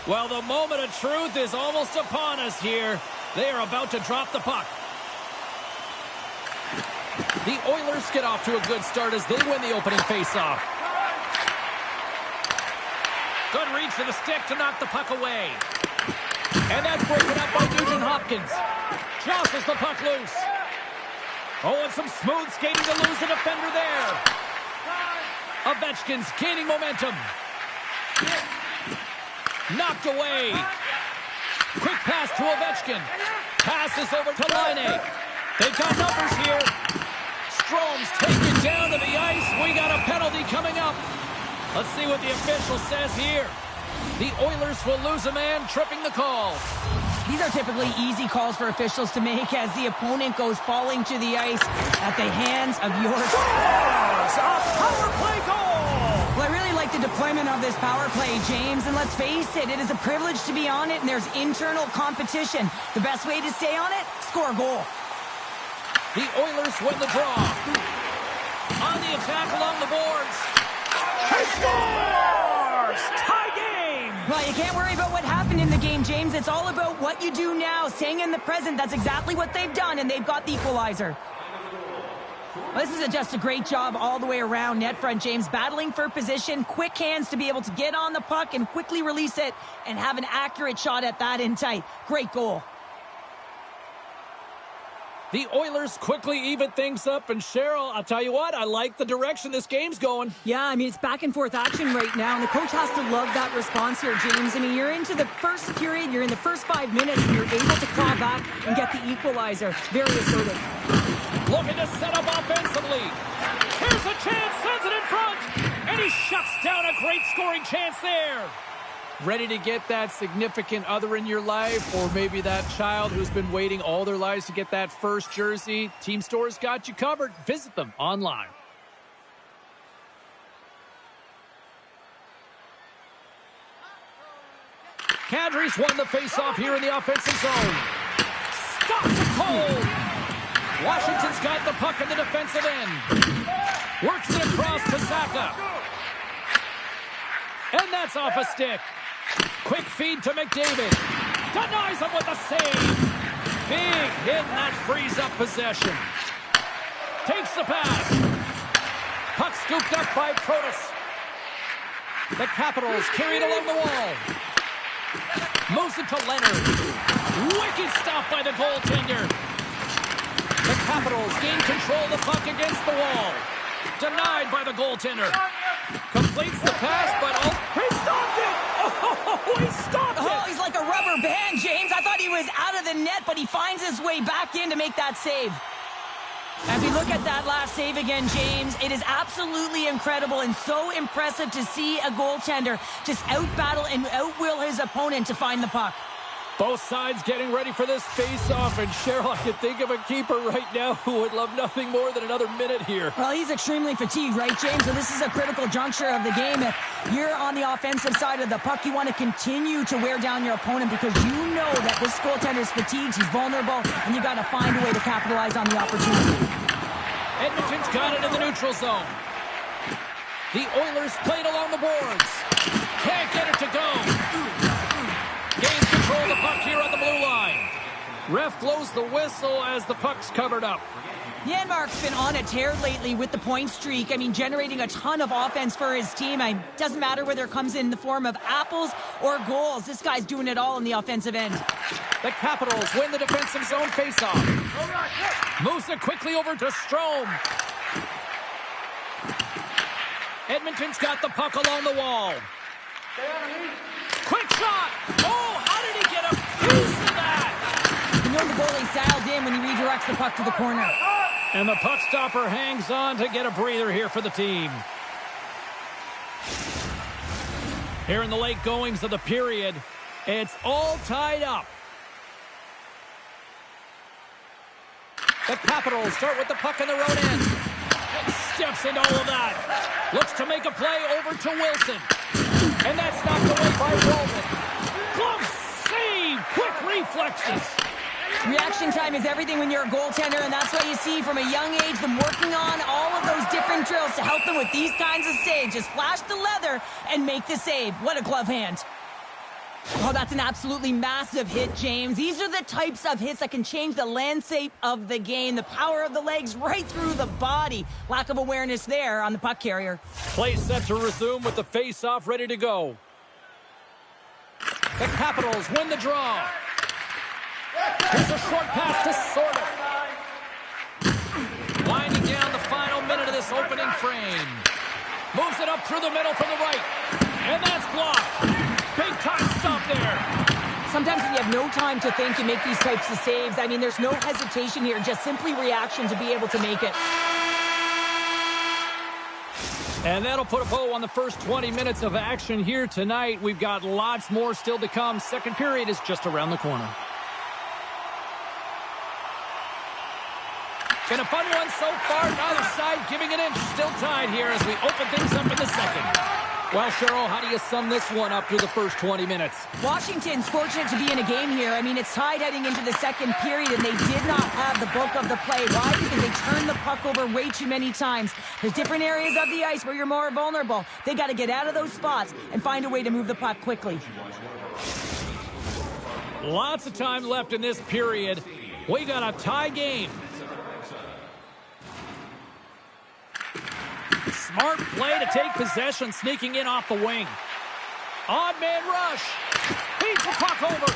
Well, the moment of truth is almost upon us here. They are about to drop the puck. The Oilers get off to a good start as they win the opening faceoff. Good reach for the stick to knock the puck away. And that's broken up by Nugent Hopkins. Jostles the puck loose. Oh, and some smooth skating to lose a defender there. Ovechkin's gaining momentum. Knocked away. Quick pass to Ovechkin. Passes over to Laine. They've got numbers here. Strome's taken down to the ice. We got a penalty coming up. Let's see what the official says here. The Oilers will lose a man, tripping the call. These are typically easy calls for officials to make as the opponent goes falling to the ice at the hands of your scores! A power play goal! Well, I really like the deployment of this power play, James, and let's face it, it is a privilege to be on it, and there's internal competition. The best way to stay on it, score a goal. The Oilers win the draw. On the attack along the boards. He scores! Tie game! Well, you can't worry about what happened in the game, James. It's all about what you do now, staying in the present. That's exactly what they've done, and they've got the equalizer. Well, this is just a great job all the way around net front, James. Battling for position, quick hands to be able to get on the puck and quickly release it and have an accurate shot at that in tight. Great goal. The Oilers quickly even things up, and Cheryl, I'll tell you what, I like the direction this game's going. Yeah, I mean, it's back and forth action right now, and the coach has to love that response here, James. I mean, you're into the first period, you're in the first 5 minutes, and you're able to claw back and get the equalizer. Very assertive. Looking to set up offensively. Here's a chance, sends it in front, and he shuts down a great scoring chance there. Ready to get that significant other in your life, or maybe that child who's been waiting all their lives to get that first jersey? Team Store's got you covered. Visit them online. Kadri's won the faceoff here in the offensive zone. Stops it cold. Washington's got the puck in the defensive end. Works it across to Saka. And that's off a stick. Quick feed to McDavid. Denies him with a save. Big hit, and that frees up possession. Takes the pass. Puck scooped up by Protas. The Capitals carried along the wall. Moves it to Leonard. Wicked stop by the goaltender. The Capitals gain control of the puck against the wall. Denied by the goaltender. Completes the pass, but he stopped it! Oh, he stopped it! Oh, he's like a rubber band, James. I thought he was out of the net, but he finds his way back in to make that save. As we look at that last save again, James, it is absolutely incredible and so impressive to see a goaltender just out-battle and out-will his opponent to find the puck. Both sides getting ready for this face-off, and Cheryl, I can think of a keeper right now who would love nothing more than another minute here. Well, he's extremely fatigued, right, James? So this is a critical juncture of the game. If you're on the offensive side of the puck, you want to continue to wear down your opponent because you know that this goaltender's fatigued, he's vulnerable, and you got to find a way to capitalize on the opportunity. Edmonton's got it in the neutral zone. The Oilers played along the boards. Can't get it to go. Gains control of the puck here on the blue line. Ref blows the whistle as the puck's covered up. Janmark's been on a tear lately with the point streak. I mean, generating a ton of offense for his team. It doesn't matter whether it comes in the form of apples or goals. This guy's doing it all in the offensive end. The Capitals win the defensive zone faceoff. Moves it quickly over to Strome. Edmonton's got the puck along the wall. Quick shot! Oh, how did he get a piece of that? You know the goalie's dialed in when he redirects the puck to the corner. And the puck stopper hangs on to get a breather here for the team. Here in the late goings of the period, it's all tied up. The Capitals start with the puck in their own end. Steps into all of that. Looks to make a play over to Wilson. And that's knocked away by Roman. Glove save! Quick reflexes. Reaction time is everything when you're a goaltender, and that's why you see from a young age them working on all of those different drills to help them with these kinds of saves. Just flash the leather and make the save. What a glove hand. Oh, that's an absolutely massive hit, James. These are the types of hits that can change the landscape of the game. The power of the legs right through the body. Lack of awareness there on the puck carrier. Play set to resume with the face-off ready to go. The Capitals win the draw. Here's a short pass to Sorta. Winding down the final minute of this opening frame. Moves it up through the middle from the right. And that's blocked. Big time stop there. Sometimes when you have no time to think and make these types of saves, I mean, there's no hesitation here, just simply reaction to be able to make it. And that'll put a bow on the first 20 minutes of action here tonight. We've got lots more still to come. Second period is just around the corner. Been a fun one so far. Neither side giving an inch. Still tied here as we open things up in the second. Well, Cheryl, how do you sum this one up through the first 20 minutes? Washington's fortunate to be in a game here. I mean, it's tied heading into the second period, and they did not have the bulk of the play. Why? Because they turned the puck over way too many times. There's different areas of the ice where you're more vulnerable. They got to get out of those spots and find a way to move the puck quickly. Lots of time left in this period. We got a tie game. Smart play to take possession, sneaking in off the wing. Odd man rush. Beats the puck over.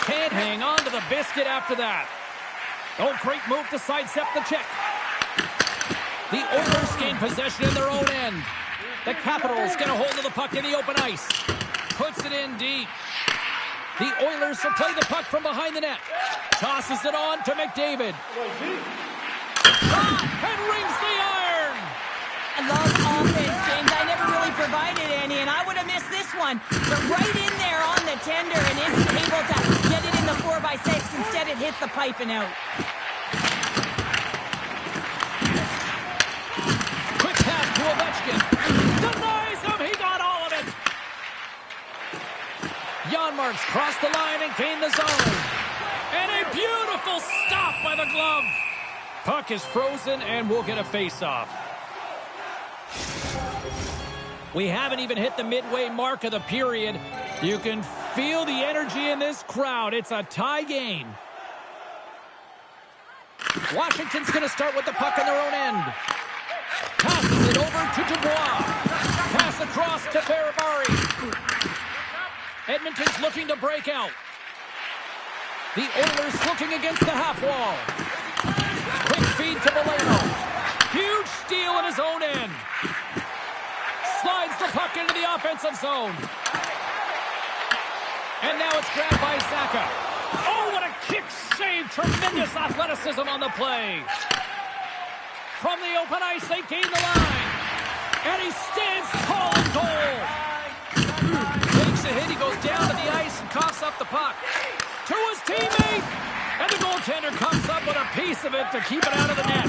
Can't hang on to the biscuit after that. Oh, great move to sidestep the check. The Oilers gain possession in their own end. The Capitals get a hold of the puck in the open ice. Puts it in deep. The Oilers will play the puck from behind the net. Tosses it on to McDavid. Shot and rings the iron. I love offense, James. I never really provided any, and I would have missed this one. But right in there on the tender and isn't able to get it in the 4x6. Instead, it hits the pipe and out. Quick pass to Ovechkin. Denies him. He got all of it. Janmark's crossed the line and gained the zone. And a beautiful stop by the glove. Puck is frozen, and we'll get a face-off. We haven't even hit the midway mark of the period. You can feel the energy in this crowd. It's a tie game. Washington's going to start with the puck on their own end. Passes it over to Dubois. Pass across to Ferrabari. Edmonton's looking to break out. The Oilers looking against the half wall. Quick feed to Valeno. Huge steal in his own end. Slides the puck into the offensive zone. And now it's grabbed by Saka. Oh, what a kick save. Tremendous athleticism on the play. From the open ice, they gain the line. And he stands tall in goal. Takes a hit. He goes down to the ice and coughs up the puck. To his teammate. And the goaltender comes up with a piece of it to keep it out of the net.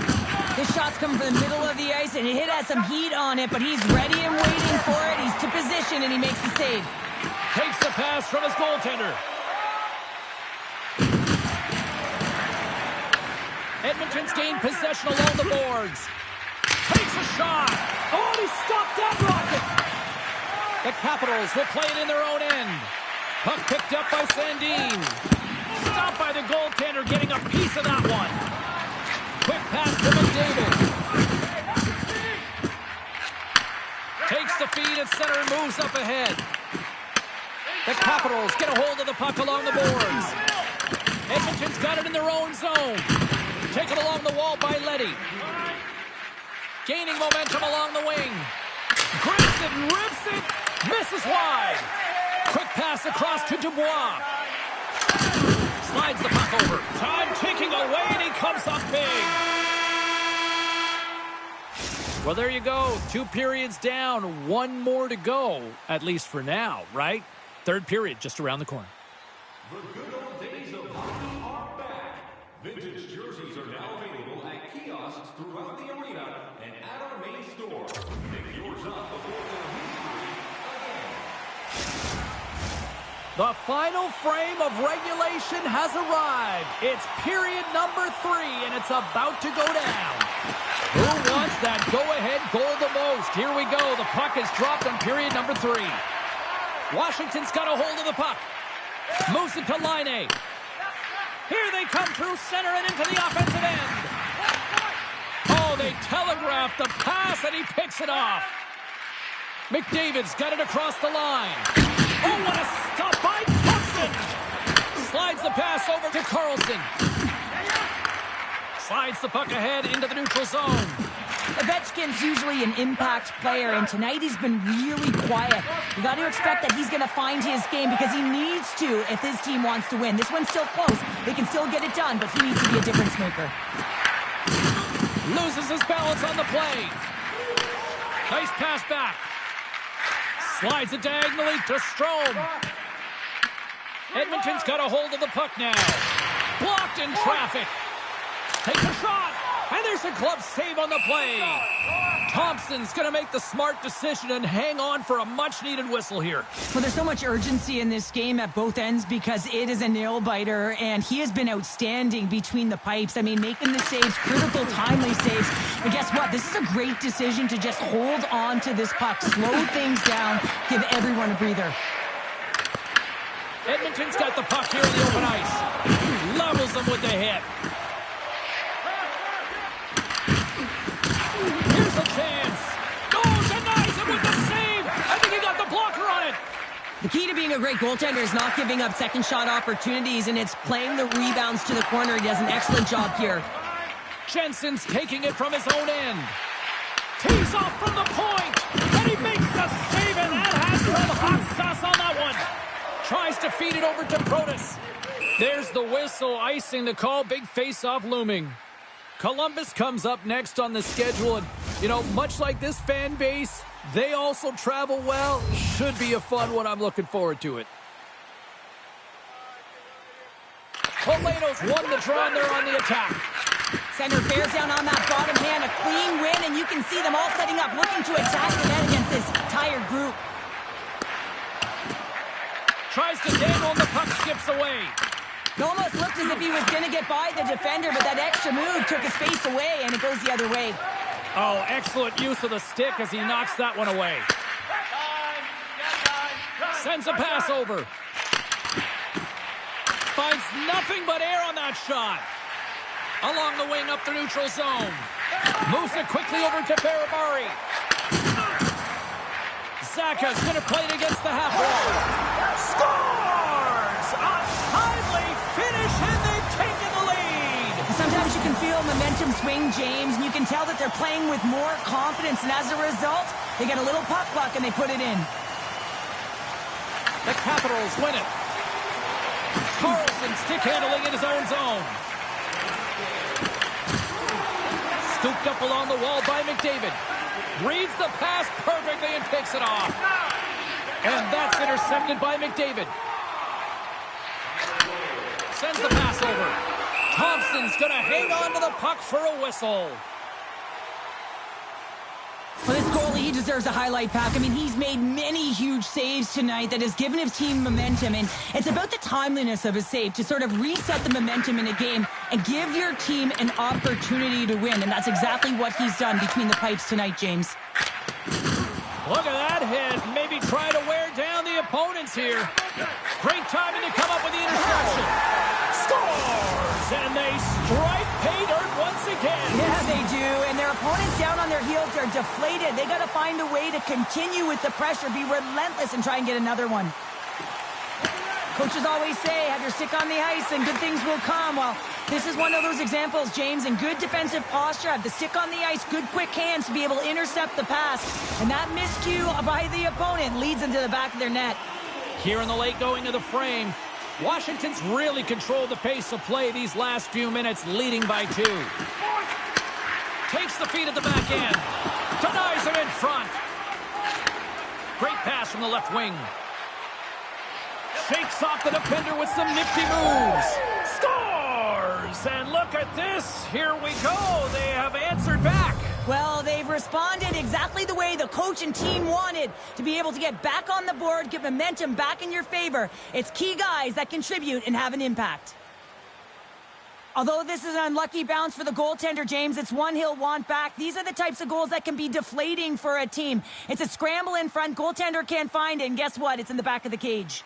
His shots come from the middle of the ice, and it has some heat on it, but he's ready and waiting for it. He's to position, and he makes the save. Takes the pass from his goaltender. Edmonton's gained possession along the boards. Takes a shot. Oh, and he stopped that rocket. The Capitals will play it in their own end. Puck picked up by Sandin. Stopped by the goaltender, getting a piece of that one. Quick pass to McDavid. Takes the feed at center and moves up ahead. The Capitals get a hold of the puck along the boards. Edmonton's got it in their own zone. Taken along the wall by Leddy. Gaining momentum along the wing. Grips it and rips it. Misses wide. Quick pass across to Dubois. Slides the puck over. Time ticking away, and he comes up big. Well, there you go. 2 periods down, 1 more to go, at least for now, right? Third period just around the corner. The good old days of hockey are back. Vintage jerseys are now available at kiosks throughout the arena and at our main store. Pick yours up before the history again. The final frame of regulation has arrived. It's period number 3, and it's about to go down. Who wants that go-ahead goal the most? Here we go. The puck is dropped on period number 3. Washington's got a hold of the puck. Moves it to Line. Here they come through center and into the offensive end. Oh, they telegraphed the pass, and he picks it off. McDavid's got it across the line. Oh, what a stop by Thompson. Slides the pass over to Carlson. Slides the puck ahead into the neutral zone. Ovechkin's usually an impact player, and tonight he's been really quiet. You got to expect that he's going to find his game because he needs to if his team wants to win. This one's still close. They can still get it done, but he needs to be a difference maker. Loses his balance on the play. Nice pass back. Slides it diagonally to Strome. Edmonton's got a hold of the puck now. Blocked in traffic. Takes a shot. And there's a glove save on the play. Thompson's going to make the smart decision and hang on for a much-needed whistle here. Well, there's so much urgency in this game at both ends because it is a nail-biter, and he has been outstanding between the pipes. I mean, making the saves, critical, timely saves. And guess what? This is a great decision to just hold on to this puck, slow things down, give everyone a breather. Edmonton's got the puck here in the open ice. Levels them with the hit. Here's a chance. Oh, denies him with the save. I think he got the blocker on it. The key to being a great goaltender is not giving up second shot opportunities, and it's playing the rebounds to the corner. He does an excellent job here. Jensen's taking it from his own end. Tees off from the point, and he makes the save, and that has some hot sauce on that one. Tries to feed it over to Protas. There's the whistle, icing the call, big face-off looming. Columbus comes up next on the schedule, and, you know, much like this fan base, they also travel well. Should be a fun one. I'm looking forward to it. Poleto's won the draw, and they're on the attack. Center bears down on that bottom hand, a clean win, and you can see them all setting up, looking to attack the net against this tired group. Tries to dangle, and the puck skips away. It almost looked as if he was going to get by the defender, but that extra move took his face away, and it goes the other way. Oh, excellent use of the stick as he knocks that one away. Sends a pass over. Finds nothing but air on that shot. Along the wing up the neutral zone. Moves it quickly over to Barabari. Zaka's going to play it against the half wall. Scores! A timely finish, and they've taken the lead. Sometimes you can feel momentum swing, James, and you can tell that they're playing with more confidence, and as a result, they get a little puck luck and they put it in. The Capitals win it. Carlson stick handling in his own zone. Scooped up along the wall by McDavid. Reads the pass perfectly and picks it off. And that's intercepted by McDavid. Sends the pass over. Thompson's going to hang on to the puck for a whistle. Well, this goalie, he deserves a highlight pack. I mean, he's made many huge saves tonight that has given his team momentum, and it's about the timeliness of his save to sort of reset the momentum in a game and give your team an opportunity to win, and that's exactly what he's done between the pipes tonight, James. Look at that hit. Maybe try to wear down the opponents here. Great timing to come up with the interception. Scores! And they strike pay dirt once again. Yeah, they do. And their opponents down on their heels are deflated. They got to find a way to continue with the pressure, be relentless, and try and get another one. Coaches always say, have your stick on the ice and good things will come. Well, this is one of those examples, James, and good defensive posture. Have the stick on the ice, good quick hands to be able to intercept the pass. And that miscue by the opponent leads into the back of their net. Here in the late going of the frame, Washington's really controlled the pace of play these last few minutes, leading by 2. Takes the feed at the back end. Denies him in front. Great pass from the left wing. Shakes off the defender with some nifty moves. Scores! And look at this. Here we go. They have answered back. Well, they've responded exactly the way the coach and team wanted, to be able to get back on the board, get momentum back in your favor. It's key guys that contribute and have an impact. Although this is an unlucky bounce for the goaltender, James, it's one he'll want back. These are the types of goals that can be deflating for a team. It's a scramble in front, goaltender can't find it, and guess what? It's in the back of the cage.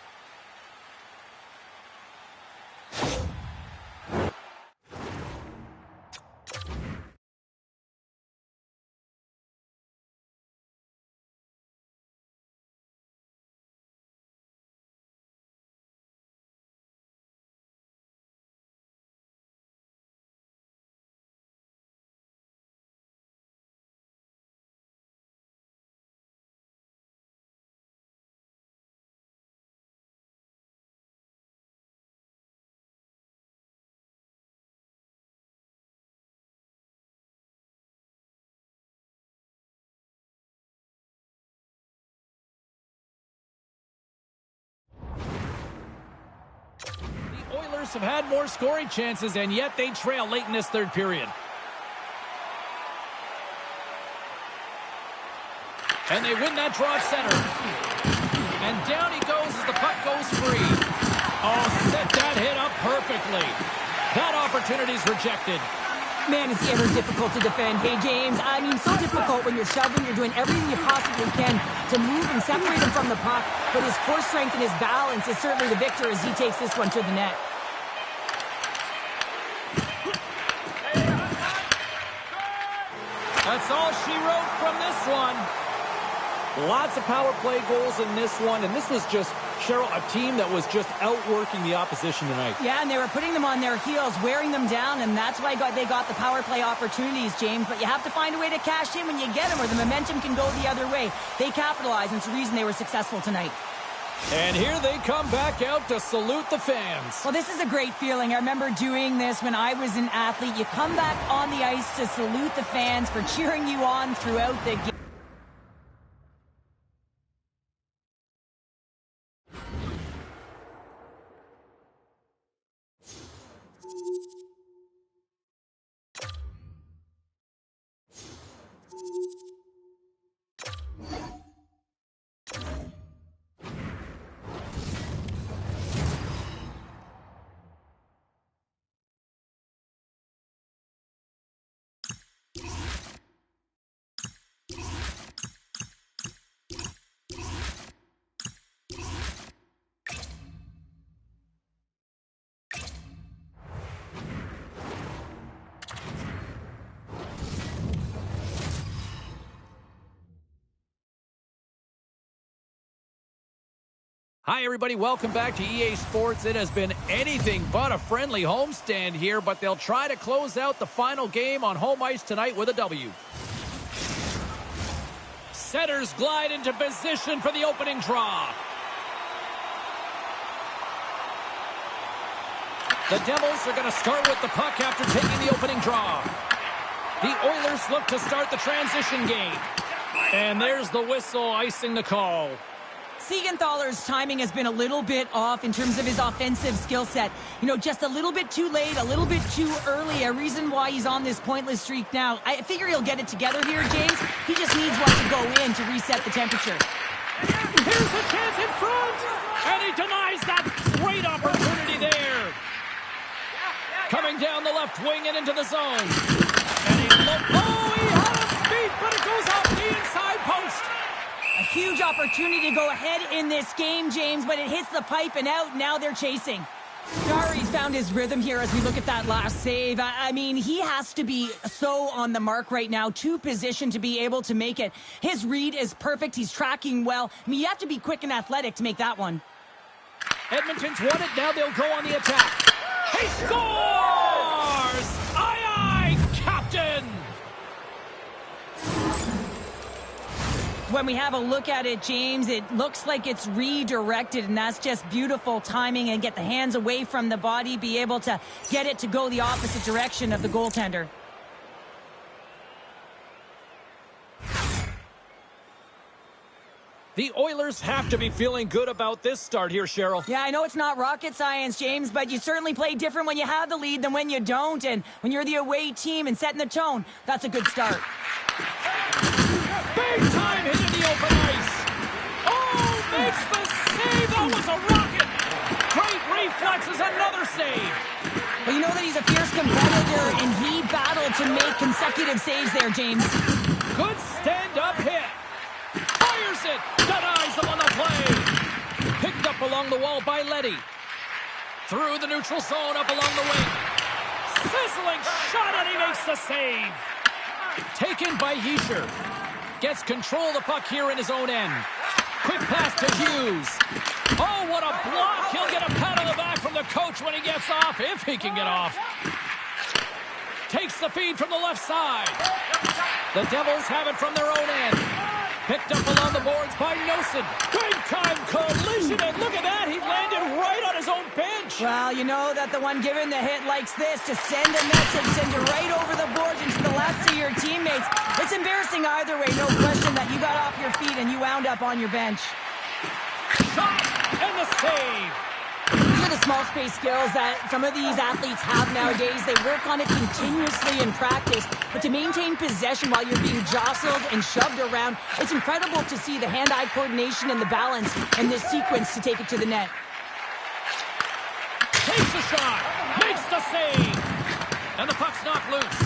Oilers have had more scoring chances, and yet they trail late in this third period. And they win that draw at center. And down he goes as the puck goes free. Oh, set that hit up perfectly. That opportunity's rejected. Man, it's ever difficult to defend. Hey, James, I mean, so difficult when you're shoving, you're doing everything you possibly can to move and separate him from the puck. But his core strength and his balance is certainly the victor as he takes this one to the net. That's all she wrote from this one. Lots of power play goals in this one, and this was just, Cheryl, a team that was just outworking the opposition tonight. Yeah, and they were putting them on their heels, wearing them down, and that's why they got the power play opportunities, James. But you have to find a way to cash in when you get them, or the momentum can go the other way. They capitalized, and it's the reason they were successful tonight. And here they come back out to salute the fans. Well, this is a great feeling. I remember doing this when I was an athlete. You come back on the ice to salute the fans for cheering you on throughout the game. Hi, everybody. Welcome back to EA Sports. It has been anything but a friendly homestand here, but they'll try to close out the final game on home ice tonight with a W. Setters glide into position for the opening draw. The Devils are going to start with the puck after taking the opening draw. The Oilers look to start the transition game. And there's the whistle icing the call. Siegenthaler's timing has been a little bit off in terms of his offensive skill set. You know, just a little bit too late, a little bit too early, a reason why he's on this pointless streak now. I figure he'll get it together here, James. He just needs one to go in to reset the temperature. Here's a chance in front, and he denies that great opportunity there. Coming down the left wing and into the zone. And he had a beat, but it goes off the inside post. A huge opportunity to go ahead in this game, James, but it hits the pipe and out. Now they're chasing. Jari's found his rhythm here as we look at that last save. I mean, he has to be so on the mark right now, to position to be able to make it. His read is perfect. He's tracking well. I mean, you have to be quick and athletic to make that one. Edmonton's won it. Now they'll go on the attack. He scores! Aye, aye, Captain! When we have a look at it, James, it looks like it's redirected, and that's just beautiful timing, and get the hands away from the body, be able to get it to go the opposite direction of the goaltender. The Oilers have to be feeling good about this start here, Cheryl. Yeah, I know it's not rocket science, James, but you certainly play different when you have the lead than when you don't, and when you're the away team and setting the tone, that's a good start. Big time hit in the open ice. Oh, makes the save. That was a rocket. Great reflexes, another save. Well, you know that he's a fierce competitor, and he battled to make consecutive saves there, James. Good stand-up hit. Fires it. Denies him on the play. Picked up along the wall by Letty. Through the neutral zone, up along the wing. Sizzling shot, and he makes the save. Taken by Heischer. Gets control of the puck here in his own end. Quick pass to Hughes. Oh, what a block. He'll get a pat on the back from the coach when he gets off, if he can get off. Takes the feed from the left side. The Devils have it from their own end. Picked up along the boards by Nosen. Big time collision, and look at that. He landed right on his own bench. Well, you know that the one giving the hit likes this, to send a message, send it right over the boards into the laps of your teammates. It's embarrassing either way, no question that you got off your feet and you wound up on your bench. Shot and the save. These are the small space skills that some of these athletes have nowadays. They work on it continuously in practice, but to maintain possession while you're being jostled and shoved around, it's incredible to see the hand-eye coordination and the balance in this sequence to take it to the net. Takes the shot, makes the save, and the puck's knocked loose.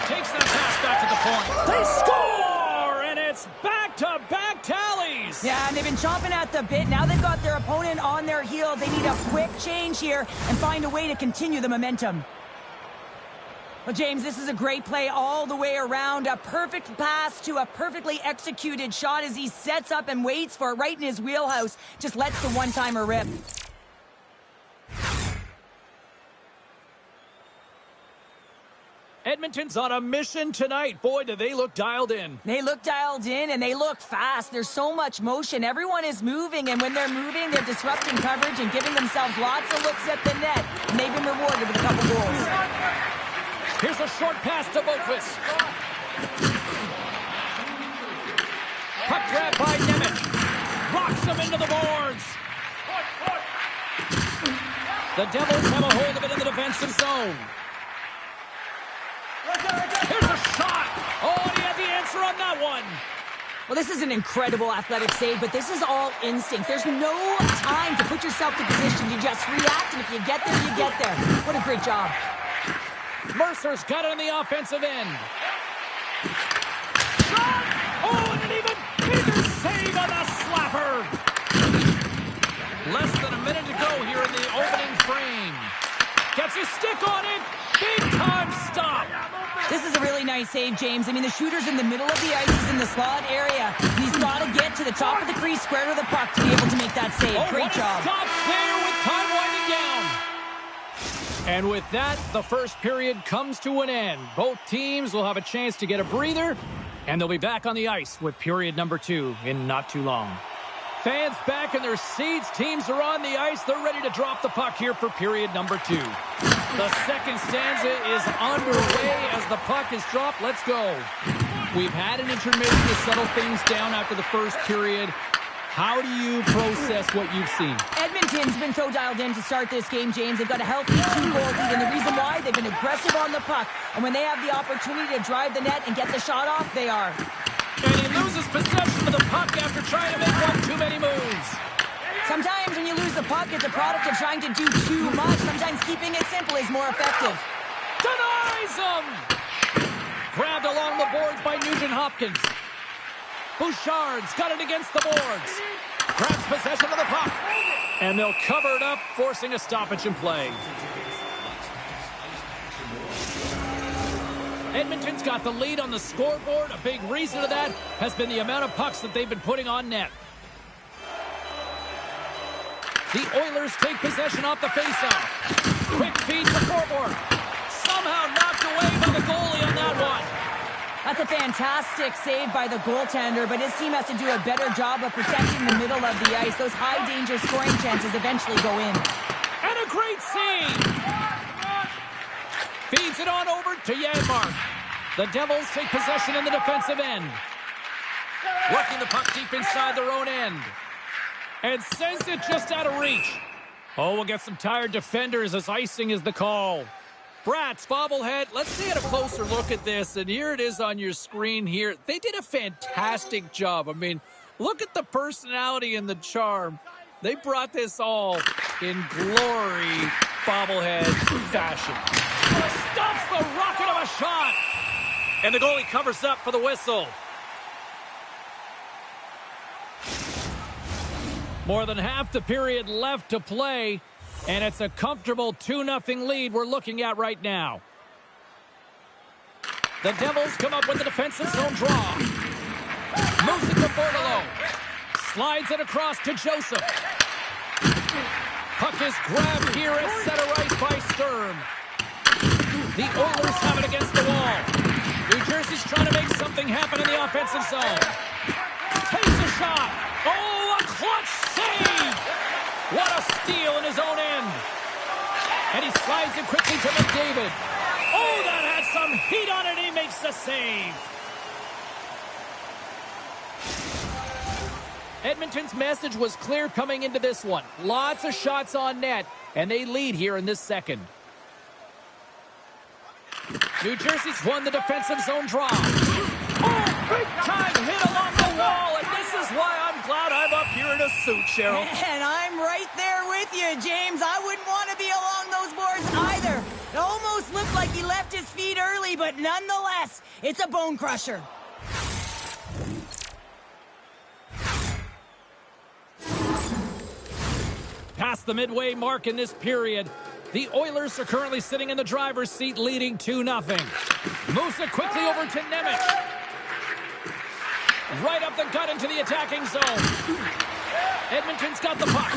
Takes that pass back to the point. They score, and it's back-to-back tallies. Yeah, and they've been chomping at the bit. Now they've got their opponent on their heels. They need a quick change here and find a way to continue the momentum. Well, James, this is a great play all the way around. A perfect pass to a perfectly executed shot as he sets up and waits for it right in his wheelhouse. Just lets the one-timer rip. Edmonton's on a mission tonight. Boy, do they look dialed in. They look dialed in, and they look fast. There's so much motion. Everyone is moving, and when they're moving, they're disrupting coverage and giving themselves lots of looks at the net, and they've been rewarded with a couple goals. Here's a short pass to Boqvist. Puck grab by Nemec. Rocks him into the boards. The Devils have a hold of it in the defensive zone. Here's a shot. Oh, and he had the answer on that one. Well, this is an incredible athletic save, but this is all instinct. There's no time to put yourself to position. You just react, and if you get there, you get there. What a great job. Mercer's got it on the offensive end. Shot! Oh, and an even bigger save on the slapper. Less than a minute to go here in the opening frame. Gets his stick on it. Big time stop. This is a really nice save, James. I mean, the shooter's in the middle of the ice. He's in the slot area. He's got to get to the top of the crease, square to the puck to be able to make that save. Oh, great job. Stop there with time winding down. And with that, the first period comes to an end. Both teams will have a chance to get a breather, and they'll be back on the ice with period number 2 in not too long. Fans back in their seats. Teams are on the ice. They're ready to drop the puck here for period number 2. The second stanza is underway as the puck is dropped. Let's go. We've had an intermission to settle things down after the first period. How do you process what you've seen? Edmonton's been so dialed in to start this game, James. They've got a healthy 2-goal lead, and the reason why, they've been aggressive on the puck. And when they have the opportunity to drive the net and get the shot off, they are. And he loses possession of the puck after trying to make one too many moves. Sometimes when you lose the puck, it's a product of trying to do too much. Sometimes keeping it simple is more effective. Denies him! Grabbed along the boards by Nugent-Hopkins. Bouchard's got it against the boards. Grabs possession of the puck. And they'll cover it up, forcing a stoppage in play. Edmonton's got the lead on the scoreboard. A big reason to that has been the amount of pucks that they've been putting on net. The Oilers take possession off the faceoff. Quick feed to forward. Somehow knocked away by the goalie on that one. That's a fantastic save by the goaltender, but his team has to do a better job of protecting the middle of the ice. Those high-danger scoring chances eventually go in. And a great save! Feeds it on over to Janmark. The Devils take possession in the defensive end. Working the puck deep inside their own end. And sends it just out of reach. Oh, we'll get some tired defenders as icing is the call. Bratz bobblehead. Let's take a closer look at this. And here it is on your screen here. They did a fantastic job. I mean, look at the personality and the charm. They brought this all in glory bobblehead fashion. Stops the rocket of a shot. And the goalie covers up for the whistle. More than half the period left to play, and it's a comfortable 2-0 lead we're looking at right now. The Devils come up with the defensive zone draw. Moves it to Bordelot. Slides it across to Joseph. Puck is grabbed here at center ice by Sturm. The Oilers have it against the wall. New Jersey's trying to make something happen in the offensive zone. Takes a shot. Oh, a clutch save! What a steal in his own end. And he slides it quickly to McDavid. Oh, that had some heat on it. He makes the save. Edmonton's message was clear coming into this one. Lots of shots on net, and they lead here in this second. New Jersey's won the defensive zone draw. Oh, big-time hit along the wall, and this is why I'm glad I'm up here in a suit, Cheryl. And I'm right there with you, James. I wouldn't want to be along those boards either. It almost looked like he left his feet early, but nonetheless, it's a bone crusher. Past the midway mark in this period, the Oilers are currently sitting in the driver's seat, leading 2-0. Moves it quickly over to Nemec. Right up the gut into the attacking zone. Edmonton's got the puck.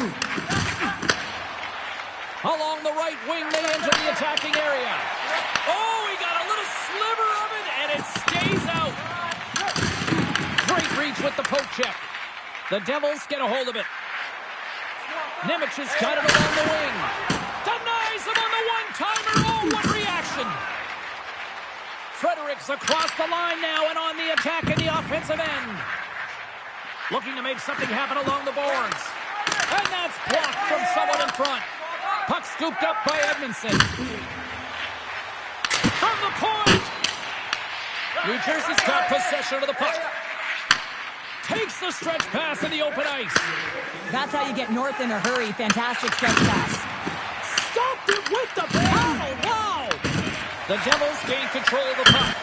Along the right wing, they enter the attacking area. Oh, he got a little sliver of it, and it stays out. Great reach with the poke check. The Devils get a hold of it. Nemec has got it along the wing. Denies him on the one-timer. Oh, what reaction. Fredericks across the line now and on the attack in the offensive end. Looking to make something happen along the boards. And that's blocked from someone in front. Puck scooped up by Edmondson. From the point. New Jersey's got possession of the puck. Takes the stretch pass in the open ice. That's how you get north in a hurry. Fantastic stretch pass. Stopped it with the paddle. Wow. The Devils gain control of the puck.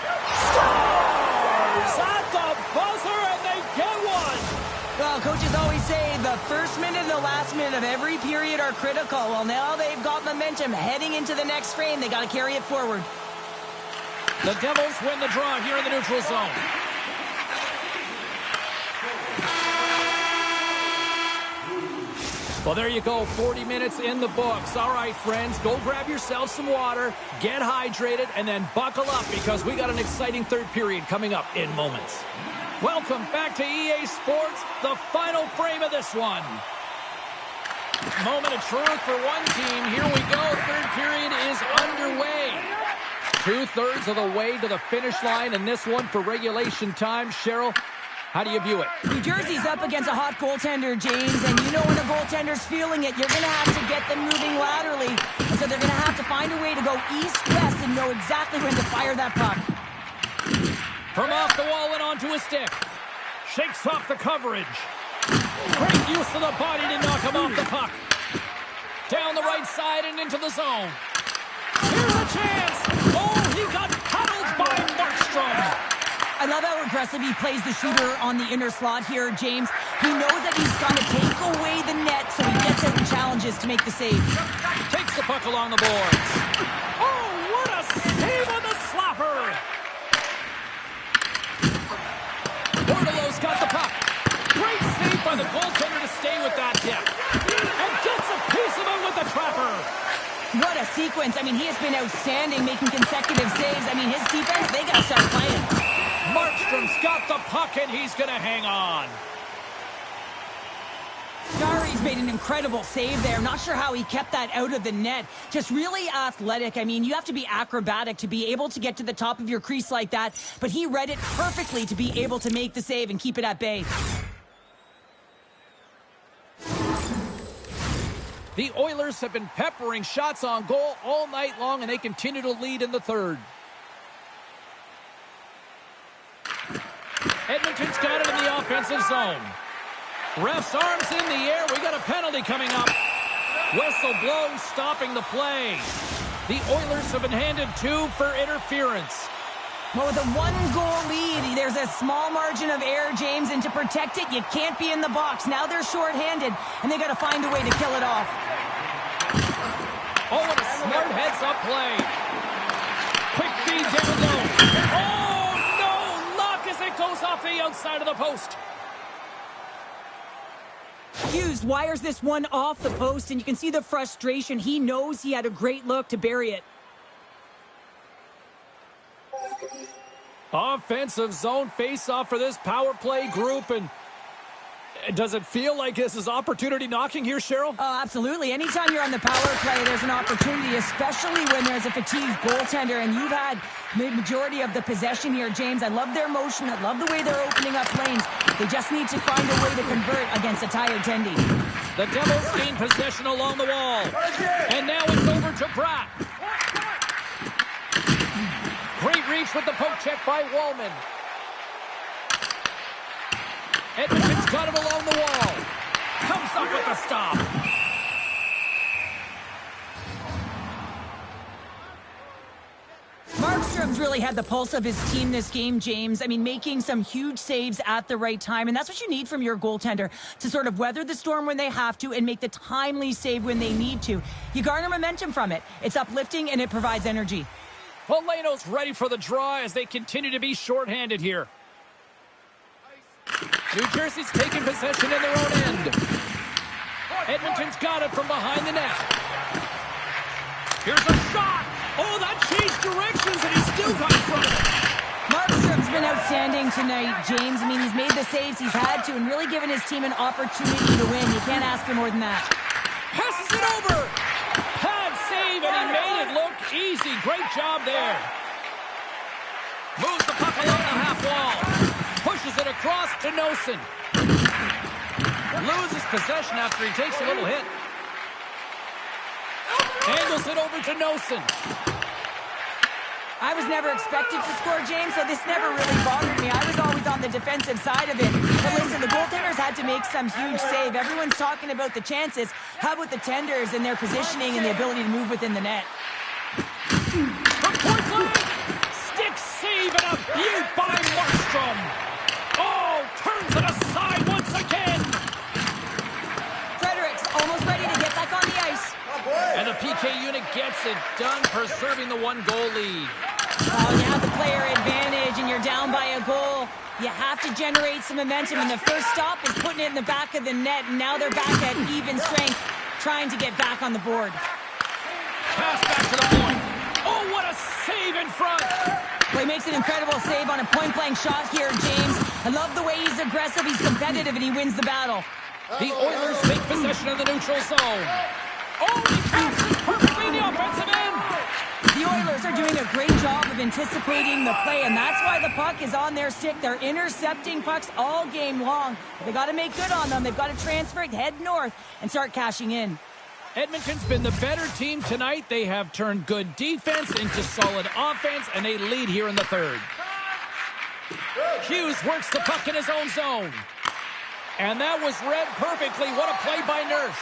Stars at the buzzer, and they get one. Well, coaches always say the first minute and the last minute of every period are critical. Well, now they've got momentum heading into the next frame. They got to carry it forward. The Devils win the draw here in the neutral zone. Well, there you go, 40 minutes in the books. All right, friends, go grab yourself some water, get hydrated, and then buckle up because we got an exciting third period coming up in moments. Welcome back to EA Sports, the final frame of this one. Moment of truth for one team. Here we go, third period is underway. 2/3 of the way to the finish line, and this one for regulation time. Cheryl, how do you view it? New Jersey's up against a hot goaltender, James, and you know when a goaltender's feeling it, you're going to have to get them moving laterally. And so they're going to have to find a way to go east-west and know exactly when to fire that puck. From off the wall and onto a stick. Shakes off the coverage. Great use of the body to knock him off the puck. Down the right side and into the zone. Here's a chance. Oh, he got paddled by Markstrom. I love how aggressive he plays the shooter on the inner slot here, James. He knows that he's got to take away the net, so he gets out and challenges to make the save. Takes the puck along the boards. Oh, what a save on the slapper! Bordelot's got the puck. Great save by the goaltender to stay with that depth. And gets a piece of it with the trapper. What a sequence. I mean, he has been outstanding making consecutive saves. I mean, his defense, they got to start playing. Markstrom's got the puck, and he's going to hang on. Starry's made an incredible save there. Not sure how he kept that out of the net. Just really athletic. I mean, you have to be acrobatic to be able to get to the top of your crease like that, but he read it perfectly to be able to make the save and keep it at bay. The Oilers have been peppering shots on goal all night long, and they continue to lead in the third. Edmonton's got it in the offensive zone. Ref's arms in the air. We got a penalty coming up. Whistle blows, stopping the play. The Oilers have been handed 2 for interference. Well, with a 1-goal lead, there's a small margin of error, James, and to protect it, you can't be in the box. Now they're shorthanded, and they got to find a way to kill it off. Oh, what a smart heads-up play. Quick feed down low. Oh, no! Luck as it goes off the outside of the post. Hughes wires this one off the post, and you can see the frustration. He knows he had a great look to bury it. Offensive zone face-off for this power play group, and does it feel like this is opportunity knocking here, Cheryl? Oh, absolutely. Anytime you're on the power play, there's an opportunity, especially when there's a fatigued goaltender, and you've had the majority of the possession here, James. I love their motion. I love the way they're opening up lanes. They just need to find a way to convert against a tired Tendy. The Devils gain possession along the wall, and now it's over to Bratt. Great reach with the poke check by Wallman. Edmonton's got it along the wall. Comes up with the stop. Markstrom's really had the pulse of his team this game, James. I mean, making some huge saves at the right time, and that's what you need from your goaltender, to sort of weather the storm when they have to and make the timely save when they need to. You garner momentum from it. It's uplifting, and it provides energy. Valeno's ready for the draw as they continue to be shorthanded here. New Jersey's taking possession in their own end. Edmonton's got it from behind the net. Here's a shot. Oh, that changed directions, and he still got in front of it. Markstrom's been outstanding tonight, James. I mean, he's made the saves he's had to and really given his team an opportunity to win. You can't ask for more than that. Passes it over. Pad save, and he made it look easy. Great job there. Moves the puck along the half wall. Pushes it across to Nosen. Loses possession after he takes a little hit. Angles it over to Nosen. I was never expected to score, James, so this never really bothered me. I was always on the defensive side of it. But listen, the goaltenders had to make some huge save. Everyone's talking about the chances. How about the tenders and their positioning and the ability to move within the net? From point blank! Stick save and a beaut by Markstrom. Oh, turns it aside once again. Fredericks almost ready to get back on the ice. And the PK unit gets it done, preserving the 1-goal lead. Oh, you have the player advantage and you're down by a goal. You have to generate some momentum, and the first stop is putting it in the back of the net, and now they're back at even strength, trying to get back on the board. Pass back to the point. Oh, what a save in front. Well, he makes an incredible save on a point-blank shot here, James. I love the way he's aggressive, he's competitive, and he wins the battle. The Oilers take possession of the neutral zone. Oh, he passes perfectly in the offensive end. The Oilers are doing a great job of anticipating the play, and that's why the puck is on their stick. They're intercepting pucks all game long. They got to make good on them. They've got to transfer it, head north, and start cashing in. Edmonton's been the better team tonight. They have turned good defense into solid offense, and they lead here in the third. Hughes works the puck in his own zone. And that was read perfectly. What a play by Nurse.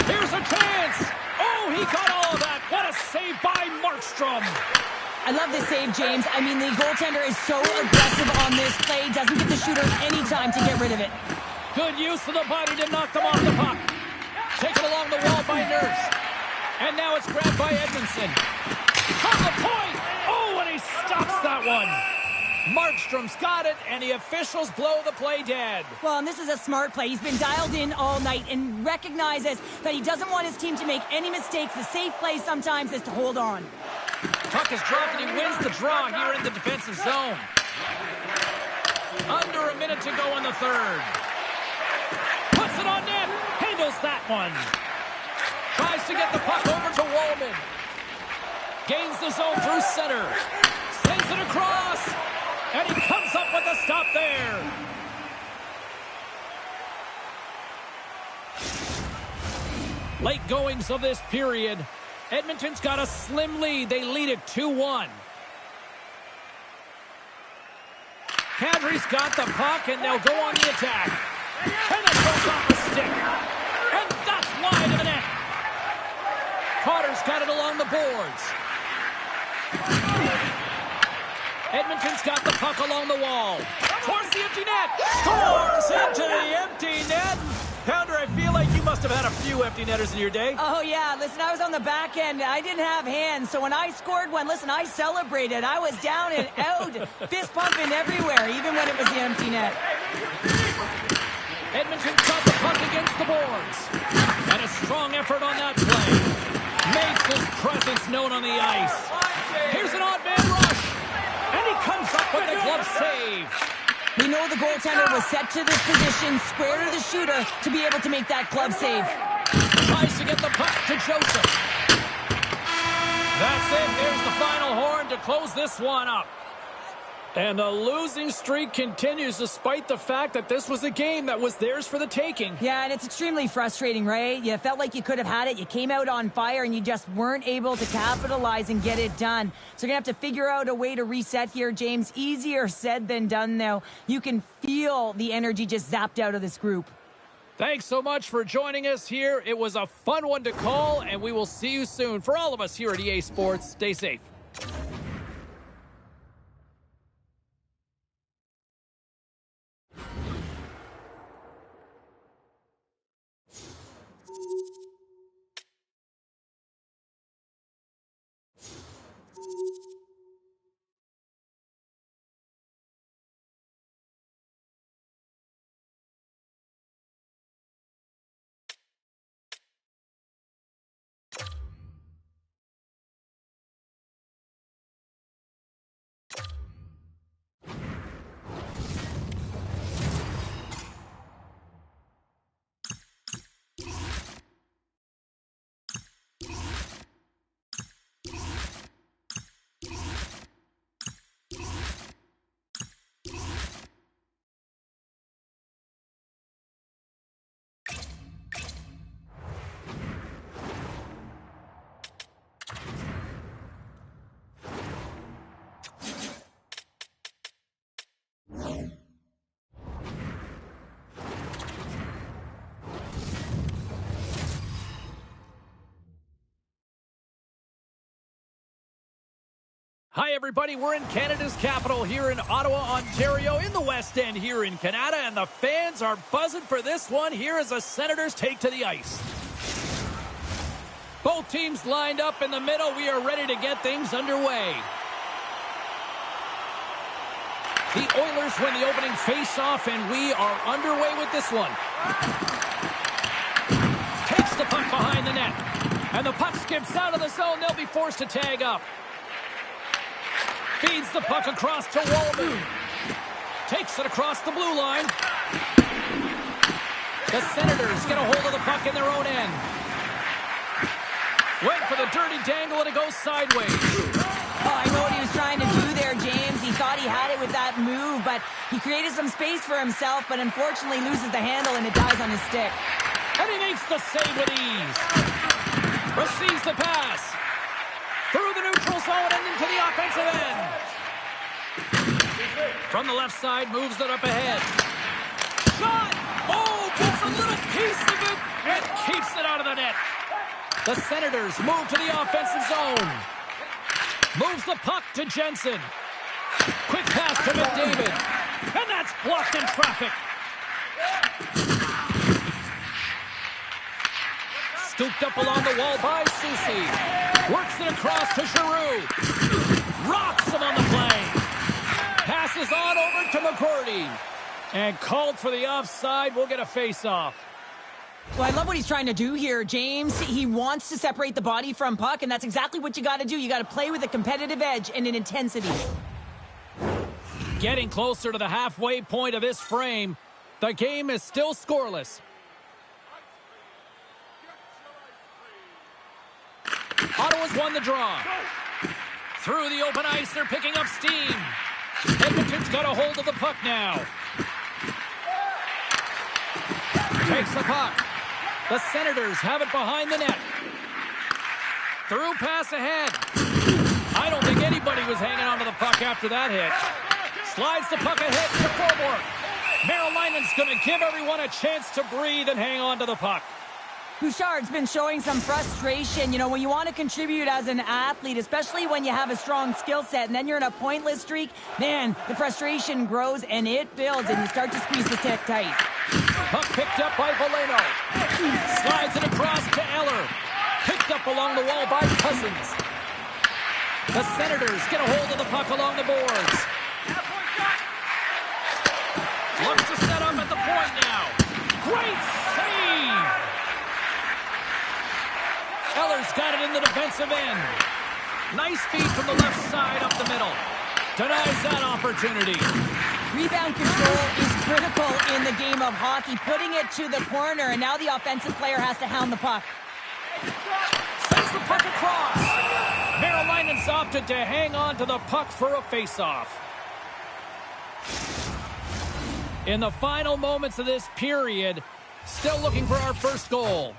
Here's a chance. Oh, he got all of that. What a save by Markstrom. I love this save, James. I mean, the goaltender is so aggressive on this play. Doesn't give the shooter any time to get rid of it. Good use of the body to knock them off the puck. Taken along the wall by Nurse. And now it's grabbed by Edmondson. From the point. Oh, and he stops that one. Markstrom's got it, and the officials blow the play dead. Well, and this is a smart play. He's been dialed in all night and recognizes that he doesn't want his team to make any mistakes. The safe play sometimes is to hold on. Puck is dropped, and he wins the draw here in the defensive zone. Under a minute to go in the third. Puts it on net. Handles that one. Tries to get the puck over to Wallman. Gains the zone through center. Sends it across. And he comes up with a stop there. Late goings of this period. Edmonton's got a slim lead. They lead it 2-1. Kadri's got the puck, and they'll go on the attack. And it goes off the stick. And that's wide of the net. Oilers got it along the boards. Edmonton's got the puck along the wall. Towards the empty net. Scores into the empty net. Pounder, I feel like you must have had a few empty netters in your day. Oh, yeah. Listen, I was on the back end. I didn't have hands, so when I scored one, listen, I celebrated. I was down and out, fist pumping everywhere, even when it was the empty net. Edmonton got the puck against the boards. And a strong effort on that play. Makes his presence known on the ice. Here's an odd man rush. And he comes up with a glove save. We know the goaltender was set to this position, square to the shooter, to be able to make that glove save. Tries to get the puck to Joseph. That's it. There's the final horn to close this one up. And the losing streak continues despite the fact that this was a game that was theirs for the taking. Yeah, and it's extremely frustrating, right? You felt like you could have had it. You came out on fire, and you just weren't able to capitalize and get it done. So you're going to have to figure out a way to reset here, James. Easier said than done, though. You can feel the energy just zapped out of this group. Thanks so much for joining us here. It was a fun one to call, and we will see you soon. For all of us here at EA Sports, stay safe. Hi, everybody. We're in Canada's capital here in Ottawa, Ontario, in the West End here in Canada, and the fans are buzzing for this one here as the Senators take to the ice. Both teams lined up in the middle. We are ready to get things underway. The Oilers win the opening face-off, and we are underway with this one. Takes the puck behind the net, and the puck skips out of the zone. They'll be forced to tag up. Feeds the puck across to Walden. Takes it across the blue line. The Senators get a hold of the puck in their own end. Went for the dirty dangle, and it goes sideways. Oh, I know what he was trying to do there, James. He thought he had it with that move, but he created some space for himself, but unfortunately loses the handle, and it dies on his stick. And he makes the save with ease. Receives the pass. Through the neutral zone and into the offensive end. From the left side, moves it up ahead. Shot! Oh, gets a little piece of it and keeps it out of the net. The Senators move to the offensive zone. Moves the puck to Jensen. Quick pass to McDavid. And that's blocked in traffic. Scooped up along the wall by Soucy. Works it across to Giroux. Rocks him on the play. Passes on over to McCourty. And called for the offside. We'll get a face-off. Well, I love what he's trying to do here, James. He wants to separate the body from puck, and that's exactly what you got to do. You got to play with a competitive edge and an intensity. Getting closer to the halfway point of this frame. The game is still scoreless. Ottawa's won the draw. Through the open ice, they're picking up steam. Edmonton's got a hold of the puck now. Takes the puck. The Senators have it behind the net. Through pass ahead. I don't think anybody was hanging on to the puck after that hit. Slides the puck ahead to forward. Merrill Linen's going to give everyone a chance to breathe and hang on to the puck. Bouchard's been showing some frustration. You know, when you want to contribute as an athlete, especially when you have a strong skill set, and then you're in a pointless streak, man, the frustration grows and it builds, and you start to squeeze the stick tight. Puck picked up by Valeno. Slides it across to Eller. Picked up along the wall by Cousins. The Senators get a hold of the puck along the boards. Looks to set up at the point now. Great save! Eller's got it in the defensive end. Nice feed from the left side up the middle. Denies that opportunity. Rebound control is critical in the game of hockey. Putting it to the corner, and now the offensive player has to hound the puck. Sends the puck across. Marylinen's opted to hang on to the puck for a face-off. In the final moments of this period, still looking for our first goal.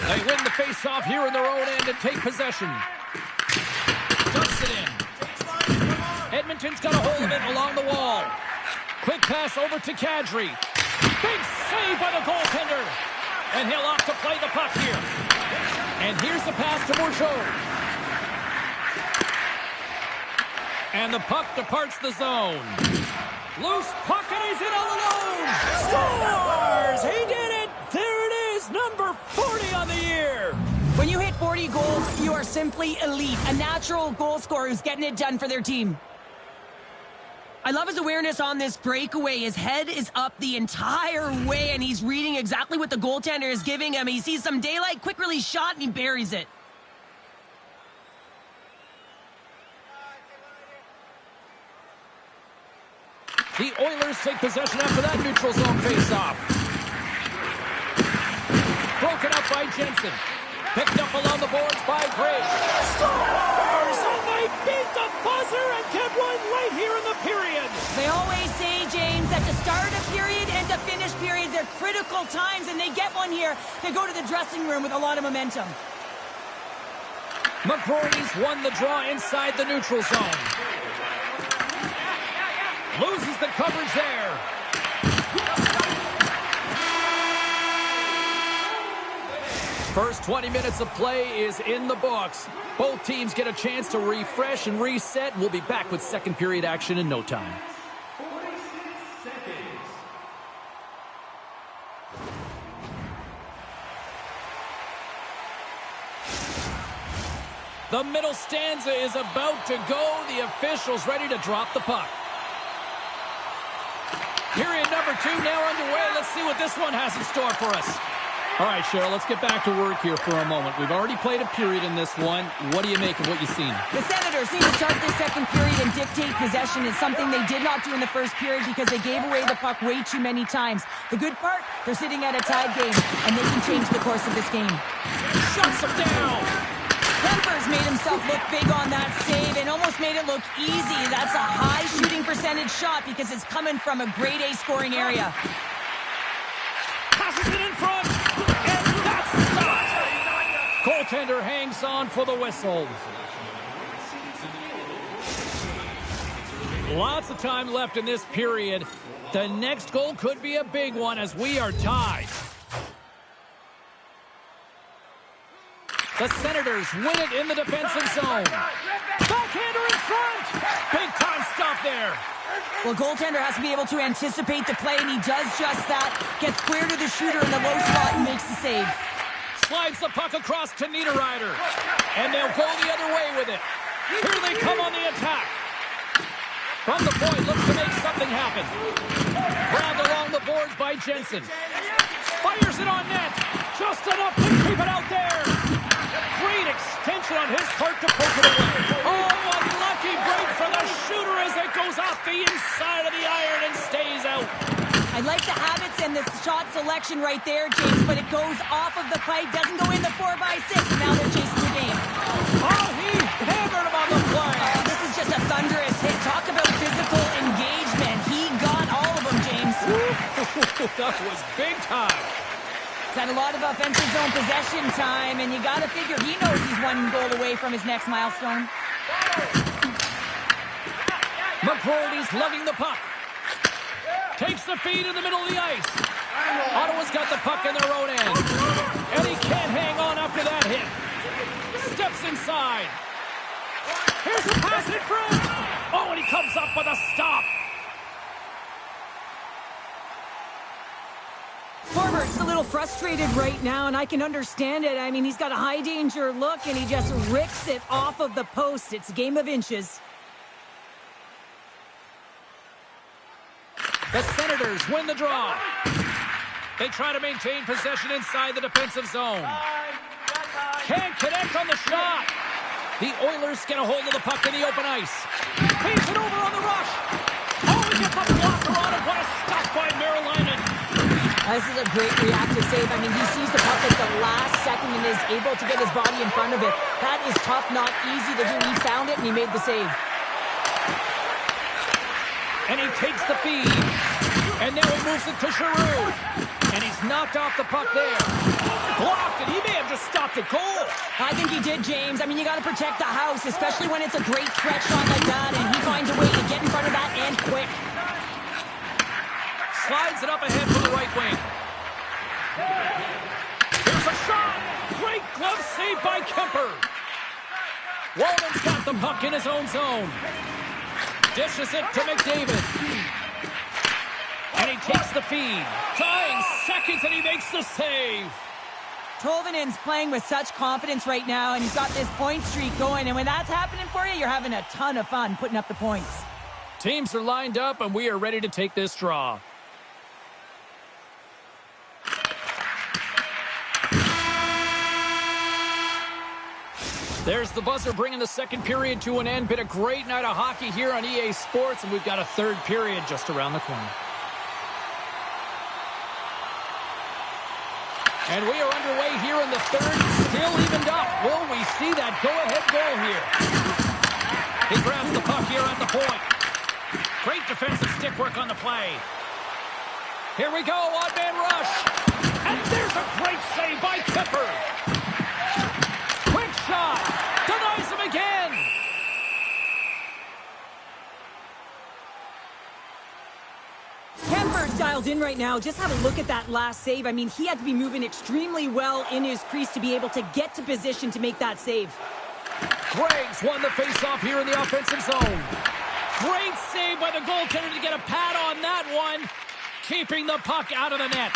They win the face-off here in their own end and take possession. Dumps it in. Edmonton's got a hold of it along the wall. Quick pass over to Kadri. Big save by the goaltender. And he'll opt to play the puck here. And here's the pass to Bourgeau. And the puck departs the zone. Loose puck, and he's in all alone. Scores! He did it! There it is, number 40 on the year. When you hit 40 goals, you are simply elite. A natural goal scorer who's getting it done for their team. I love his awareness on this breakaway. His head is up the entire way, and he's reading exactly what the goaltender is giving him. He sees some daylight, quick release shot, and he buries it. The Oilers take possession after that neutral zone face-off. Broken up by Jensen. Picked up along the boards by Gray. Scores! And they beat the buzzer and get one right here in the period. They always say, James, that to start a period and to finish periods are critical times, and they get one here. They go to the dressing room with a lot of momentum. McGrory's won the draw inside the neutral zone. Loses the coverage there. First 20 minutes of play is in the books. Both teams get a chance to refresh and reset. We'll be back with second period action in no time. 46 seconds. The middle stanza is about to go. The officials ready to drop the puck. Period number 2 now underway. Let's see what this one has in store for us. All right, Cheryl, let's get back to work here for a moment. We've already played a period in this one. What do you make of what you've seen? The Senators seem to start this second period and dictate possession. Is something they did not do in the first period because they gave away the puck way too many times. The good part, they're sitting at a tied game, and they can change the course of this game. Shuts him down. Kemper's made himself look big on that save and almost made it look easy. That's a high shooting percentage shot because it's coming from a grade A scoring area. Passes it in front, and that's stopped. Goaltender hangs on for the whistle. Lots of time left in this period. The next goal could be a big one as we are tied. The Senators win it in the defensive zone. Backhander in front. Big time stop there. Well, goaltender has to be able to anticipate the play, and he does just that. Gets square to the shooter in the low spot and makes the save. Slides the puck across to Niederreiter. And they'll go the other way with it. Here they come on the attack. From the point, looks to make something happen. Grabbed along the boards by Jensen. Fires it on net. Just enough to keep it out there. Great extension on his part to poke it away. Oh, a lucky break for the shooter as it goes off the inside of the iron and stays out. I like the habits and the shot selection right there, James, but it goes off of the pipe, doesn't go in the 4x6, and now they're chasing the game. Oh, he hammered him on the play. Oh, this is just a thunderous hit. Talk about physical engagement. He got all of them, James. That was big time. He's had a lot of offensive zone possession time, and you got to figure he knows he's one goal away from his next milestone. McGrory's lugging the puck. Takes the feed in the middle of the ice. Ottawa's got the puck in their own end. And he can't hang on after that hit. Steps inside. Here's a pass in front. Oh, and he comes up with a stop. Forward's a little frustrated right now, and I can understand it. I mean, he's got a high danger look, and he just ricks it off of the post. It's a game of inches. The Senators win the draw. They try to maintain possession inside the defensive zone. Can't connect on the shot. The Oilers get a hold of the puck in the open ice. Paints it over on the rush. Oh, he gets a blocker on it. What a stop by Marilainen. This is a great reactive save. I mean, he sees the puck at the last second and is able to get his body in front of it. That is tough, not easy to do. He found it, and he made the save. And he takes the feed. And now he moves it to Giroux. And he's knocked off the puck there. Blocked, and he may have just stopped a goal. I think he did, James. I mean, you got to protect the house, especially when it's a great threat shot like that, and he finds a way to get in front of that and quick. Slides it up ahead for the right wing. Here's a shot. Great glove save by Kemper. Walden's got the puck in his own zone. Dishes it to McDavid. And he takes the feed. Tying seconds, and he makes the save. Tolvanen's playing with such confidence right now, and he's got this point streak going. And when that's happening for you, you're having a ton of fun putting up the points. Teams are lined up, and we are ready to take this draw. There's the buzzer bringing the second period to an end. Been a great night of hockey here on EA Sports, and we've got a third period just around the corner. And we are underway here in the third, still evened up. Will we see that go-ahead goal here? He grabs the puck here at the point. Great defensive stick work on the play. Here we go, odd-man rush. And there's a great save by Kemper. Quick shot. Denies him again. Kemper's dialed in right now. Just have a look at that last save. I mean, he had to be moving extremely well in his crease to be able to get to position to make that save. Greg's won the faceoff here in the offensive zone. Great save by the goaltender to get a pad on that one. Keeping the puck out of the net.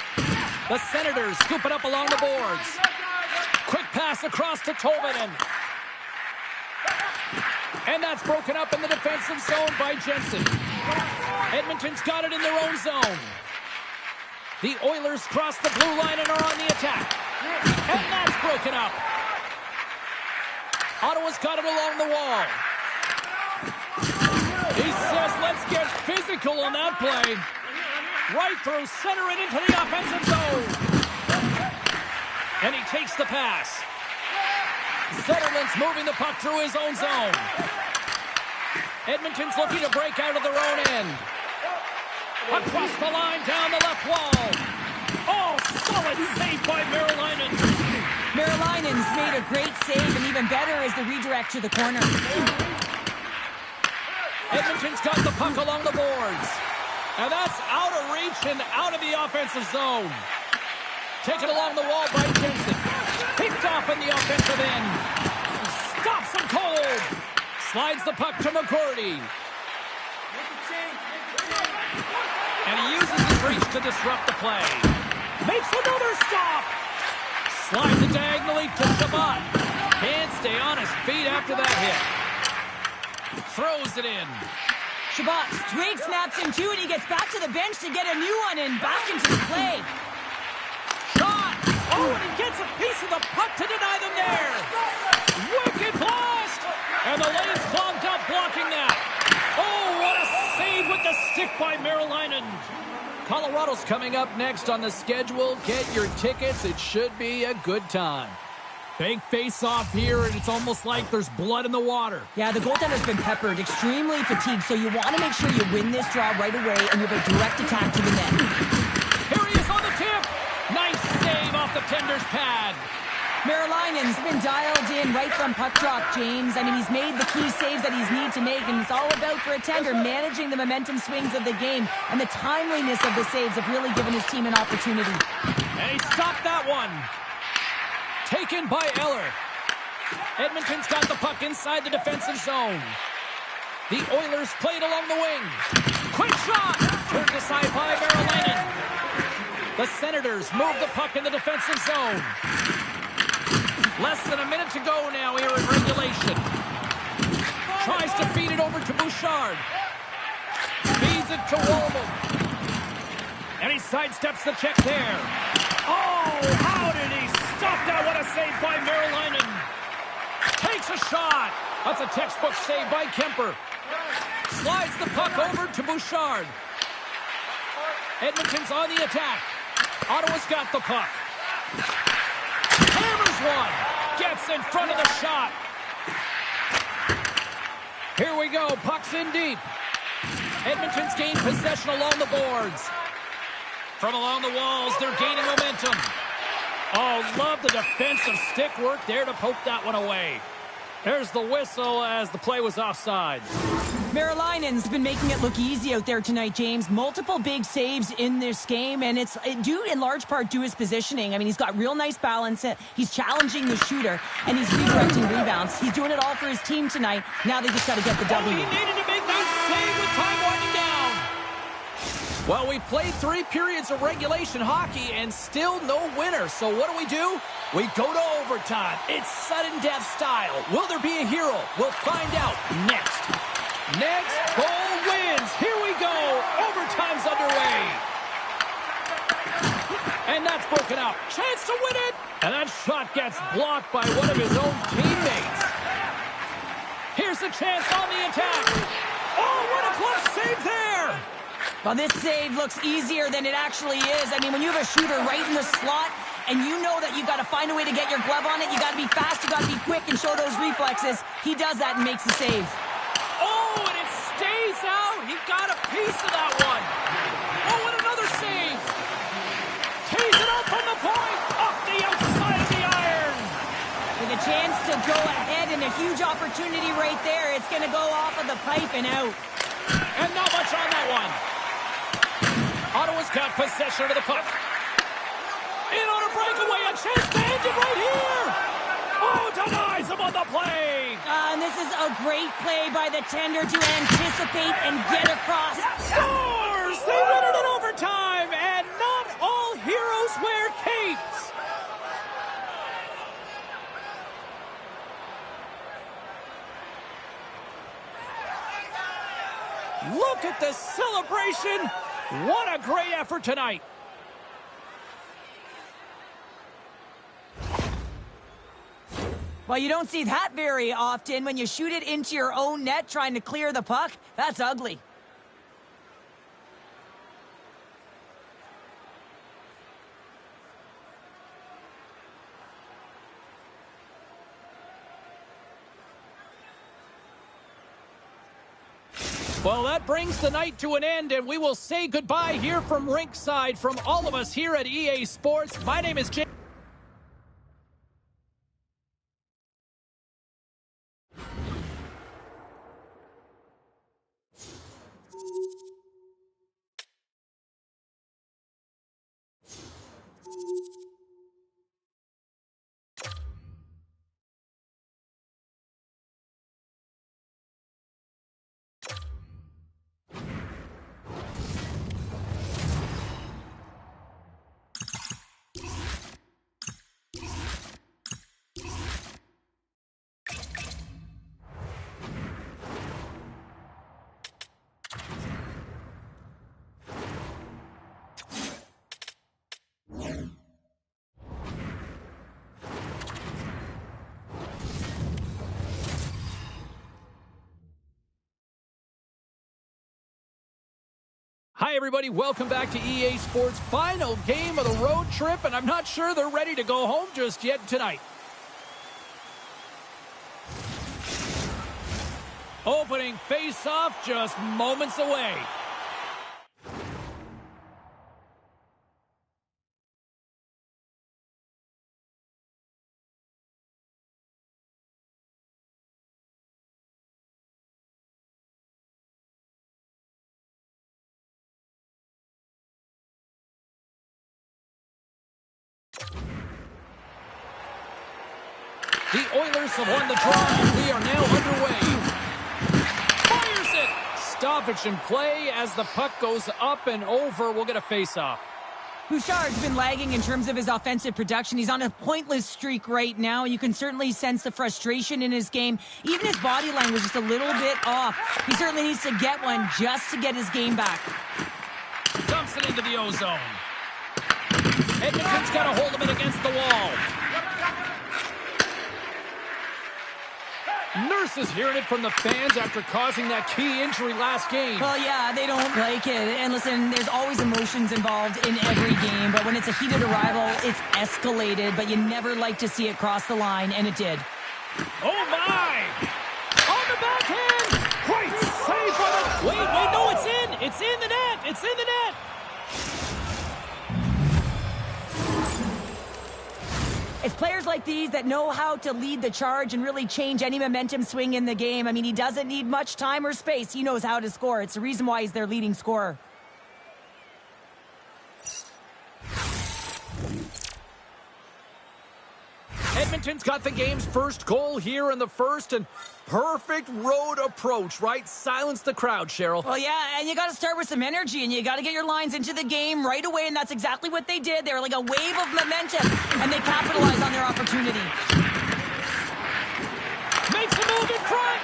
The Senators scoop it up along the boards. Quick pass across to Tolvanen. And that's broken up in the defensive zone by Jensen. Edmonton's got it in their own zone. The Oilers cross the blue line and are on the attack. And that's broken up. Ottawa's got it along the wall. He says, let's get physical on that play. Right through center and into the offensive zone. And he takes the pass. Zetterlund's moving the puck through his own zone. Edmonton's looking to break out of their own end. Across the line, down the left wall. Oh, solid save by Marilainen. Marilainen's made a great save, and even better is the redirect to the corner. Edmonton's got the puck along the boards. And that's out of reach and out of the offensive zone. Taken along the wall by Jensen. Picked off in the offensive end. Stops him cold. Slides the puck to McGroarty. And he uses his reach to disrupt the play. Makes another stop. Slides it diagonally to Shabbat. Can't stay on his feet after that hit. Throws it in. Shabbat straight snaps him too, and he gets back to the bench to get a new one and back into the play. Shot! Oh, and he gets a piece of the puck to deny them there. Wicked blast! And the lane's clogged up blocking that. Oh, what a save with the stick by Marilainen. Colorado's coming up next on the schedule. Get your tickets. It should be a good time. Big face-off here, and it's almost like there's blood in the water. Yeah, the goaltender's been peppered, extremely fatigued, so you want to make sure you win this draw right away, and you have a direct attack to the net. Here he is on the tip. Nice save off the tender's pad. Marilinen's been dialed in right from puck drop, James. I mean, he's made the key saves that he's need to make, and it's all about for a tender managing the momentum swings of the game, and the timeliness of the saves have really given his team an opportunity. And he stopped that one. Taken by Eller. Edmonton's got the puck inside the defensive zone. The Oilers played along the wing. Quick shot! Turned aside by Marilinen. The Senators move the puck in the defensive zone. Less than a minute to go now here in regulation. Tries to feed it over to Bouchard. Feeds it to Wollman. And he sidesteps the check there. Oh, how did he stop that? What a save by Marilinen. Takes a shot. That's a textbook save by Kemper. Slides the puck over to Bouchard. Edmonton's on the attack. Ottawa's got the puck. Hammers one. Gets in front of the shot. Here we go. Puck's in deep. Edmonton's gained possession along the boards. From along the walls, they're gaining momentum. Oh, love the defensive stick work there to poke that one away. There's the whistle as the play was offside. Marilinen's been making it look easy out there tonight, James. Multiple big saves in this game, and it's due in large part to his positioning. I mean, he's got real nice balance. He's challenging the shooter, and he's redirecting rebounds. He's doing it all for his team tonight. Now they just got to get the W. Oh, he needed to make that save with time winding down. Well, we played 3 periods of regulation hockey and still no winner. So what do? We go to overtime. It's sudden death style. Will there be a hero? We'll find out next. Next goal wins. Here we go. Overtime's underway. And that's broken out. Chance to win it. And that shot gets blocked by one of his own teammates. Here's a chance on the attack. Oh, what a close save there. Well, this save looks easier than it actually is. I mean, when you have a shooter right in the slot and you know that you got to find a way to get your glove on it, you got to be fast, you got to be quick and show those reflexes. He does that and makes the save. Oh, and it stays out. He got a piece of that one. Oh, and another save. Tees it up from the point. Off the outside of the iron. With a chance to go ahead and a huge opportunity right there. It's going to go off of the pipe and out. And not much on that one. Ottawa's got possession of the puck. In on a breakaway. A chance to end it right here. Oh, denies him on the play. And this is a great play by the tender to anticipate and get across. Scores! They win it in overtime, and not all heroes wear capes. Look at the celebration. What a great effort tonight. Well, you don't see that very often when you shoot it into your own net trying to clear the puck. That's ugly. Well, that brings the night to an end, and we will say goodbye here from Rinkside. From all of us here at EA Sports, my name is Jay. Hi, everybody. Welcome back to EA Sports' final game of the road trip, and I'm not sure they're ready to go home just yet tonight. Opening face-off just moments away. The Oilers have won the draw, and we are now underway. Fires it! Stoppage in play as the puck goes up and over. We'll get a face-off. Bouchard's been lagging in terms of his offensive production. He's on a pointless streak right now. You can certainly sense the frustration in his game. Even his body language is just a little bit off. He certainly needs to get one just to get his game back. Dumps it into the O-zone. Edmonton's got a hold of it against the wall. Nurse is hearing it from the fans after causing that key injury last game. Well, yeah, they don't like it. And listen, there's always emotions involved in every game. But when it's a heated arrival, it's escalated. But you never like to see it cross the line, and it did. Oh, my! On the backhand! Great save by the... Wait, no, it's in! It's in the net! It's in the net! It's players like these that know how to lead the charge and really change any momentum swing in the game. I mean, he doesn't need much time or space. He knows how to score. It's the reason why he's their leading scorer. Edmonton's got the game's first goal here in the first, and perfect road approach, right? Silence the crowd, Cheryl. Well, yeah, and you got to start with some energy, and you got to get your lines into the game right away, and that's exactly what they did. They were like a wave of momentum, and they capitalized on their opportunity. Makes a move in front!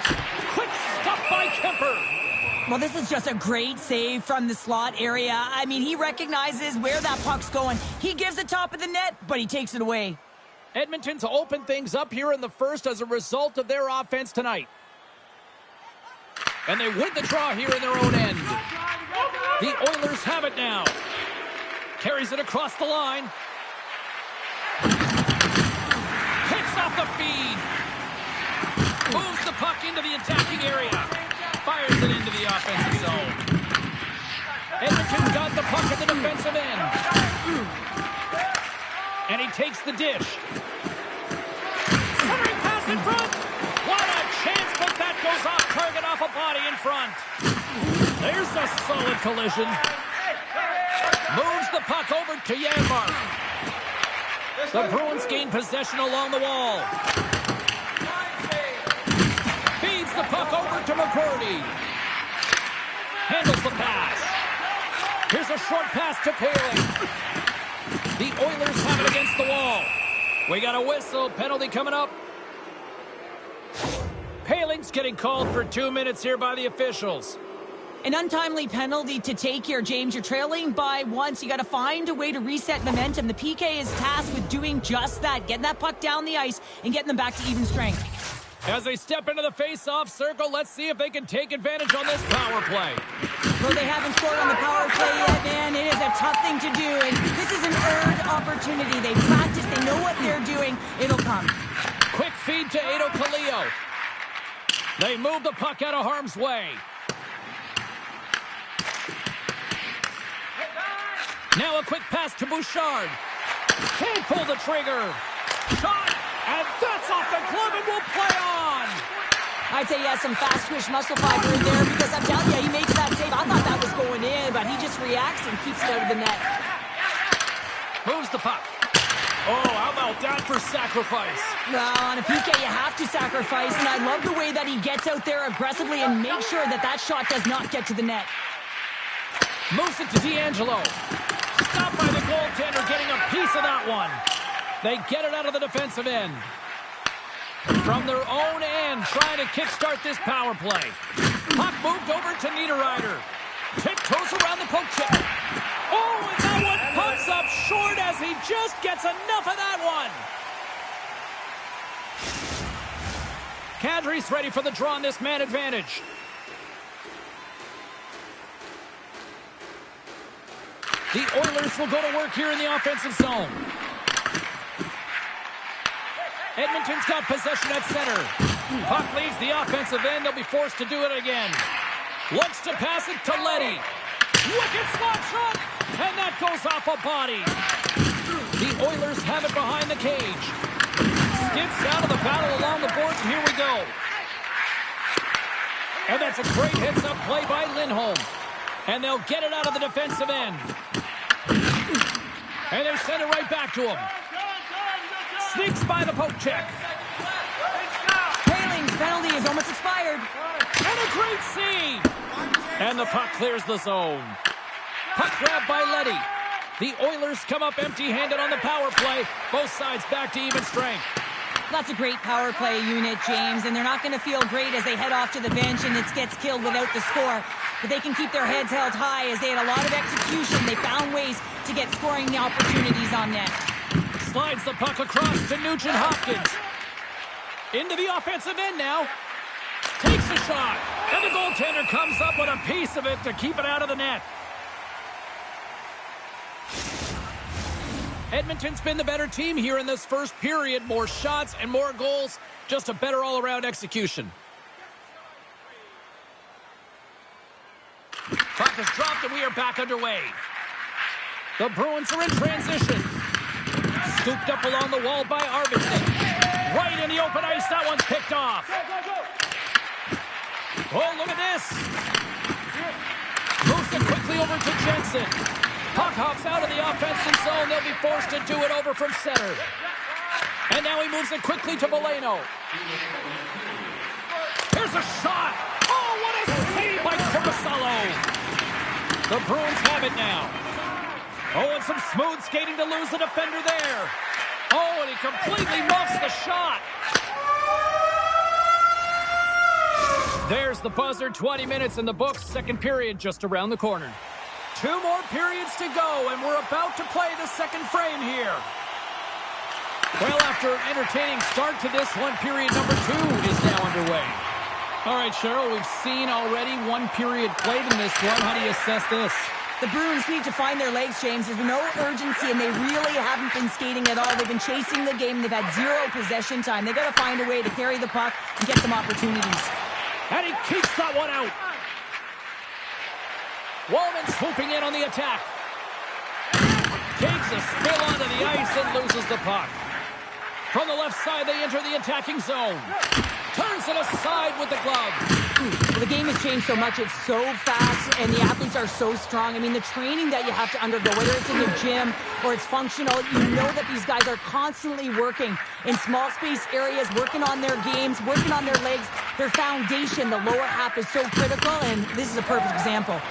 Quick stop by Kemper! Well, this is just a great save from the slot area. I mean, he recognizes where that puck's going. He gives the top of the net, but he takes it away. Edmonton's opened things up here in the first as a result of their offense tonight. And they win the draw here in their own end. The Oilers have it now. Carries it across the line. Picks off the feed. Moves the puck into the attacking area. Fires it into the offensive zone. Edmonton's got the puck at the defensive end. And he takes the dish. Centering pass in front. What a chance, but that goes off target off a body in front. There's a solid collision. Moves the puck over to Janmark. The Bruins gain possession along the wall. Feeds the puck over to McCurdy. Handles the pass. Here's a short pass to Paling. The Oilers have it against the wall. We got a whistle. Penalty coming up. Paling's getting called for 2 minutes here by the officials. An untimely penalty to take here, James. You're trailing by one, so you got to find a way to reset momentum. The PK is tasked with doing just that, getting that puck down the ice and getting them back to even strength. As they step into the face-off circle, let's see if they can take advantage on this power play. Well, they haven't scored on the power play yet, man. It is a tough thing to do, and this is an earned opportunity. They practice, they know what they're doing. It'll come. Quick feed to Edo Kaleo. They move the puck out of harm's way. Now a quick pass to Bouchard. Can't pull the trigger. Shot, and that's off the glove and will play on. I'd say he has some fast-twitch muscle fiber in there because I'm telling you, he makes that save. I thought that was going in, but he just reacts and keeps it out of the net. Moves the puck. Oh, how about that for sacrifice? Well, on a PK, you have to sacrifice, and I love the way that he gets out there aggressively and makes sure that that shot does not get to the net. Moves it to D'Angelo. Stopped by the goaltender, getting a piece of that one. They get it out of the defensive end. From their own end, trying to kickstart this power play. Puck moved over to Niederreiter. Tiptoes around the poke check. Oh, and that one pumps up short as he just gets enough of that one. Kadri's ready for the draw on this man advantage. The Oilers will go to work here in the offensive zone. Edmonton's got possession at center. Puck leaves the offensive end. They'll be forced to do it again. Looks to pass it to Leddy. Wicked slap shot, and that goes off a body. The Oilers have it behind the cage. Skips out of the battle along the boards, and here we go. And that's a great heads-up play by Lindholm. And they'll get it out of the defensive end. And they send it right back to him. Sneaks by the poke check. Penalty is almost expired. And a great save. And the puck clears the zone. Puck grab by Leddy. The Oilers come up empty-handed on the power play. Both sides back to even strength. That's a great power play unit, James, and they're not going to feel great as they head off to the bench and it gets killed without the score. But they can keep their heads held high as they had a lot of execution. They found ways to get scoring opportunities on net. Slides the puck across to Nugent Hopkins. Into the offensive end now. Takes a shot. And the goaltender comes up with a piece of it to keep it out of the net. Edmonton's been the better team here in this first period. More shots and more goals. Just a better all-around execution. Puck is dropped and we are back underway. The Bruins are in transition. Scooped up along the wall by Arvidsson. Right in the open ice. That one's picked off. Oh, look at this. Moves it quickly over to Jensen. Puck hops out of the offensive zone. They'll be forced to do it over from center. And now he moves it quickly to Veleno. Here's a shot. Oh, what a save by Corpusalo. The Bruins have it now. Oh, and some smooth skating to lose the defender there. Oh, and he completely muffs the shot. There's the buzzer. 20 minutes in the books. Second period just around the corner. 2 more periods to go, and we're about to play the second frame here. Well, after an entertaining start to this one, period number 2 is now underway. All right, Cheryl, we've seen already 1 period played in this one. How do you assess this? The Bruins need to find their legs, James. There's no urgency, and they really haven't been skating at all. They've been chasing the game. They've had 0 possession time. They've got to find a way to carry the puck and get some opportunities. And he keeps that one out. Wallman swooping in on the attack. Takes a spill onto the ice and loses the puck. From the left side, they enter the attacking zone. Turns it aside with the glove. Well, the game has changed so much. It's so fast, and the athletes are so strong. I mean, the training that you have to undergo, whether it's in the gym or it's functional, you know that these guys are constantly working in small space areas, working on their games, working on their legs. Their foundation, the lower half, is so critical, and this is a perfect example.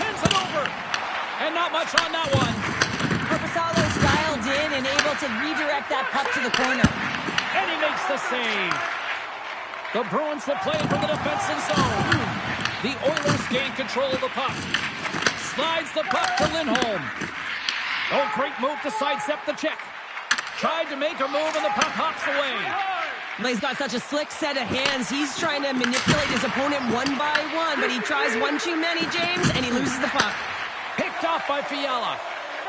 Sends it over. And not much on that one. Corpusalo's dialed in and able to redirect that puck to the corner. And he makes the save. The Bruins will play from the defensive zone. The Oilers gain control of the puck. Slides the puck to Lindholm. Oh, great move to sidestep the check. Tried to make a move and the puck hops away. Well, he's got such a slick set of hands. He's trying to manipulate his opponent one by one, but he tries one too many, James, and he loses the puck. Picked off by Fiala.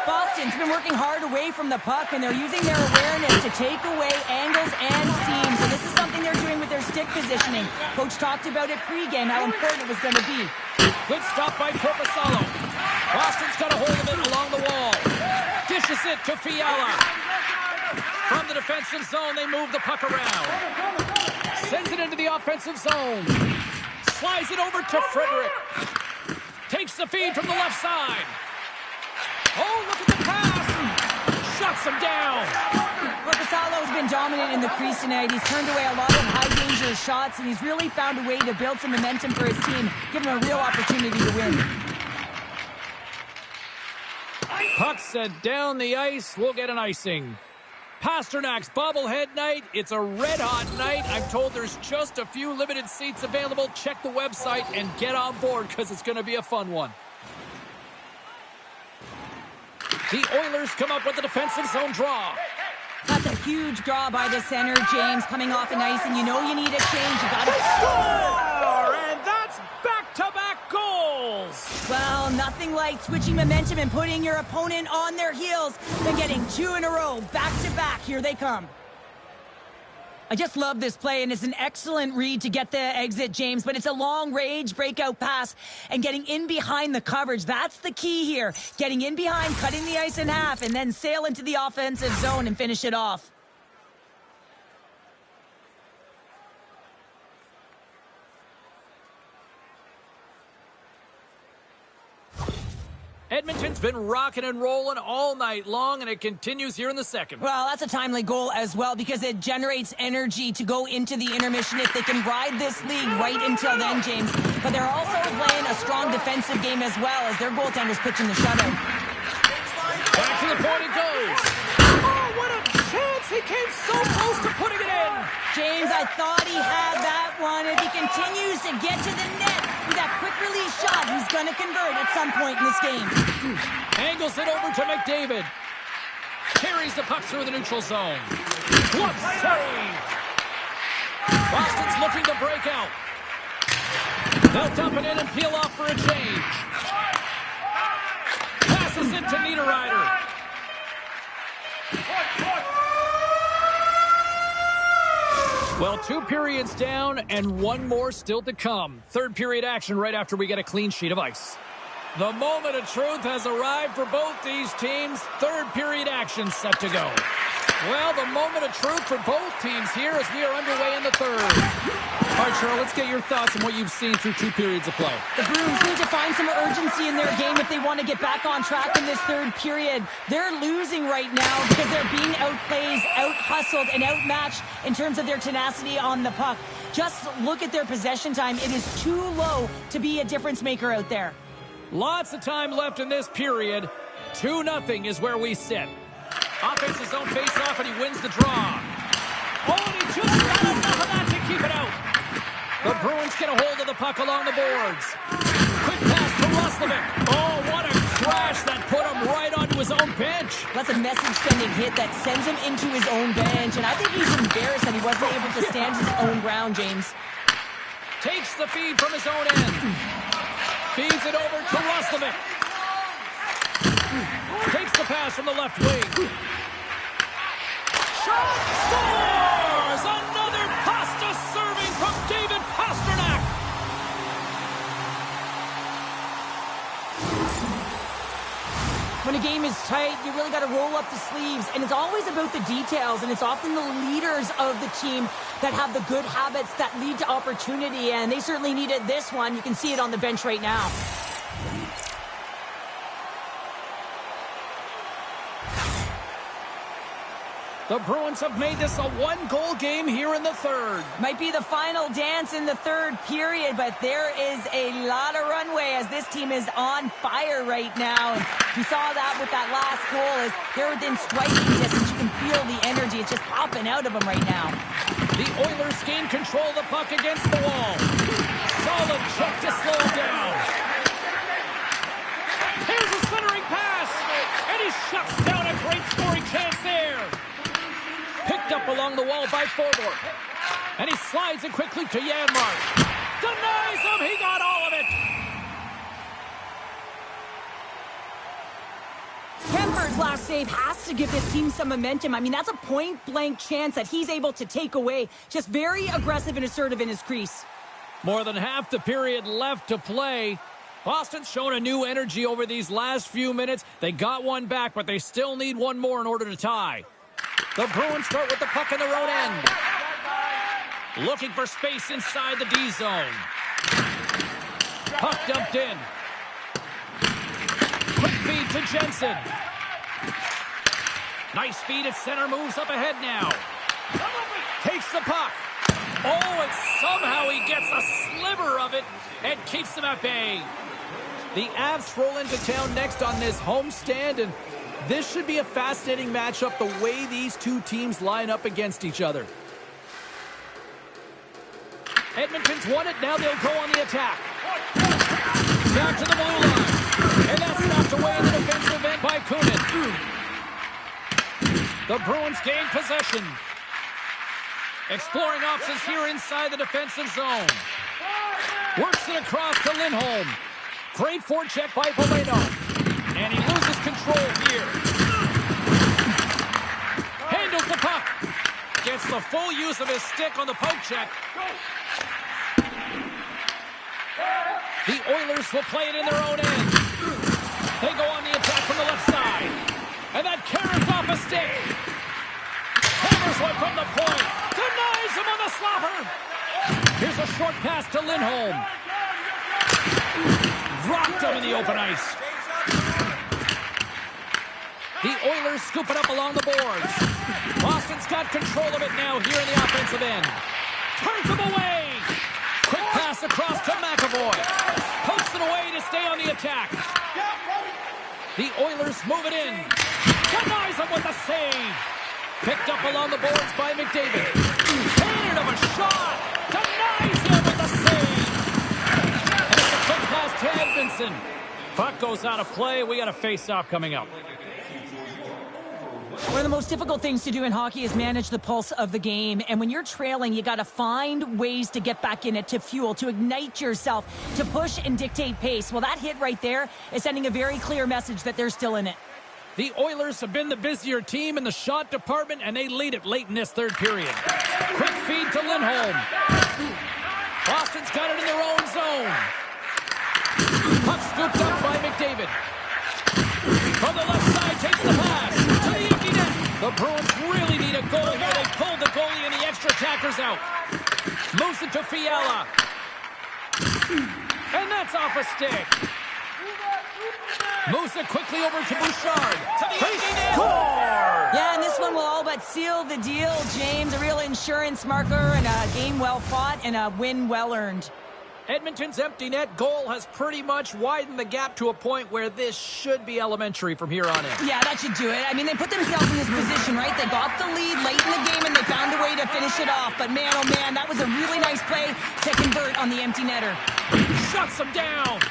Boston's been working hard away from the puck, and they're using their awareness to take away angles and seams. So this is something they're doing with their stick positioning. Coach talked about it pregame, how important it was going to be. Good stop by Corpusalo. Boston's got a hold of it along the wall. Dishes it to Fiala. From the defensive zone, they move the puck around. Sends it into the offensive zone. Slides it over to Frederick. Takes the feed from the left side. Oh, look at the pass! Shuts him down! Corpusalo's been dominant in the crease tonight. He's turned away a lot of high-danger shots, and he's really found a way to build some momentum for his team, give him a real opportunity to win. Puck sent down the ice. We'll get an icing. Pasternak's bobblehead night. It's a red-hot night. I'm told there's just a few limited seats available. Check the website and get on board because it's going to be a fun one. The Oilers come up with the defensive zone draw. That's a huge draw by the center, James, coming off an ice, and you know you need a change. You got to score, and that's back-to-back goals. Well, nothing like switching momentum and putting your opponent on their heels than getting 2 in a row, back-to-back. Here they come. I just love this play, and it's an excellent read to get the exit, James, but it's a long-range breakout pass and getting in behind the coverage. That's the key here. Getting in behind, cutting the ice in half, and then sail into the offensive zone and finish it off. Edmonton's been rocking and rolling all night long, and it continues here in the second. Well, that's a timely goal as well because it generates energy to go into the intermission if they can ride this league right until then, James. But they're also playing a strong defensive game as well as their goaltender's pitching the shutout. Back to the point it goes. Oh, what a chance! He came so close to putting it in. James, I thought he had that one. If he continues to get to the net with that quick release shot, he's going to convert at some point in this game. Angles it over to McDavid. Carries the puck through the neutral zone. What save! Boston's looking to break out. They'll dump it in and peel off for a change. Passes it to Niederreiter. Well, 2 periods down and 1 more still to come. Third period action right after we get a clean sheet of ice. The moment of truth has arrived for both these teams. Third period action set to go. Well, the moment of truth for both teams here as we are underway in the third. All right, Cheryl, let's get your thoughts on what you've seen through 2 periods of play. The Bruins need to find some urgency in their game if they want to get back on track in this third period. They're losing right now because they're being outplayed, out-hustled, and outmatched in terms of their tenacity on the puck. Just look at their possession time. It is too low to be a difference maker out there. Lots of time left in this period. 2-0 is where we sit. Offense zone face-off, and he wins the draw. Oh, and he just got enough of that to keep it out. The Bruins get a hold of the puck along the boards. Quick pass to Roslovic. Oh, what a crash that put him right onto his own bench. That's a message-sending hit that sends him into his own bench, and I think he's embarrassed that he wasn't able to stand his own ground, James. Takes the feed from his own end. Feeds it over to Roslovic. Takes the pass from the left wing. Shot! Scores! Another pasta serving from David Pastrnak. When a game is tight, you really got to roll up the sleeves, and it's always about the details, and it's often the leaders of the team that have the good habits that lead to opportunity, and they certainly needed this one. You can see it on the bench right now. The Bruins have made this a 1-goal game here in the third. Might be the final dance in the third period, but there is a lot of runway as this team is on fire right now. And we saw that with that last goal as they're within striking distance. You can feel the energy. It's just popping out of them right now. The Oilers gain control of the puck against the wall. Solid check to slow him down. Here's a centering pass, and he shuts down a great scoring chance there. Picked up along the wall by Forbort. And he slides it quickly to Janmark. Denies him. He got all of it. Kemper's last save has to give this team some momentum. I mean, that's a point-blank chance that he's able to take away. Just very aggressive and assertive in his crease. More than half the period left to play. Boston's shown a new energy over these last few minutes. They got one back, but they still need one more in order to tie. The Bruins start with the puck in their own end. Looking for space inside the D zone. Puck dumped in. Quick feed to Jensen. Nice feed at center, moves up ahead now. Takes the puck. Oh, and somehow he gets a sliver of it and keeps them at bay. The Avs roll into town next on this homestand, and this should be a fascinating matchup the way these two teams line up against each other. Edmonton's won it. Now they'll go on the attack. Back to the blue line. And that's knocked away in the defensive end by Kunin. The Bruins gain possession. Exploring options here inside the defensive zone. Works it across to Lindholm. Great forecheck by Valeno. And he loses control here. Handles the puck. Gets the full use of his stick on the poke check. The Oilers will play it in their own end. They go on the attack from the left side. And that carries off a stick. Hammers one from the point. Denies him on the slapper. Here's a short pass to Lindholm. Rocked him in the open ice. The Oilers scoop it up along the boards. Boston's got control of it now here in the offensive end. Turns him away. Quick pass across to McAvoy. Pokes it away to stay on the attack. The Oilers move it in. Denies him with a save. Picked up along the boards by McDavid. Painted him a shot. Denies him with a save. And it's a quick pass to Edmonton. Puck goes out of play. We got a face-off coming up. One of the most difficult things to do in hockey is manage the pulse of the game. And when you're trailing, you got to find ways to get back in it, to fuel, to ignite yourself, to push and dictate pace. Well, that hit right there is sending a very clear message that they're still in it. The Oilers have been the busier team in the shot department, and they lead it late in this third period. Quick feed to Lindholm. Boston's got it in their own zone. Puck scooped up by McDavid. From the left side, takes the pass to the empty net. The Bruins really need a goal here. They pulled the goalie and the extra attackers out. Moves it to Fiala. And that's off a stick. Moves it quickly over to Bouchard. To the empty net. Score! Yeah, and this one will all but seal the deal, James. A real insurance marker and a game well fought and a win well earned. Edmonton's empty net goal has pretty much widened the gap to a point where this should be elementary from here on in. Yeah, that should do it. I mean, they put themselves in this position, right? They got the lead late in the game, and they found a way to finish it off. But man, oh man, that was a really nice play to convert on the empty netter. Shuts him down.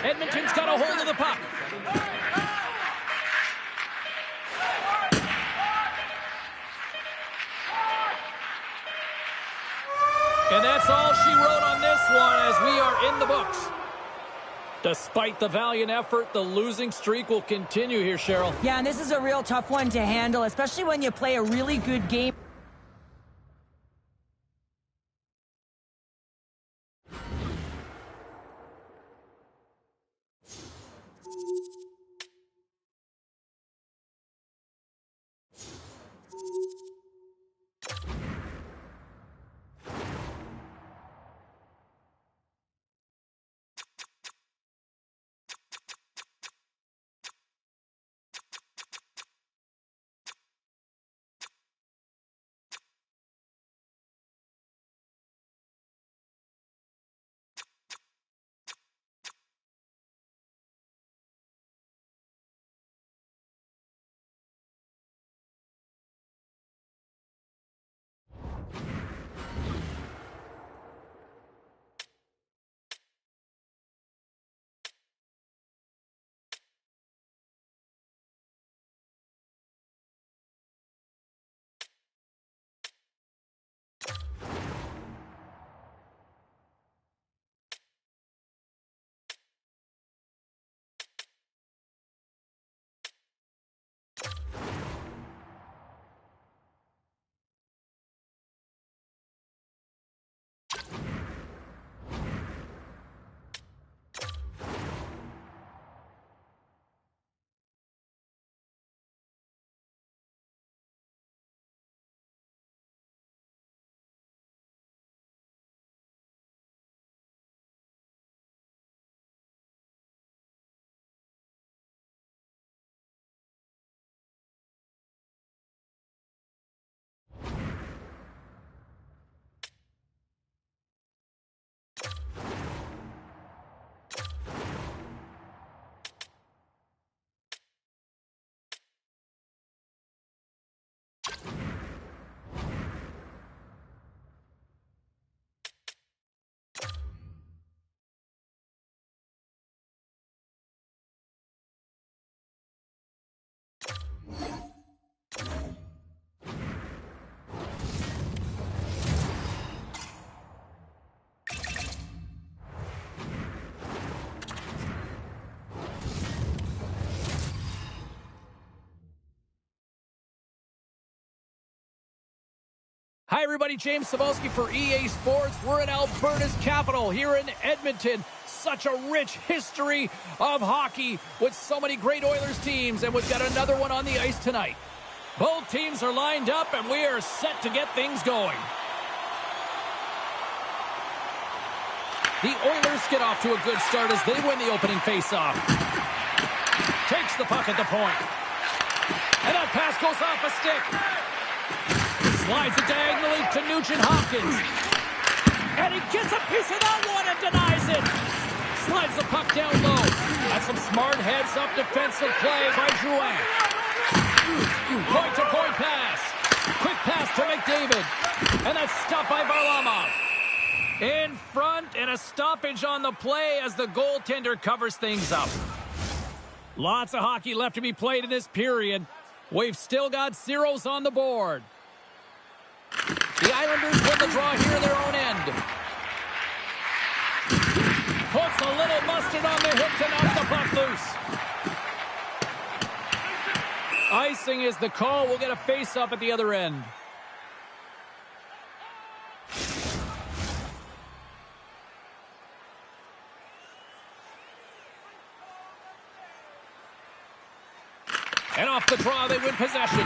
Edmonton's got a hold of the puck. And that's all she wrote on this one as we are in the books. Despite the valiant effort, the losing streak will continue here, Cheryl. Yeah, and this is a real tough one to handle, especially when you play a really good game. Hi, everybody. James Cebulski for EA Sports. We're in Alberta's capital here in Edmonton. Such a rich history of hockey with so many great Oilers teams, and we've got another one on the ice tonight. Both teams are lined up, and we are set to get things going. The Oilers get off to a good start as they win the opening faceoff. Takes the puck at the point. And that pass goes off a stick. Slides it diagonally to Nugent-Hopkins. And he gets a piece of that one and denies it. Slides the puck down low. That's some smart heads-up defensive play by Drouin. Point-to-point pass. Quick pass to McDavid. And that's stopped by Varlamov. In front, and a stoppage on the play as the goaltender covers things up. Lots of hockey left to be played in this period. We've still got zeros on the board. The Islanders win the draw here in their own end. Puts a little mustard on the hit to knock the puck loose. Icing is the call. We'll get a face-up at the other end. And off the draw, they win possession.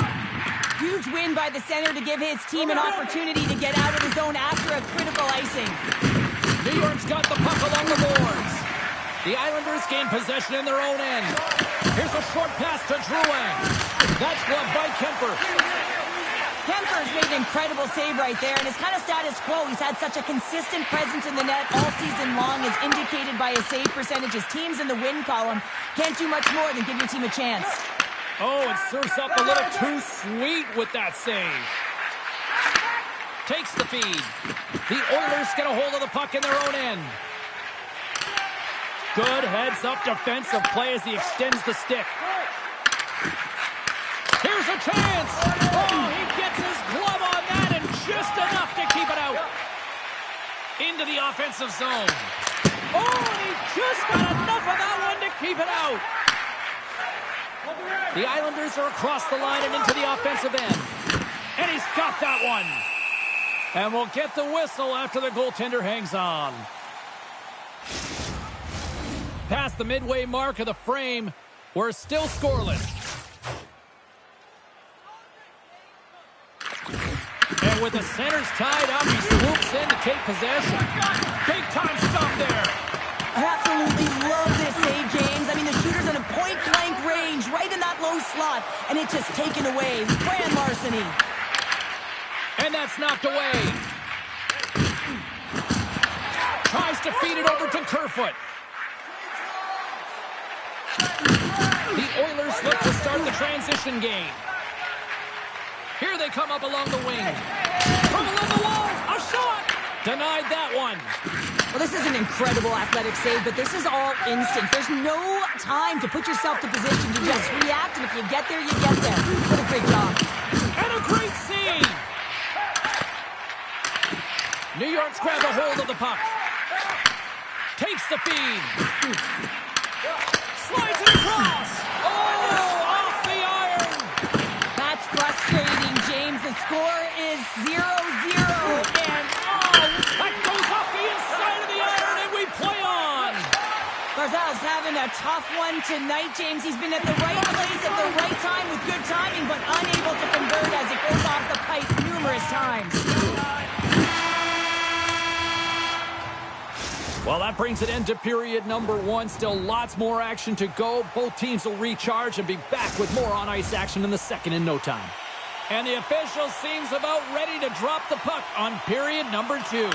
Huge win by the center to give his team an opportunity to get out of the zone after a critical icing. New York's got the puck along the boards. The Islanders gain possession in their own end. Here's a short pass to Drouin. That's gloved by Kemper. Kemper's made an incredible save right there, and it's kind of status quo. He's had such a consistent presence in the net all season long, as indicated by his save percentages. Teams in the win column can't do much more than give your team a chance. Oh, it serves up a little too sweet with that save. Takes the feed. The Oilers get a hold of the puck in their own end. Good heads-up defensive play as he extends the stick. Here's a chance. Oh, he gets his glove on that and just enough to keep it out. Into the offensive zone. Oh, he just got enough of that one to keep it out. The Islanders are across the line and into the offensive end. And he's got that one. And we'll get the whistle after the goaltender hangs on. Past the midway mark of the frame, we're still scoreless. And with the centers tied up, he swoops in to take possession. Big time stop there. I absolutely love this save, James. I mean, the shooter's in a point-blank range, right in that low slot, and it's just taken away. Grand larceny. And that's knocked away. Tries to feed it over to Kerfoot. The Oilers look to start the transition game. Here they come up along the wing. From along the wall, a shot! Denied that one. Well, this is an incredible athletic save, but this is all instant. There's no time to put yourself to position to just react, and if you get there, you get there. What a great job. And a great save! New York's grabbed a hold of the puck. Takes the feed. Slides it across. Oh, off the iron. That's frustrating, James. The score is 0-0, and that goes off the inside of the iron, and we play on. Barzal's having a tough one tonight, James. He's been at the right place at the right time with good timing, but unable to convert as it goes off the pipe numerous times. Well, that brings an end to period number one. Still lots more action to go. Both teams will recharge and be back with more on-ice action in the second in no time. And the official seems about ready to drop the puck on period number two.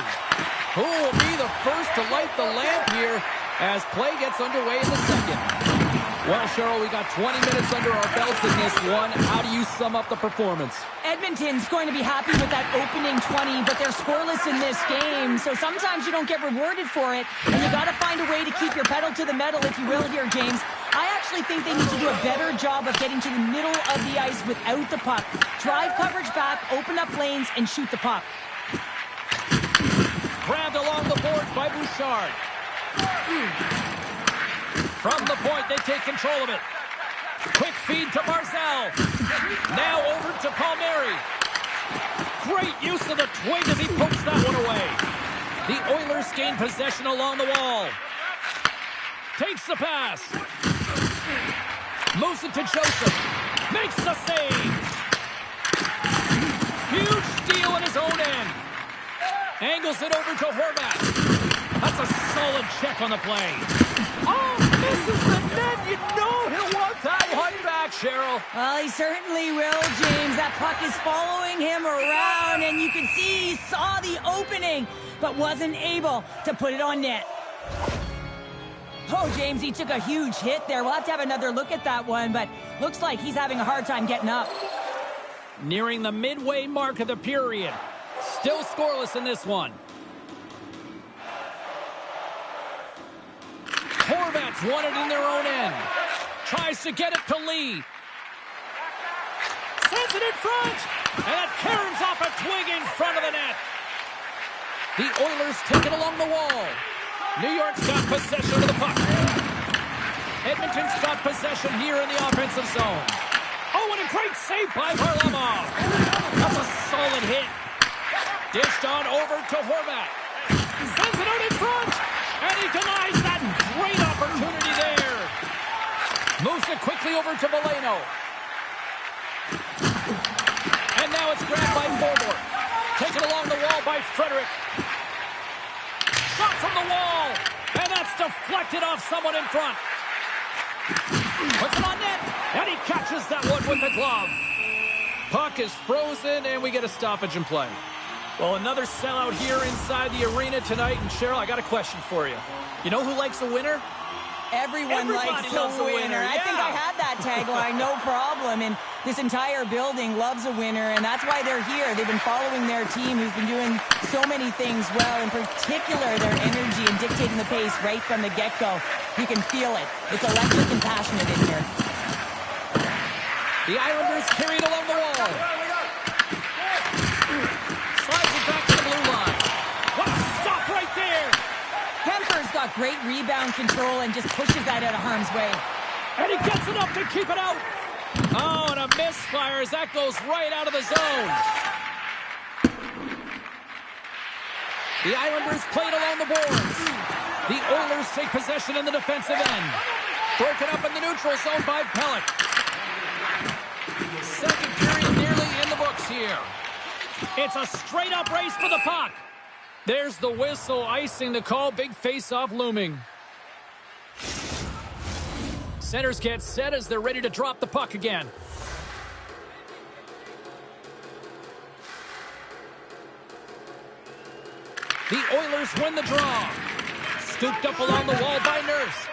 Who will be the first to light the lamp here as play gets underway in the second? Well, Cheryl, we got 20 minutes under our belts in this one. How do you sum up the performance? Edmonton's going to be happy with that opening 20, but they're scoreless in this game, so sometimes you don't get rewarded for it, and you got to find a way to keep your pedal to the metal, if you will, here, James. I actually think they need to do a better job of getting to the middle of the ice without the puck. Drive coverage back, open up lanes, and shoot the puck. Grabbed along the boards by Bouchard. From the point, they take control of it. Quick feed to Barzal. Now over to Palmieri. Great use of the twig as he pokes that one away. The Oilers gain possession along the wall. Takes the pass. Moves it to Joseph. Makes the save. Huge steal in his own end. Angles it over to Horvat. That's a solid check on the play. Oh, misses the net. You know he'll want that Cheryl. Well, he certainly will, James. That puck is following him around, and you can see he saw the opening, but wasn't able to put it on net. Oh, James, he took a huge hit there. We'll have another look at that one, but looks like he's having a hard time getting up. Nearing the midway mark of the period. Still scoreless in this one. Horvats won it in their own end. Tries to get it to Lee. Sends it in front. And it caroms off a twig in front of the net. The Oilers take it along the wall. New York's got possession of the puck. Edmonton's got possession here in the offensive zone. Oh, and a great save by Varlamov. That's a solid hit. Dished on over to Horvat. Sends it out in front. And he denies that great opportunity there. Moves it quickly over to Veleno. And now it's grabbed by Forbort. Taken along the wall by Frederick. Shot from the wall. And that's deflected off someone in front. Puts it on net. And he catches that one with the glove. Puck is frozen, and we get a stoppage in play. Well, another sellout here inside the arena tonight. And Cheryl, I got a question for you. You know who likes a winner? Everybody likes a winner. Yeah. I think I had that tagline, no problem. And this entire building loves a winner, and that's why they're here. They've been following their team, who's been doing so many things well, in particular their energy and dictating the pace right from the get-go. You can feel it. It's electric and passionate in here. The Islanders carry it along the wall. Slides it back to the blue line. What a stop right there! Kemper's got great rebound control and just pushes that out of harm's way. And he gets it up to keep it out. Oh, and a misfire as that goes right out of the zone. The Islanders play it along the boards. The Oilers take possession in the defensive end. Broken up in the neutral zone by Pelech. Second period nearly in the books here. It's a straight-up race for the puck. There's the whistle, icing the call. Big face-off looming. Centers get set as they're ready to drop the puck again. The Oilers win the draw. Scooped up along the wall by Nurse.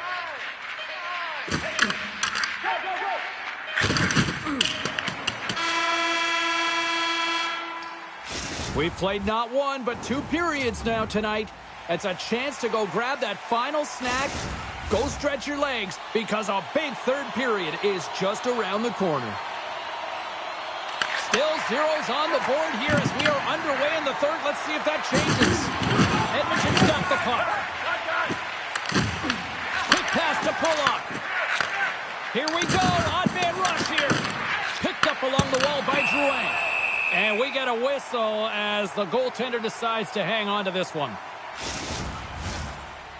We've played not one, but 2 periods now tonight. It's a chance to go grab that final snack. Go stretch your legs, because a big third period is just around the corner. Still zeros on the board here as we are underway in the third. Let's see if that changes. Edmonton's got the puck. Quick pass to Bullock. Here we go. Odd man rush here. Picked up along the wall by Drouin. And we get a whistle as the goaltender decides to hang on to this one.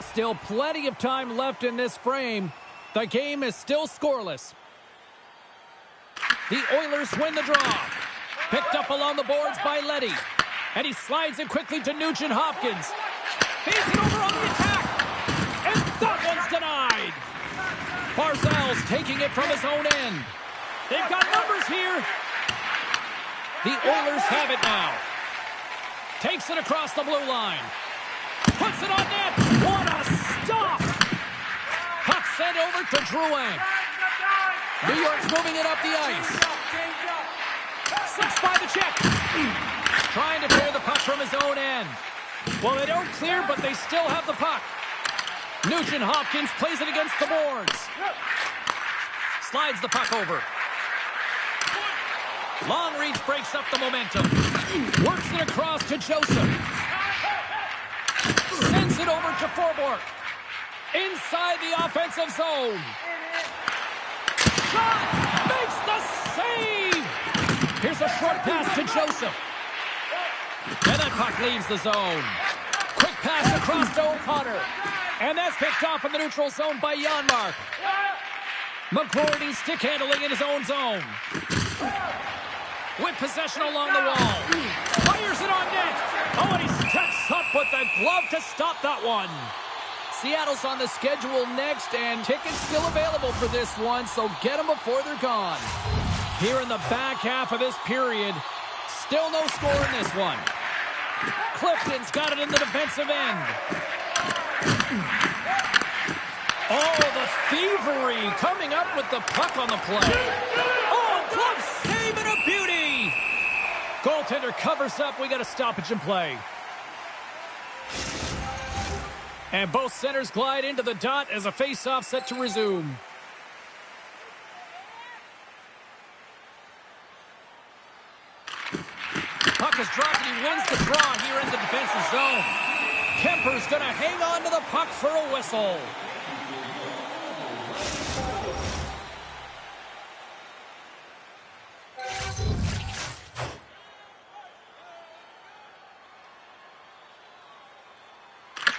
Still plenty of time left in this frame. The game is still scoreless. The Oilers win the draw. Picked up along the boards by Leddy. And he slides it quickly to Nugent Hopkins. He's over on the attack. And that one's denied. Barzal's taking it from his own end. They've got numbers here. The Oilers have it now. Takes it across the blue line. Puts it on net. What a stop! Puck sent over to Drouin. New York's moving it up the ice. 6 by the check. Trying to clear the puck from his own end. Well, they don't clear, but they still have the puck. Nugent Hopkins plays it against the boards. Slides the puck over. Long reach breaks up the momentum. Works it across to Joseph. Sends it over to Forbort. Inside the offensive zone. Shot! Makes the save! Here's a short pass to Joseph. And that puck leaves the zone. Quick pass across to O'Connor. And that's picked off in the neutral zone by Janmark. McGroarty stick handling in his own zone. With possession along the wall. Fires it on net. Oh, and he steps up with the glove to stop that one. Seattle's on the schedule next, and tickets still available for this one, so get them before they're gone. Here in the back half of this period, still no score in this one. Clifton's got it in the defensive end. Oh, the thievery coming up with the puck on the play. Oh, glove save and a beauty. Goaltender covers up. We got a stoppage in play. And both centers glide into the dot as a face-off set to resume. Puck is dropped and he wins the draw here in the defensive zone. Kemper's going to hang on to the puck for a whistle.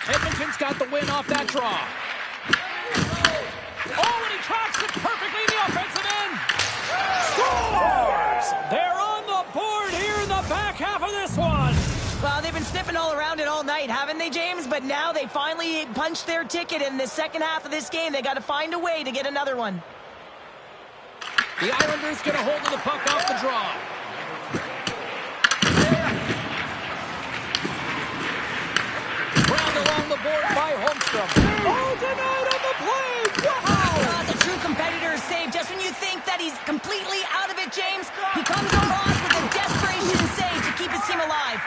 Edmonton's got the win off that draw. Oh, and he tracks it perfectly in the offensive end. Scores! They're on the board here in the back half of this one. Well, they've been sniffing all around it all night, haven't they, James? But now they finally punched their ticket in the second half of this game. They got to find a way to get another one. The Islanders get a hold of the puck off the draw. Ground along the board by Holmstrom. Oh, denied on the play! Wow! The true competitor is saved. Just when you think that he's completely out of it, James, he comes across with a desperation save to keep his team alive.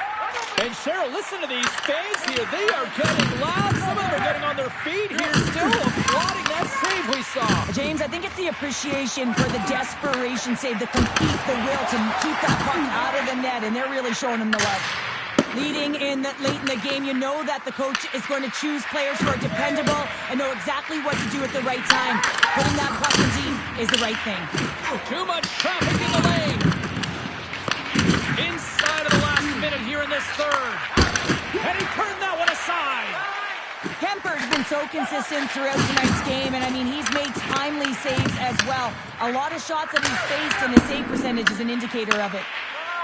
And Cheryl, listen to these fans here. They are getting loud. Some of them are getting on their feet here still, applauding that save we saw. James, I think it's the appreciation for the desperation save, the will to keep that puck out of the net, and they're really showing him the love. Leading in late in the game, you know that the coach is going to choose players who are dependable and know exactly what to do at the right time. Putting that puck in deep is the right thing. Too much traffic in the lane. Inside of the last minute here in this third. And he turned that one aside. Kemper's been so consistent throughout tonight's game, and I mean, he's made timely saves as well. A lot of shots that he's faced, and his save percentage is an indicator of it.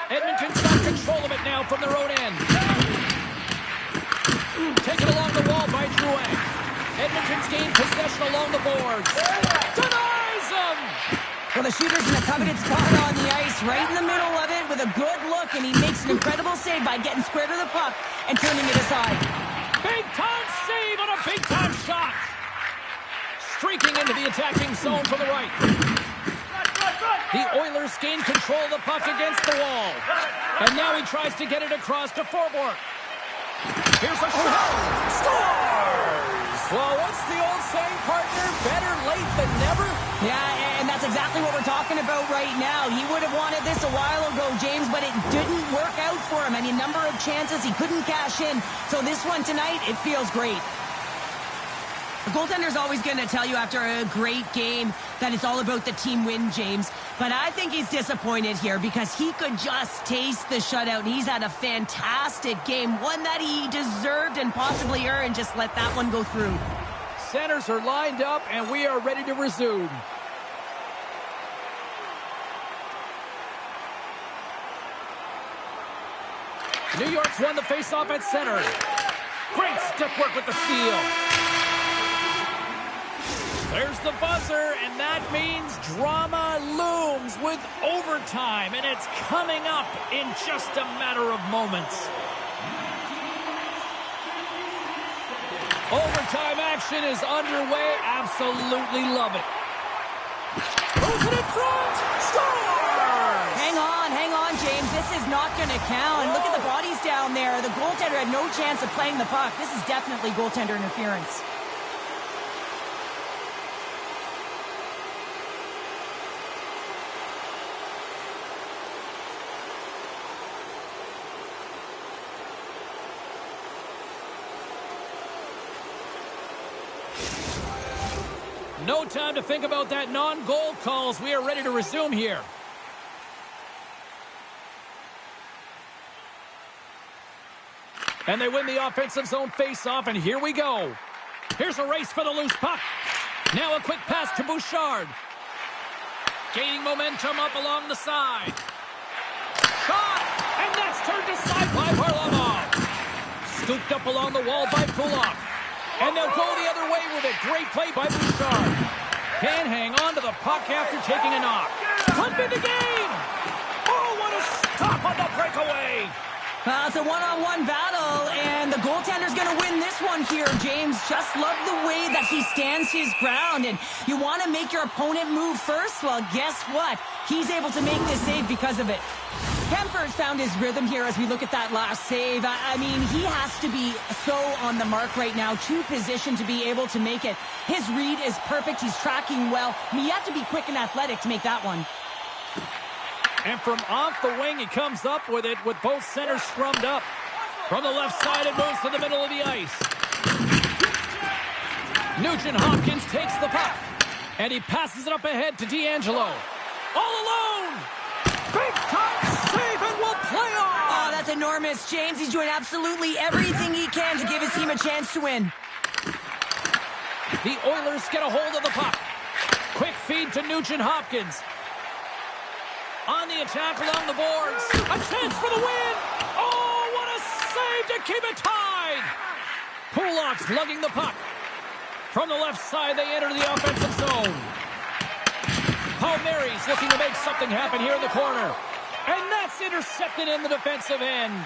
Edmonton's got control of it now from their own end. Taken along the wall by Drouin. Edmonton's gained possession along the boards. Denies him! Well, the shooter's in a coveted spot on the ice, right in the middle of it with a good look, and he makes an incredible save by getting square to the puck and turning it aside. Big-time save on a big-time shot. Streaking into the attacking zone from the right. The Oilers gain control of the puck against the wall. And now he tries to get it across to Forborg. Here's a shot. Scores! Well, what's the old saying, partner? Better late than never? Yeah, and that's exactly what we're talking about right now. He would have wanted this a while ago, James, but it didn't work out for him. I mean, number of chances he couldn't cash in. So this one tonight, it feels great. The goaltender's always going to tell you after a great game that it's all about the team win, James. But I think he's disappointed here because he could just taste the shutout. And he's had a fantastic game, one that he deserved and possibly earned. Just let that one go through. Centers are lined up, and we are ready to resume. New York's won the faceoff at center. Great stick work with the steal. There's the buzzer, and that means drama looms with overtime, and it's coming up in just a matter of moments. Overtime action is underway. Absolutely love it. Who's it in front? Scores! Hang on, James. This is not going to count. Look at the bodies down there. The goaltender had no chance of playing the puck. This is definitely goaltender interference. No time to think about that non-goal calls. We are ready to resume here. And they win the offensive zone face-off, and here we go. Here's a race for the loose puck. Now a quick pass to Bouchard. Gaining momentum up along the side. Shot! And that's turned aside by Varlamov. Scooped up along the wall by Kulak. And they'll go the other way with it. Great play by Bouchard. Can hang on to the puck after taking a knock. Could be the game. Oh, what a stop on the breakaway. It's a one-on-one battle, and the goaltender's going to win this one here, James. Just love the way that he stands his ground, and you want to make your opponent move first? Well, guess what? He's able to make this save because of it. Kemper's found his rhythm here as we look at that last save. I mean, he has to be so on the mark right now, to position to be able to make it. His read is perfect. He's tracking well. I mean, you have to be quick and athletic to make that one. And from off the wing, he comes up with it with both centers scrummed up. From the left side, it moves to the middle of the ice. Nugent-Hopkins takes the puck. And he passes it up ahead to D'Angelo. All alone! Big time save and will play on! Oh, that's enormous, James. He's doing absolutely everything he can to give his team a chance to win. The Oilers get a hold of the puck. Quick feed to Nugent-Hopkins. On the attack along the boards. A chance for the win! Oh, what a save to keep it tied! Pulak's lugging the puck. From the left side, they enter the offensive zone. Palmieri's looking to make something happen here in the corner. And that's intercepted in the defensive end.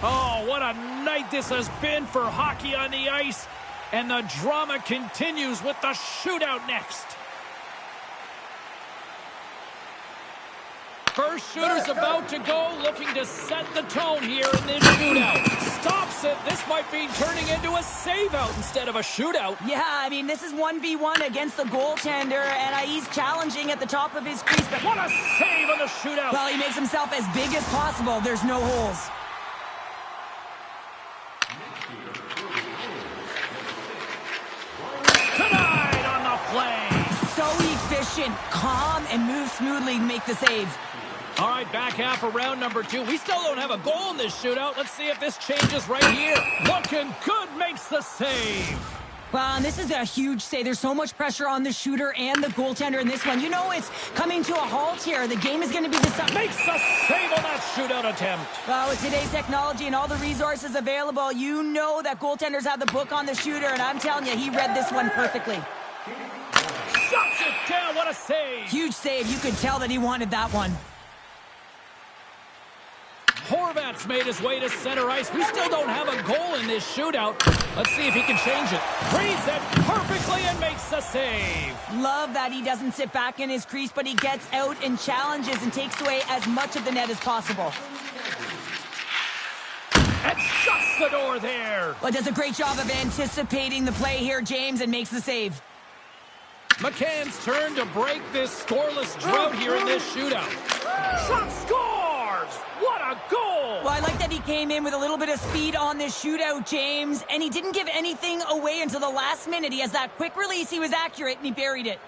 Oh, what a night this has been for hockey on the ice. And the drama continues with the shootout next. First shooter's about to go, looking to set the tone here in this shootout. Stops it. This might be turning into a save-out instead of a shootout. Yeah, I mean, this is 1v1 against the goaltender, and he's challenging at the top of his crease. But What a save on the shootout. well, he makes himself as big as possible. There's no holes. Tonight on the play. So efficient, calm, and moves smoothly to make the save. All right, back half of round number 2. We still don't have a goal in this shootout. Let's see if this changes right here. Looking good, makes the save. Well, and this is a huge save. There's so much pressure on the shooter and the goaltender in this one. You know it's coming to a halt here. The game is going to be decided. Makes the save on that shootout attempt. Well, with today's technology and all the resources available, you know that goaltenders have the book on the shooter, and I'm telling you, he read this one perfectly. Shuts it down. What a save. Huge save. You could tell that he wanted that one. Horvat's made his way to center ice. We still don't have a goal in this shootout. Let's see if he can change it. Reads it perfectly and makes the save. Love that he doesn't sit back in his crease, but he gets out and challenges and takes away as much of the net as possible. And shuts the door there. Well, does a great job of anticipating the play here, James, and makes the save. McCann's turn to break this scoreless drought here in this shootout. Shot scores! What a goal! Well, I like that he came in with a little bit of speed on this shootout, James, and he didn't give anything away until the last minute. He has that quick release. He was accurate, and he buried it.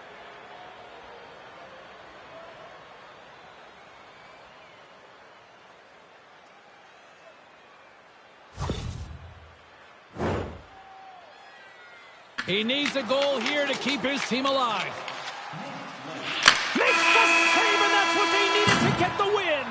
He needs a goal here to keep his team alive. Makes the save, and that's what they needed to get the win.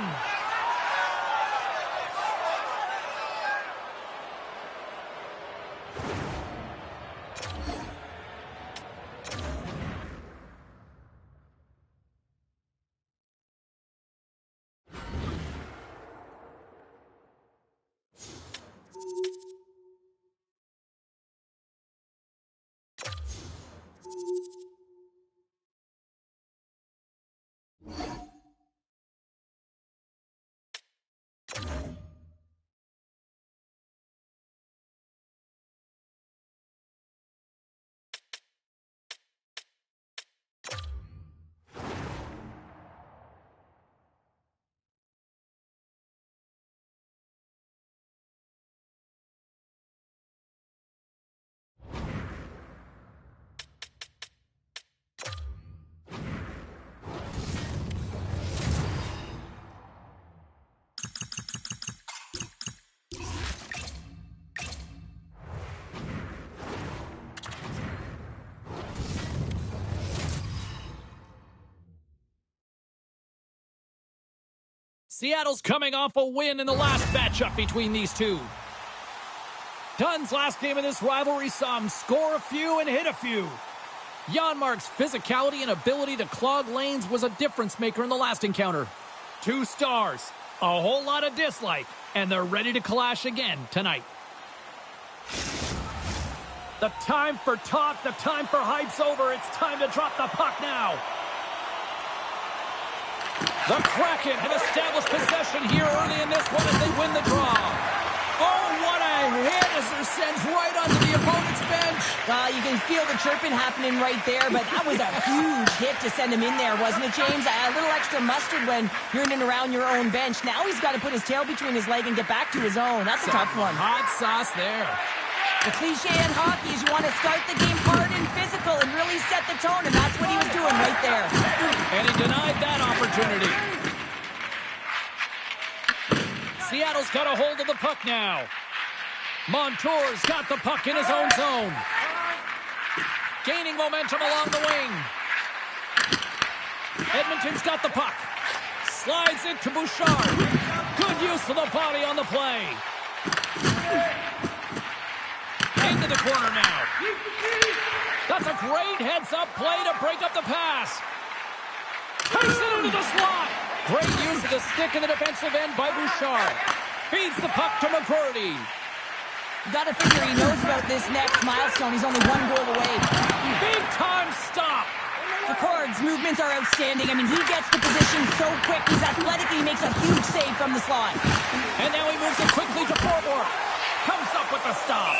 Seattle's coming off a win in the last matchup between these two. Dunn's last game of this rivalry saw him score a few and hit a few. Janmark's physicality and ability to clog lanes was a difference maker in the last encounter. 2 stars, a whole lot of dislike, and they're ready to clash again tonight. The time for talk, the time for hype's over. It's time to drop the puck now. The Kraken have established possession here early in this one as they win the draw. Oh, what a hit as they're sent right onto the opponent's bench. You can feel the chirping happening right there, but that was a huge hit to send him in there, wasn't it, James? A little extra mustard when you're in and around your own bench. Now he's got to put his tail between his leg and get back to his own. That's a tough one. Hot sauce there. The cliche in hockey is you want to start the game hard and physical and really set the tone, and that's what he was doing right there. And he denied that opportunity. Seattle's got a hold of the puck now. Montour's got the puck in his own zone. Gaining momentum along the wing. Edmonton's got the puck. Slides it to Bouchard. Good use of the body on the play. Into the corner now. That's a great heads-up play to break up the pass. Takes it into the slot. Great use of the stick in the defensive end by Bouchard. Feeds the puck to McCurdy. You got to figure he knows about this next milestone. He's only 1 goal away. Big time stop. McCord's movements are outstanding. I mean, he gets the position so quick. He's athletic. He makes a huge save from the slot. And now he moves it quickly to forward. Comes up with the stop.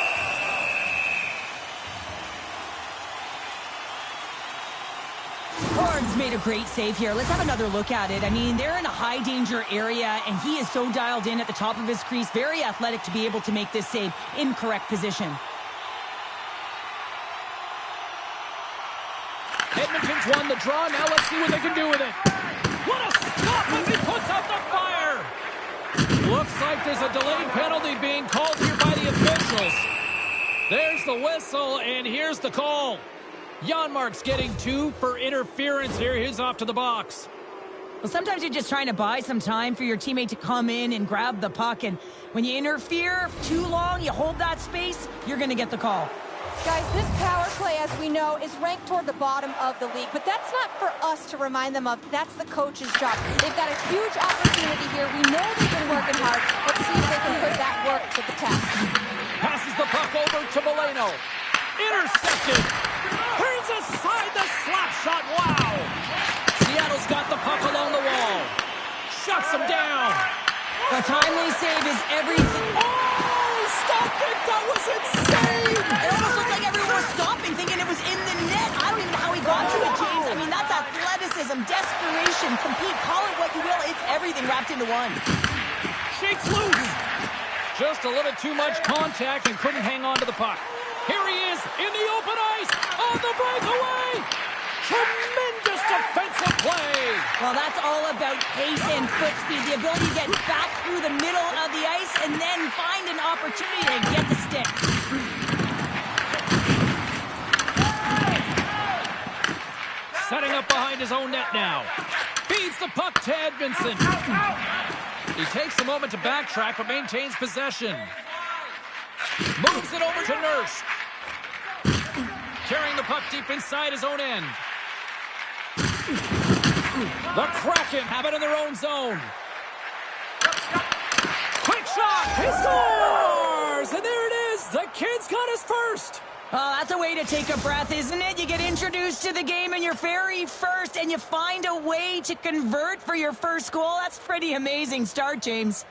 Horns made a great save here. Let's have another look at it. I mean, they're in a high-danger area, and he is so dialed in at the top of his crease. Very athletic to be able to make this save in correct position. Edmonton's won the draw. Now let's see what they can do with it. What a stop as he puts out the fire. Looks like there's a delayed penalty being called here by the officials. There's the whistle, and here's the call. Janmark's getting 2 for interference here. He's off to the box. Well, sometimes you're just trying to buy some time for your teammate to come in and grab the puck. And when you interfere too long, you hold that space, you're going to get the call. Guys, this power play, as we know, is ranked toward the bottom of the league. But that's not for us to remind them of. That's the coach's job. They've got a huge opportunity here. We know they've been working hard. Let's see if they can put that work to the test. Passes the puck over to Moreno. Intercepted. Turns aside the slap shot. Wow. Seattle's got the puck along the wall. Shuts him down. The timely save is everything. Oh, stop it. That was insane. It almost looked like everyone was stopping, thinking it was in the net. I don't even know how he got to it, James. I mean, that's athleticism, desperation, compete, call it what you will. It's everything wrapped into one. Shakes loose. Just a little too much contact and couldn't hang on to the puck. Here he is in the open ice on the breakaway. Tremendous defensive play. Well, that's all about pace and foot speed. The ability to get back through the middle of the ice and then find an opportunity to get the stick. Setting up behind his own net now. Feeds the puck to Edmondson. He takes a moment to backtrack but maintains possession. Moves it over to Nurse. Carrying the puck deep inside his own end. The Kraken have it in their own zone. Quick shot. He scores! And there it is. The kid's got his first. Oh, that's a way to take a breath, isn't it? You get introduced to the game and you're very first, and you find a way to convert for your first goal. That's a pretty amazing start, James.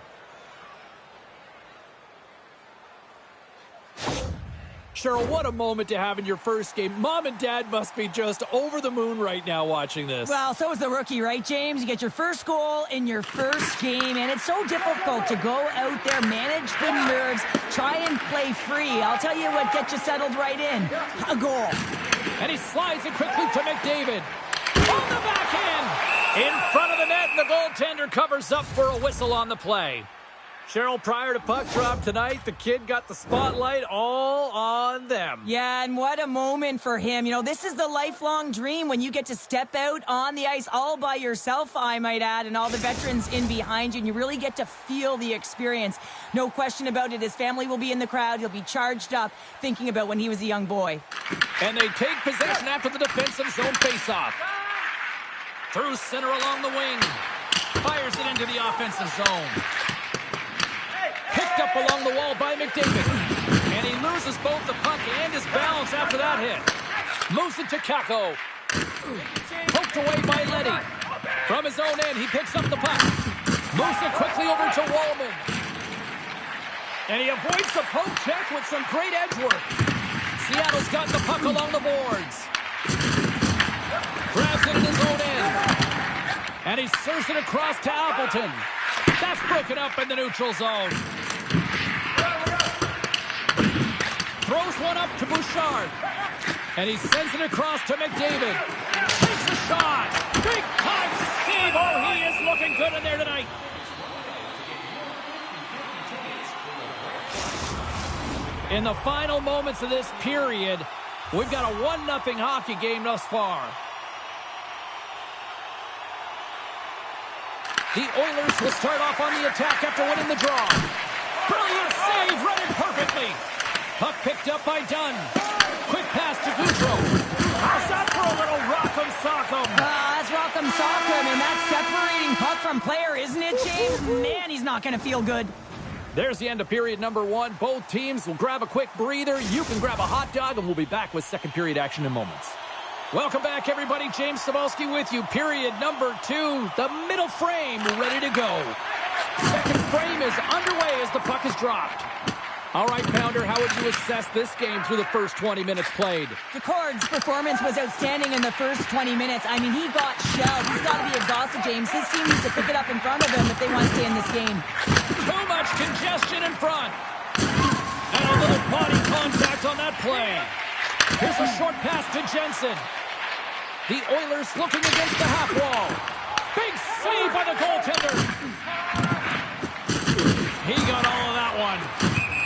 Cheryl, what a moment to have in your first game. Mom and Dad must be just over the moon right now watching this. Well, so is the rookie, right, James? You get your first goal in your first game, and it's so difficult to go out there, manage the nerves, try and play free. I'll tell you what gets you settled right in. A goal. And he slides it quickly to McDavid. On the backhand! In front of the net, and the goaltender covers up for a whistle on the play. Cheryl, prior to puck drop tonight, the kid got the spotlight all on them. Yeah, and what a moment for him. You know, this is the lifelong dream when you get to step out on the ice all by yourself, I might add, and all the veterans in behind you, and you really get to feel the experience. No question about it. His family will be in the crowd. He'll be charged up thinking about when he was a young boy. And they take possession after the defensive zone faceoff. Through center along the wing. Fires it into the offensive zone. Picked up along the wall by McDavid. And he loses both the puck and his balance after that hit. Moves it to Kako. Poked away by Letty. From his own end, he picks up the puck. Moves it quickly over to Wallman. And he avoids the poke check with some great edge work. Seattle's got the puck along the boards. Grabs it in his own end. And he serves it across to Appleton. That's broken up in the neutral zone. Throws one up to Bouchard. And he sends it across to McDavid. Takes a shot. Big time save. Oh, he is looking good in there tonight. In the final moments of this period, we've got a 1-0 hockey game thus far. The Oilers will start off on the attack after winning the draw. Brilliant save, read it perfectly. Puck picked up by Dunn. Quick pass to Goudreau. How's that for a little rock'em sock'em? That's rock'em sock'em, and that's separating puck from player, isn't it, James? Man, he's not going to feel good. There's the end of period number 1. Both teams will grab a quick breather. You can grab a hot dog, and we'll be back with second period action in moments. Welcome back, everybody. James Cebulski with you. Period number 2. The middle frame ready to go. Second frame is underway as the puck is dropped. All right, Pounder, how would you assess this game through the first 20 minutes played? Decord's performance was outstanding in the first 20 minutes. I mean, he got shelled. He's got to be exhausted, James. His team needs to pick it up in front of him if they want to stay in this game. Too much congestion in front. And a little body contact on that play. Here's a short pass to Jensen. The Oilers looking against the half wall. Big save by the goaltender. He got all of that one.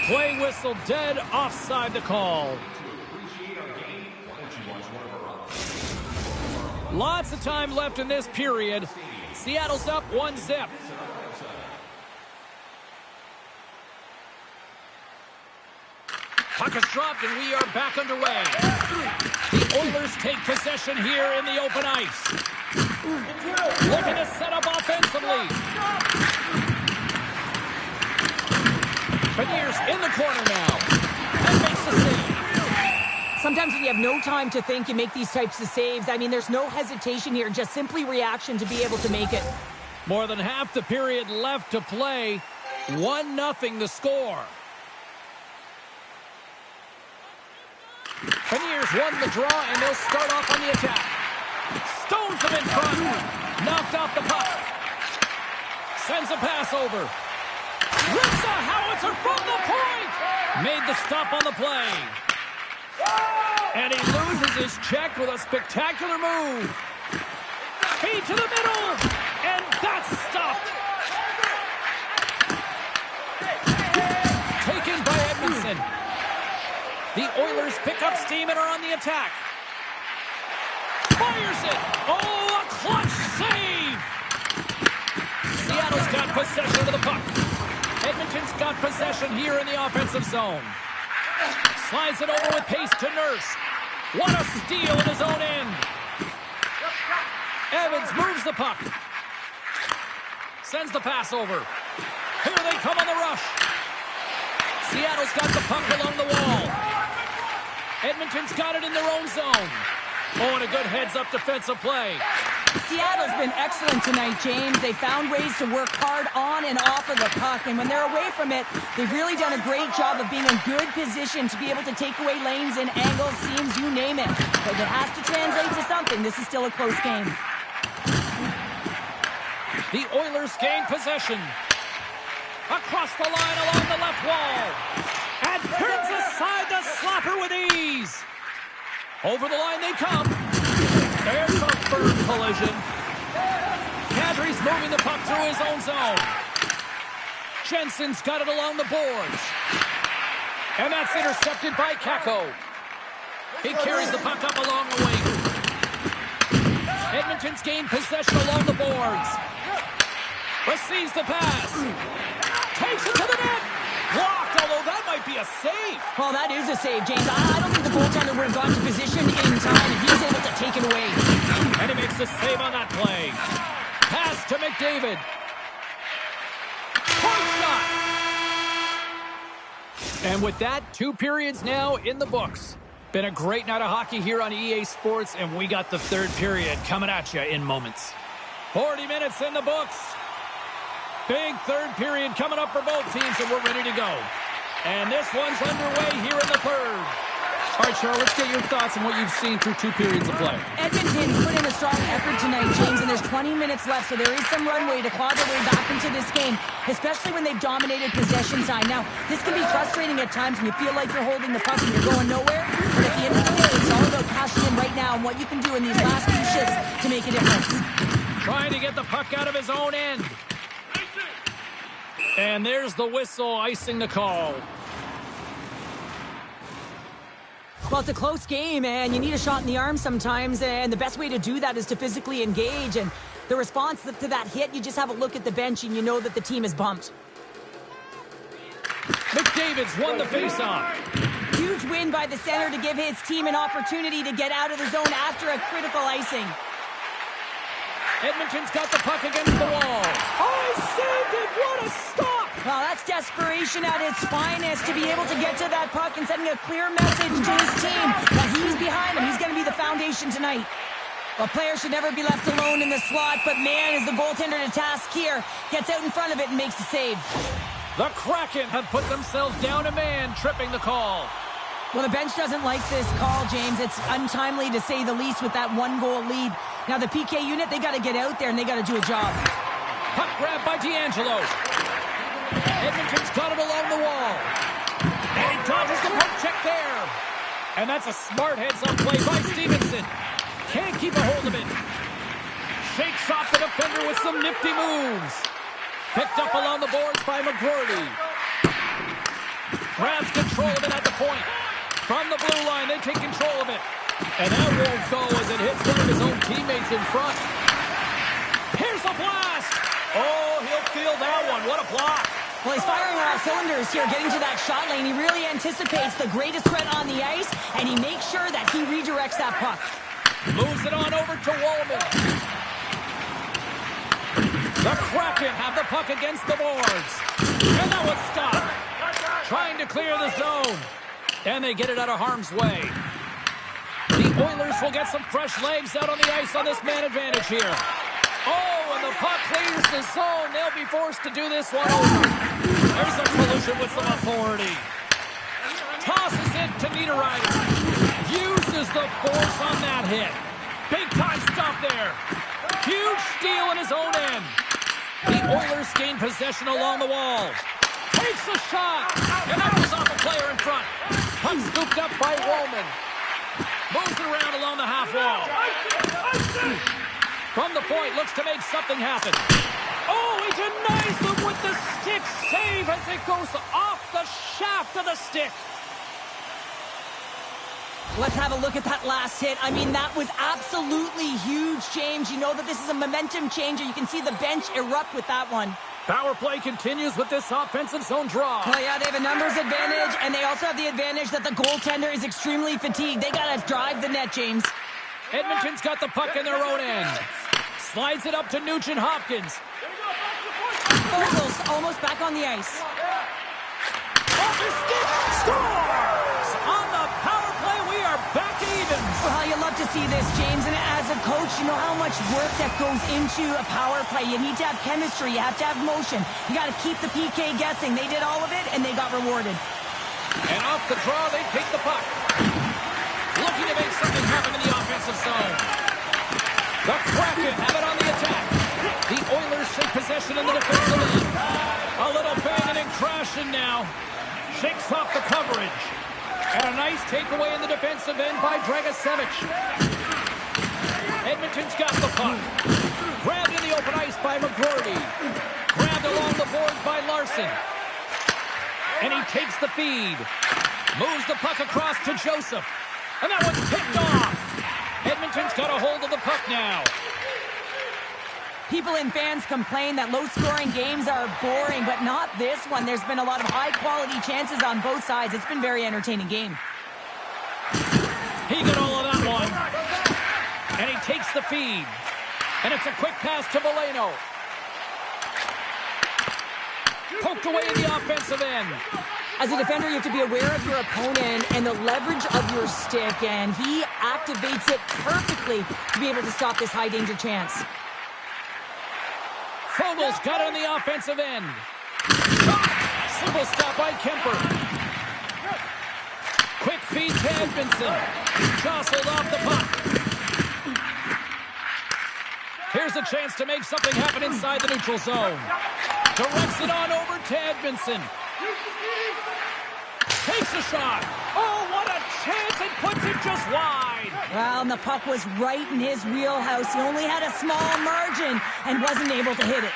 Play whistle dead, offside the call. Lots of time left in this period. Seattle's up 1-0. Puck is dropped and we are back underway. The Oilers take possession here in the open ice. Looking to set up offensively. Beniers in the corner now. And makes the save. Sometimes when you have no time to think, you make these types of saves. I mean, there's no hesitation here, just simply reaction to be able to make it. More than half the period left to play. 1-0 the score. Beniers won the draw, and they'll start off on the attack. Stones him in front. Knocked off the puck. Sends a pass over. Rips a howitzer from the point. Made the stop on the play. And he loses his check with a spectacular move. Feed to the middle. And that's stopped. Taken by Edmonton. The Oilers pick up steam and are on the attack. Fires it. Oh, a clutch save. Seattle's got possession of the puck. Edmonton's got possession here in the offensive zone. Slides it over with pace to Nurse. What a steal in his own end. Evans moves the puck. Sends the pass over. Here they come on the rush. Seattle's got the puck along the wall. Edmonton's got it in their own zone. Oh, and a good heads-up defensive play. Seattle's been excellent tonight, James. They found ways to work hard on and off of the puck, and when they're away from it, they've really done a great job of being in good position to be able to take away lanes and angles, seams, you name it. But it has to translate to something. This is still a close game. The Oilers gain possession. Across the line along the left wall. And turns aside the slapper with ease. Over the line they come. There's a firm collision. Kadri's moving the puck through his own zone. Jensen's got it along the boards. And that's intercepted by Kako. He carries the puck up along the wing. Edmonton's gained possession along the boards. Receives the pass. Takes it to the net. Blocked, although that might be a save. Well, that is a save, James. I don't think the goaltender would have gotten to position in time if he was able to take it away. And he makes the save on that play. Pass to McDavid. Point shot. And with that, 2 periods now in the books. Been a great night of hockey here on EA Sports, and we got the 3rd period coming at you in moments. 40 minutes in the books. Big 3rd period coming up for both teams, and we're ready to go. And this one's underway here in the 3rd. All right, Cheryl, let's get your thoughts on what you've seen through 2 periods of play. Edmonton's put in a strong effort tonight, James, and there's 20 minutes left, so there is some runway to claw their way back into this game, especially when they've dominated possession time. Now, this can be frustrating at times when you feel like you're holding the puck and you're going nowhere, but at the end of the day, it's all about cashing in right now and what you can do in these last few shifts to make a difference. Trying to get the puck out of his own end. And there's the whistle icing the call. Well, it's a close game, and you need a shot in the arm sometimes, and the best way to do that is to physically engage. And the response to that hit, you just have a look at the bench, and you know that the team is bumped. McDavid's won the faceoff. Huge win by the center to give his team an opportunity to get out of the zone after a critical icing. Edmonton's got the puck against the wall. Oh, he saved it! What a stop! Well, that's desperation at its finest to be able to get to that puck and sending a clear message to his team that he's behind him. He's going to be the foundation tonight. A player should never be left alone in the slot, but man, is the goaltender to task here. Gets out in front of it and makes the save. The Kraken have put themselves down a man, tripping the call. Well, the bench doesn't like this call, James. It's untimely to say the least with that 1-goal lead. Now, the PK unit, they got to get out there and they got to do a job. Puck grab by D'Angelo. Edmonton's got it along the wall. And he dodges the poke check there. And that's a smart heads-up play by Stevenson. Can't keep a hold of it. Shakes off the defender with some nifty moves. Picked up along the boards by McGroarty. Grabs control of it at the point. From the blue line, they take control of it. And that won't go as it hits one of his own teammates in front. Here's a blast. Oh, he'll feel that one. What a block. Well, he's firing on all cylinders here, getting to that shot lane. He really anticipates the greatest threat on the ice, and he makes sure that he redirects that puck. Moves it on over to Wallman. The Kraken have the puck against the boards. And that one's stopped. Trying to clear the zone. And they get it out of harm's way. The Oilers will get some fresh legs out on the ice on this man advantage here. Oh, and the puck clears the zone. They'll be forced to do this one over. There's a collision with some authority. Tosses it to Niederreiter. Uses the force on that hit. Big time stop there. Huge steal in his own end. The Oilers gain possession along the wall. Takes a shot. And that goes off a player in front. Puck scooped up by Wallman. Moves it around along the half wall. From the point, looks to make something happen. Oh, he denies them with the stick save as it goes off the shaft of the stick. Let's have a look at that last hit. I mean, that was absolutely huge, James. You know that this is a momentum changer. You can see the bench erupt with that one. Power play continues with this offensive zone draw. Well, yeah, they have a numbers advantage, and they also have the advantage that the goaltender is extremely fatigued. They got to drive the net, James. Edmonton's got the puck in their own end. Slides it up to Nugent Hopkins. Vogels almost back on the ice. Off his stick, scores! On the power play, we are back even. Well, you love to see this, James, and as a coach, you know how much work that goes into a power play. You need to have chemistry, you have to have motion. You got to keep the PK guessing. They did all of it, and they got rewarded. And off the draw, they take the puck. Looking to make something happen in the offensive zone. The Kraken have it on the attack. The Oilers take possession in the defensive end. A little banging and crashing now. Shakes off the coverage. And a nice takeaway in the defensive end by Dragicevic. Edmonton's got the puck. Grabbed in the open ice by McGroarty. Grabbed along the boards by Larson. And he takes the feed. Moves the puck across to Joseph. And that one's picked off. Edmonton's got a hold of the puck now. People and fans complain that low-scoring games are boring, but not this one. There's been a lot of high-quality chances on both sides. It's been a very entertaining game. He got all of that one. And he takes the feed. And it's a quick pass to Valeno. Poked away in the offensive end. As a defender, you have to be aware of your opponent and the leverage of your stick, and he activates it perfectly to be able to stop this high-danger chance. Fogel's got it on the offensive end. Simple stop by Kemper. Quick feed to Edmonton. Jostled off the puck. Here's a chance to make something happen inside the neutral zone. Directs it on over to Edmonton. Takes a shot. Oh, what a chance. It puts it just wide. Well, and the puck was right in his wheelhouse. He only had a small margin and wasn't able to hit it.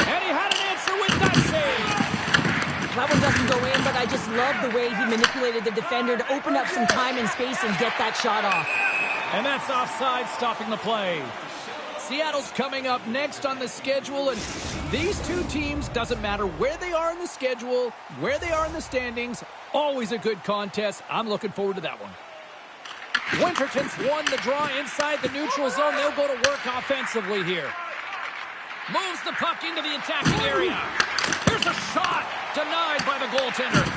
And he had an answer with that save. That one doesn't go in, but I just love the way he manipulated the defender to open up some time and space and get that shot off. And that's offside, stopping the play. Seattle's coming up next on the schedule, and these two teams, doesn't matter where they are in the schedule, where they are in the standings, always a good contest. I'm looking forward to that one. Winterton's won the draw inside the neutral zone. They'll go to work offensively here. Moves the puck into the attacking area. Here's a shot, denied by the goaltender.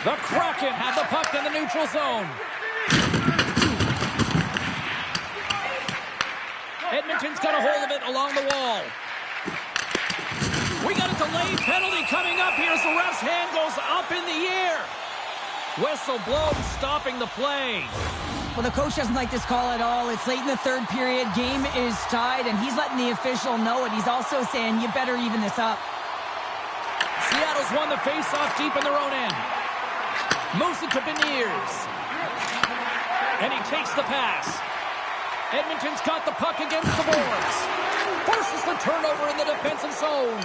The Kraken have the puck in the neutral zone. Edmonton's got a hold of it along the wall. We got a delayed penalty coming up here as the ref's hand goes up in the air. Whistle blown, stopping the play. Well, the coach doesn't like this call at all. It's late in the third period. Game is tied, and he's letting the official know it. He's also saying, you better even this up. Seattle's won the face-off deep in their own end. Moves it to Beniers. And he takes the pass. Edmonton's got the puck against the boards. Forces the turnover in the defensive zone.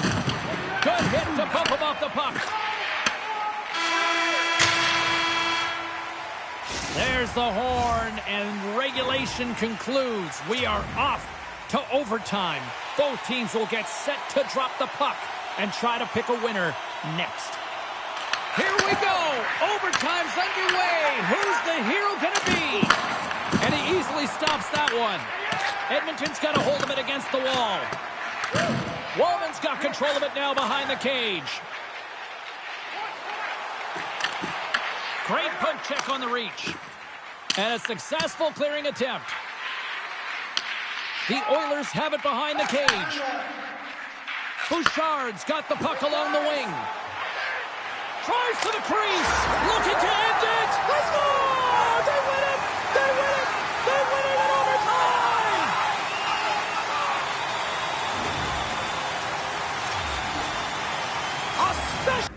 Good hit to bump him off the puck. There's the horn, and regulation concludes. We are off to overtime. Both teams will get set to drop the puck and try to pick a winner next. Here we go. Overtime's underway. Who's the hero going to be? And he easily stops that one. Edmonton's got a hold of it against the wall. Wallman's got control of it now behind the cage. Great poke check on the reach. And a successful clearing attempt. The Oilers have it behind the cage. Bouchard's got the puck along the wing. Tries to the crease. Looking to end it. They score! They win it! They win it! They win it in overtime! A special...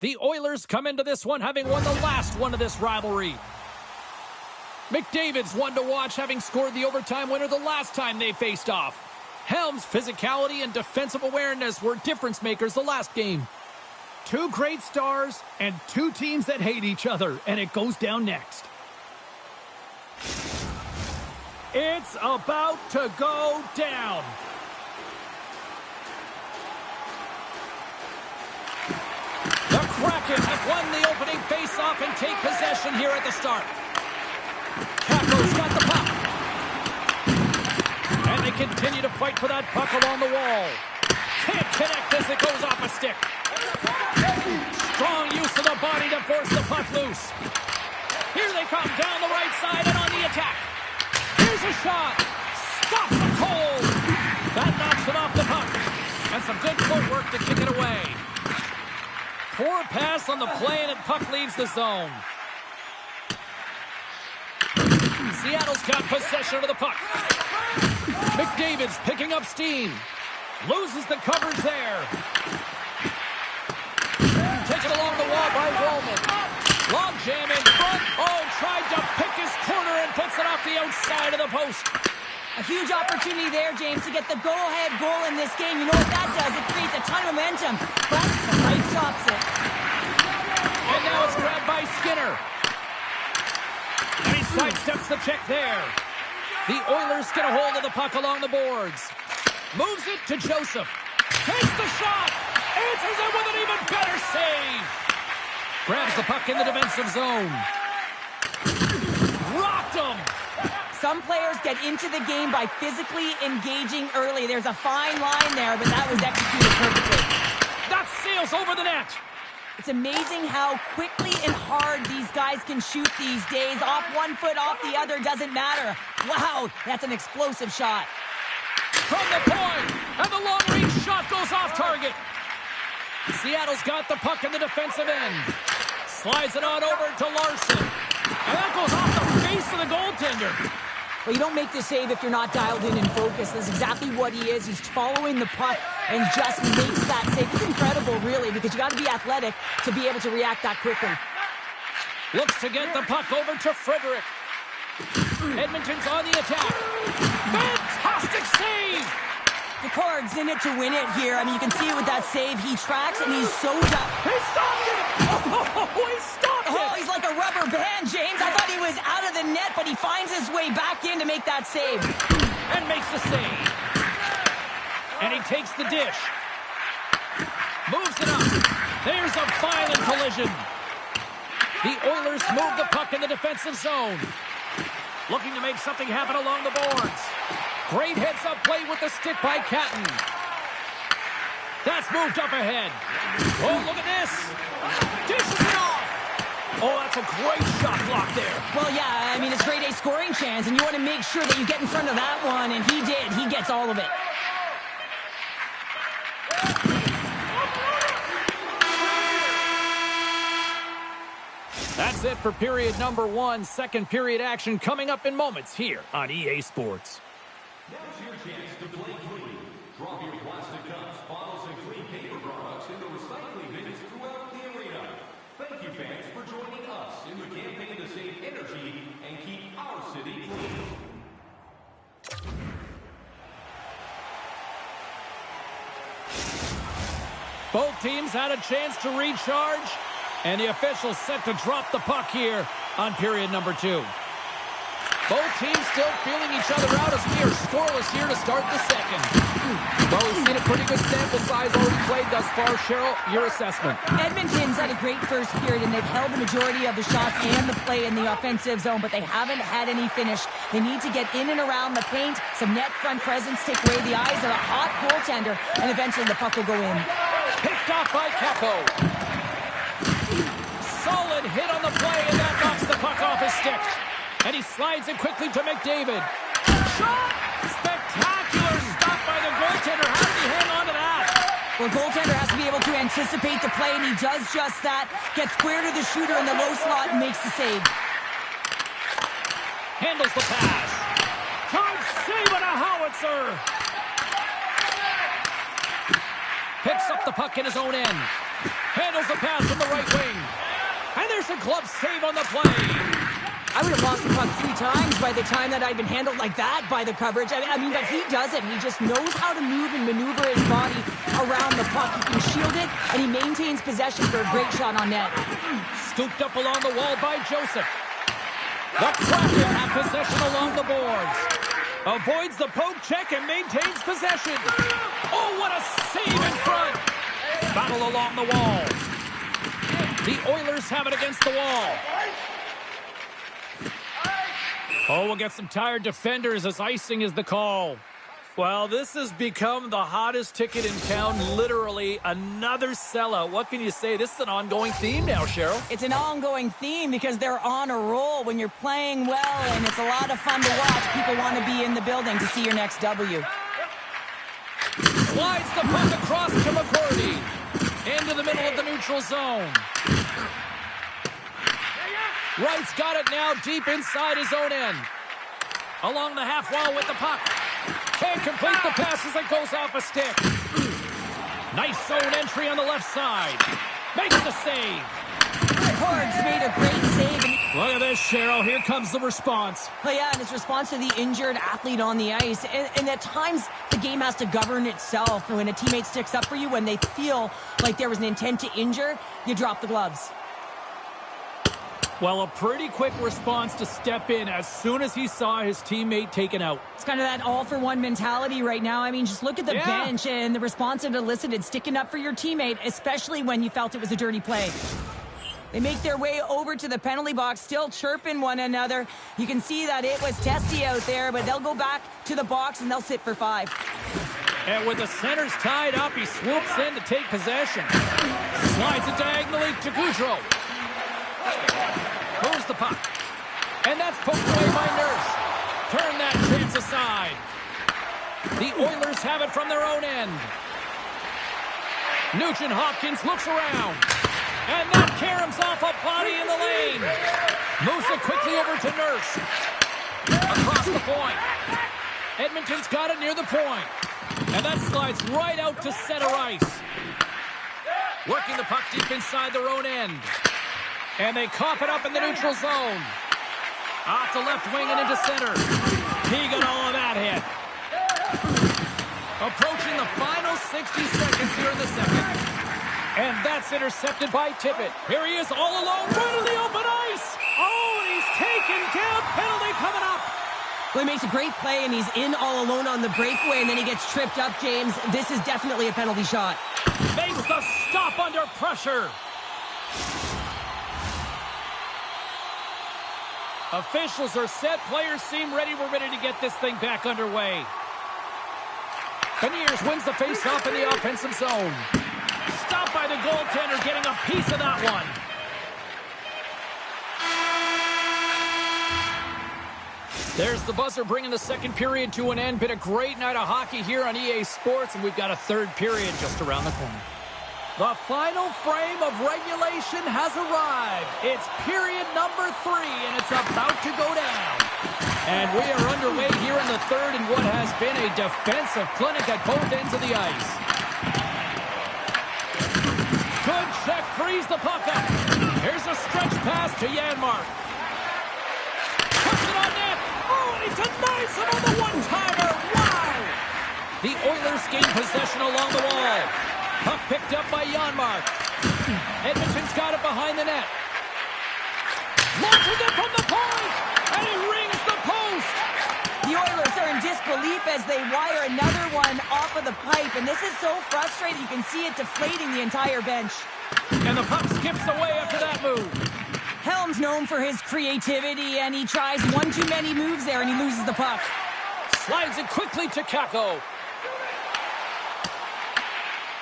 The Oilers come into this one having won the last one of this rivalry. McDavid's one to watch, having scored the overtime winner the last time they faced off. Helm's physicality and defensive awareness were difference makers the last game. Two great stars and two teams that hate each other, and it goes down next. It's about to go down. The Kraken have won the opening face-off and take possession here at the start. Capo's got the puck. And they continue to fight for that puck along the wall. Can't connect as it goes off a stick. Strong use of the body to force the puck loose. Here they come down the right side and on the attack. Here's a shot. Stops it cold. That knocks it off the puck. And some good footwork to kick it away. Poor pass on the play and the puck leaves the zone. Seattle's got possession of the puck. McDavid's picking up steam. Loses the coverage there. Taken along the wall by Roman. Long jam in front. Oh, tried to pick his corner and puts it off the outside of the post. A huge opportunity there, James, to get the go-ahead goal in this game. You know what that does? It creates a ton of momentum, but the fight stops it. And now it's grabbed by Skinner. And he sidesteps the check there. The Oilers get a hold of the puck along the boards. Moves it to Joseph. Takes the shot. Answers it with an even better save. Grabs the puck in the defensive zone. Rocked him. Some players get into the game by physically engaging early. There's a fine line there, but that was executed perfectly. That sails over the net. It's amazing how quickly and hard these guys can shoot these days. Off one foot, off the other, doesn't matter. Wow, that's an explosive shot. From the point, and the long-range shot goes off target. Seattle's got the puck in the defensive end. Slides it on over to Larson. And that goes off the face of the goaltender. Well, you don't make the save if you're not dialed in and focused. That's exactly what he is. He's following the puck and just makes that save. It's incredible, really, because you got to be athletic to be able to react that quickly. Looks to get the puck over to Frederick. Edmonton's on the attack. Fantastic save! The Card's in it to win it here. I mean, you can see it with that save. He tracks and he's so done. He stopped it! Oh, he stopped it! Oh, he's like a rubber band, James. I thought he was out of the net, but he finds his way back in to make that save. And makes the save. And he takes the dish. Moves it up. There's a violent collision. The Oilers move the puck in the defensive zone. Looking to make something happen along the boards. Great heads-up play with the stick by Catton. That's moved up ahead. Oh, look at this. Dishes it off. Oh, that's a great shot block there. Well, yeah, I mean, it's grade A scoring chance, and you want to make sure that you get in front of that one, and he did. He gets all of it. That's it for period number 1. Second period action coming up in moments here on EA Sports. Now's your chance to play clean. Drop your plastic cups, bottles, and clean paper products in the recycling bins throughout the arena. Thank you, fans, for joining us in the campaign to save energy and keep our city clean. Both teams had a chance to recharge, and the officials set to drop the puck here on period number 2. Both teams still feeling each other out as we are scoreless here to start the second. Well, we've seen a pretty good sample size already played thus far. Cheryl, your assessment. Edmonton's had a great first period, and they've held the majority of the shots and the play in the offensive zone, but they haven't had any finish. They need to get in and around the paint, some net front presence, take away the eyes of a hot goaltender, and eventually the puck will go in. Picked off by Capo. Solid hit on the play, and that knocks the puck off his stick. And he slides it quickly to McDavid. Shot! Spectacular stop by the goaltender. How did he hang on to that? Well, goaltender has to be able to anticipate the play, and he does just that. Gets square to the shooter in the low slot and makes the save. Handles the pass. Time save on a howitzer. Picks up the puck in his own end. Handles the pass from the right wing. And there's a glove save on the play. I would have lost the puck 3 times by the time that I'd been handled like that by the coverage. I mean, but he doesn't. He just knows how to move and maneuver his body around the puck. He can shield it, and he maintains possession for a great shot on net. Scooped up along the wall by Joseph. The Kraken have possession along the boards. Avoids the poke check and maintains possession. Oh, what a save in front. Battle along the wall. The Oilers have it against the wall. Oh, we'll get some tired defenders as icing is the call. Well, this has become the hottest ticket in town, literally another sellout. What can you say? This is an ongoing theme now, Cheryl. It's an ongoing theme because they're on a roll when you're playing well, and it's a lot of fun to watch. People want to be in the building to see your next W. Slides the puck across to McCordy. Into the middle of the neutral zone. Wright's got it now deep inside his own end. Along the half wall with the puck. Can't complete the pass as it goes off a stick. Nice zone entry on the left side. Makes the save. Cords made a great save. Look at this, Cheryl. Here comes the response. Oh, yeah, and it's response to the injured athlete on the ice. And at times, the game has to govern itself. And when a teammate sticks up for you, when they feel like there was an intent to injure, you drop the gloves. Well, a pretty quick response to step in as soon as he saw his teammate taken out. It's kind of that all-for-one mentality right now. I mean, just look at the bench and the response it elicited, sticking up for your teammate, especially when you felt it was a dirty play. They make their way over to the penalty box, still chirping one another. You can see that it was testy out there, but they'll go back to the box and they'll sit for 5. And with the centers tied up, he swoops in to take possession. Slides it diagonally to Goudreau. Moves the puck. And that's poked away by Nurse. Turn that chance aside. The Oilers have it from their own end. Nugent-Hopkins looks around. And that caroms off a body in the lane. Moves it quickly over to Nurse. Across the point. Edmonton's got it near the point. And that slides right out to center ice. Working the puck deep inside their own end. And they cough it up in the neutral zone. Off the left wing and into center. He got all of that hit. Approaching the final 60 seconds here in the second. And that's intercepted by Tippett. Here he is all alone, right in the open ice. Oh, and he's taken down. Penalty coming up. Well, he makes a great play, and he's in all alone on the breakaway, and then he gets tripped up, James. This is definitely a penalty shot. Makes the stop under pressure. Officials are set. Players seem ready. We're ready to get this thing back underway. Beniers wins the faceoff in the offensive zone. Stopped by the goaltender, getting a piece of that one. There's the buzzer bringing the second period to an end. Been a great night of hockey here on EA Sports, and we've got a third period just around the corner. The final frame of regulation has arrived. It's period number 3, and it's about to go down. And we are underway here in the third in what has been a defensive clinic at both ends of the ice. Good check, frees the puck up. Here's a stretch pass to Janmark. Puts it on net. Oh, and he denies him on the one-timer. Wow! The Oilers gain possession along the wall. Puck picked up by Janmark. Edmonton's got it behind the net. Launches it from the point, and he rings the post. The Oilers are in disbelief as they wire another one off of the pipe, and this is so frustrating. You can see it deflating the entire bench. And the puck skips away after that move. Helm's known for his creativity, and he tries one too many moves there, and he loses the puck. Slides it quickly to Kakko.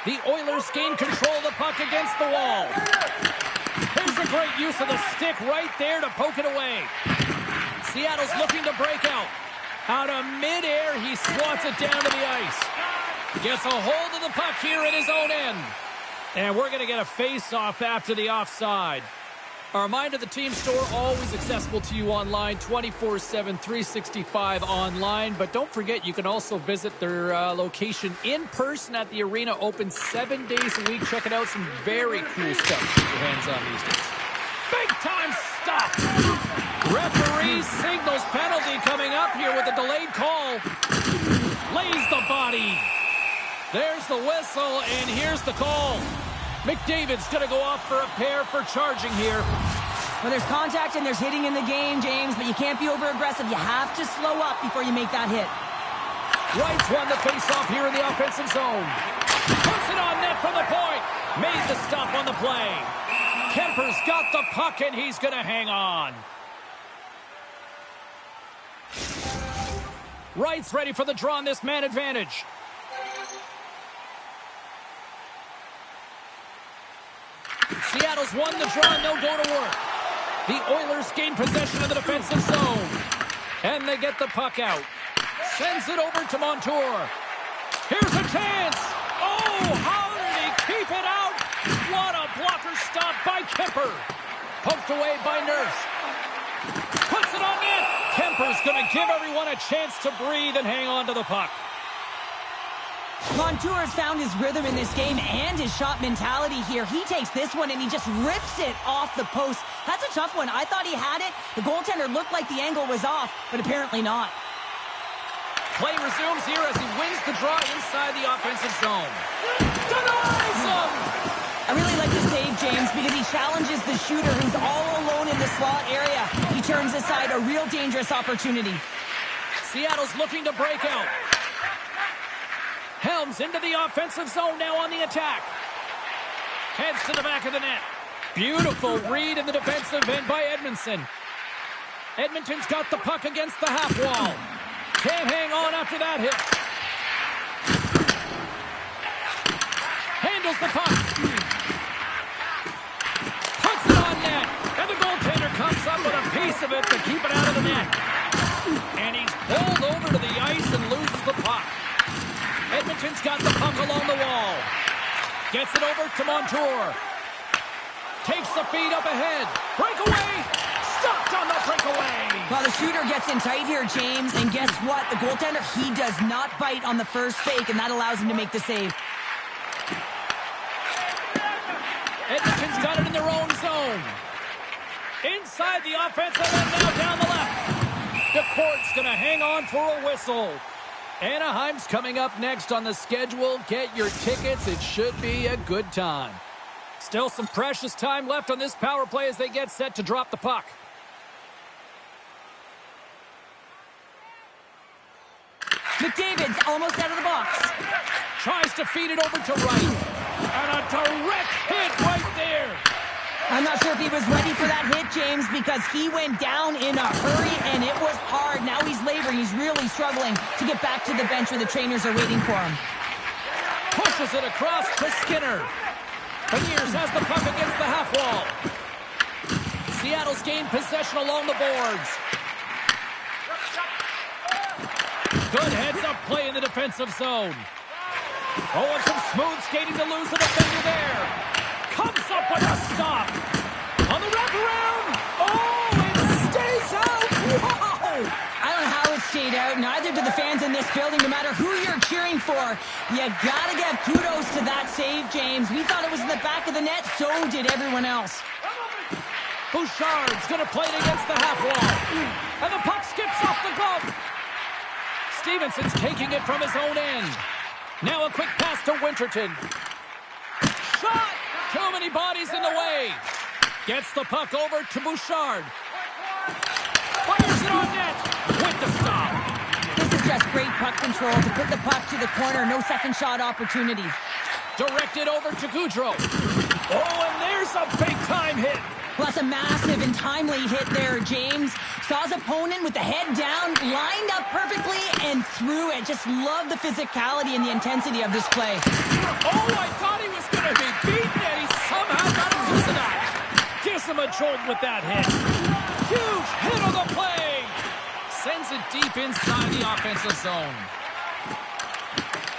The Oilers gain control of the puck against the wall. Here's a great use of the stick right there to poke it away. Seattle's looking to break out. Out of midair, he swats it down to the ice. Gets a hold of the puck here at his own end. And we're going to get a face-off after the offside. A reminder, the team store always accessible to you online, 24/7, 365 online. But don't forget, you can also visit their location in person at the arena, open 7 days a week. Check it out, some very cool stuff to get your hands on these days. Big time stop. Referee signals penalty coming up here with a delayed call. Lays the body. There's the whistle, and here's the call. McDavid's going to go off for a pair for charging here. Well, there's contact and there's hitting in the game, James, but you can't be over-aggressive. You have to slow up before you make that hit. Wright's won the face-off here in the offensive zone. Puts it on net from the point. Made the stop on the play. Kemper's got the puck, and he's going to hang on. Wright's ready for the draw on this man advantage. Seattle's won the draw, and they'll go to work. The Oilers gain possession of the defensive zone. And they get the puck out. Sends it over to Montour. Here's a chance. Oh, how did he keep it out? What a blocker stop by Kemper. Poked away by Nurse. Puts it on net. Kemper's going to give everyone a chance to breathe and hang on to the puck. Montour has found his rhythm in this game and his shot mentality here. He takes this one and he just rips it off the post. That's a tough one. I thought he had it. The goaltender looked like the angle was off, but apparently not. Play resumes here as he wins the draw inside the offensive zone. Denies him! I really like the save, James, because he challenges the shooter who's all alone in the slot area. He turns aside a real dangerous opportunity. Seattle's looking to break out. Helms into the offensive zone now on the attack. Heads to the back of the net. Beautiful read in the defensive end by Edmondson. Edmonton's got the puck against the half wall. Can't hang on after that hit. Handles the puck. Puts it on net. And the goaltender comes up with a piece of it to keep it out of the net. And he's pulled over to the ice and loses the puck. Edmonton's got the puck along the wall. Gets it over to Montour. Takes the feed up ahead. Breakaway. Stopped on the breakaway. Well, the shooter gets in tight here, James. And guess what? The goaltender, he does not bite on the first fake, and that allows him to make the save. Edmonton's got it in their own zone. Inside the offensive end now down the left. The court's going to hang on for a whistle. Anaheim's coming up next on the schedule. Get your tickets. It should be a good time. Still some precious time left on this power play as they get set to drop the puck. McDavid's almost out of the box. Tries to feed it over to Wright. And a direct hit right there. I'm not sure if he was ready for that hit, James, because he went down in a hurry, and it was hard. Now he's laboring. He's really struggling to get back to the bench where the trainers are waiting for him. Pushes it across to Skinner. Beniers has the puck against the half wall. Seattle's gained possession along the boards. Good heads-up play in the defensive zone. Oh, and some smooth skating to lose the defender there. Comes up with a stop. On the wraparound. Oh, it stays out. Whoa! I don't know how it stayed out. Neither do the fans in this building, no matter who you're cheering for. You gotta give kudos to that save, James. We thought it was in the back of the net. So did everyone else. Bouchard's going to play it against the half wall. And the puck skips off the glove. Stevenson's taking it from his own end. Now a quick pass to Winterton. Shot! Too many bodies in the way. Gets the puck over to Bouchard. Fires it on net with the stop. This is just great puck control to put the puck to the corner. No second shot opportunity. Directed over to Goudreau. Oh, and there's a big-time hit. Well, that's a massive and timely hit there, James. Saw his opponent with the head down, lined up perfectly, and threw it. Just love the physicality and the intensity of this play. Oh, I thought he was going to be beaten, and he somehow got a piece of that. Gives him a jolt with that hit. Huge hit on the play. Sends it deep inside the offensive zone.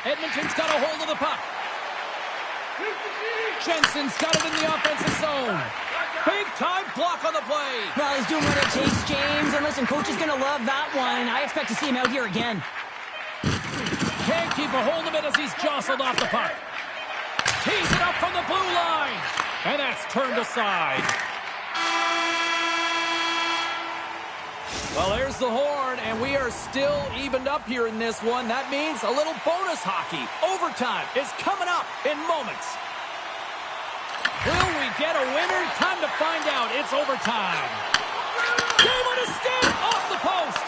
Edmonton's got a hold of the puck. Jensen's got it in the offensive zone. Big-time block on the play. Well, he's doing what it takes, James. And listen, coach is going to love that one. I expect to see him out here again. Can't keep a hold of it as he's jostled off the puck. Tees it up from the blue line. And that's turned aside. Well, there's the horn, and we are still evened up here in this one. That means a little bonus hockey. Overtime is coming up in moments. Will we get a winner? Time to find out. It's overtime. Game on a stick off the post.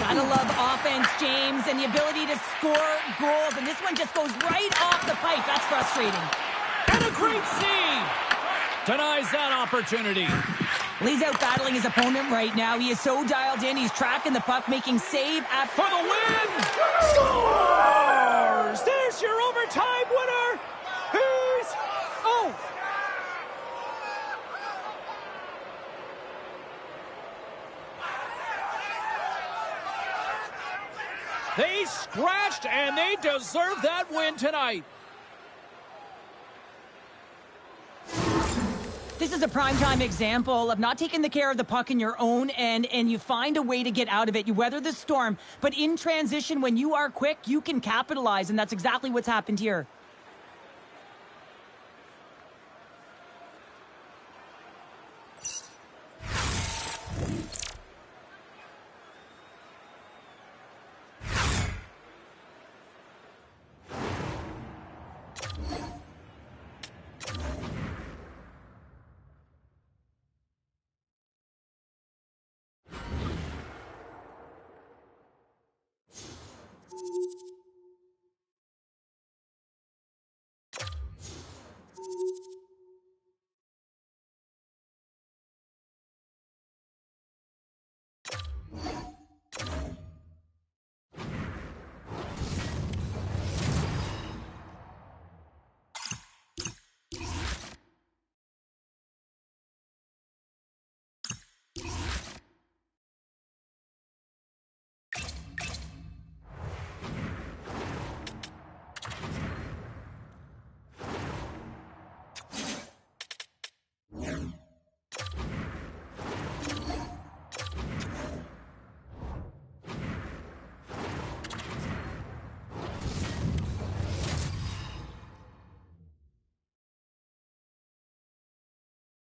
Gotta love offense, James, and the ability to score goals. And this one just goes right off the pipe. That's frustrating. And a great save. Denies that opportunity. Well, he's out battling his opponent right now. He is so dialed in. He's tracking the puck, making save for the win. Scores! There's your overtime winner. They scratched, and they deserve that win tonight. This is a primetime example of not taking the care of the puck in your own end, and you find a way to get out of it. You weather the storm, but in transition, when you are quick, you can capitalize, and that's exactly what's happened here.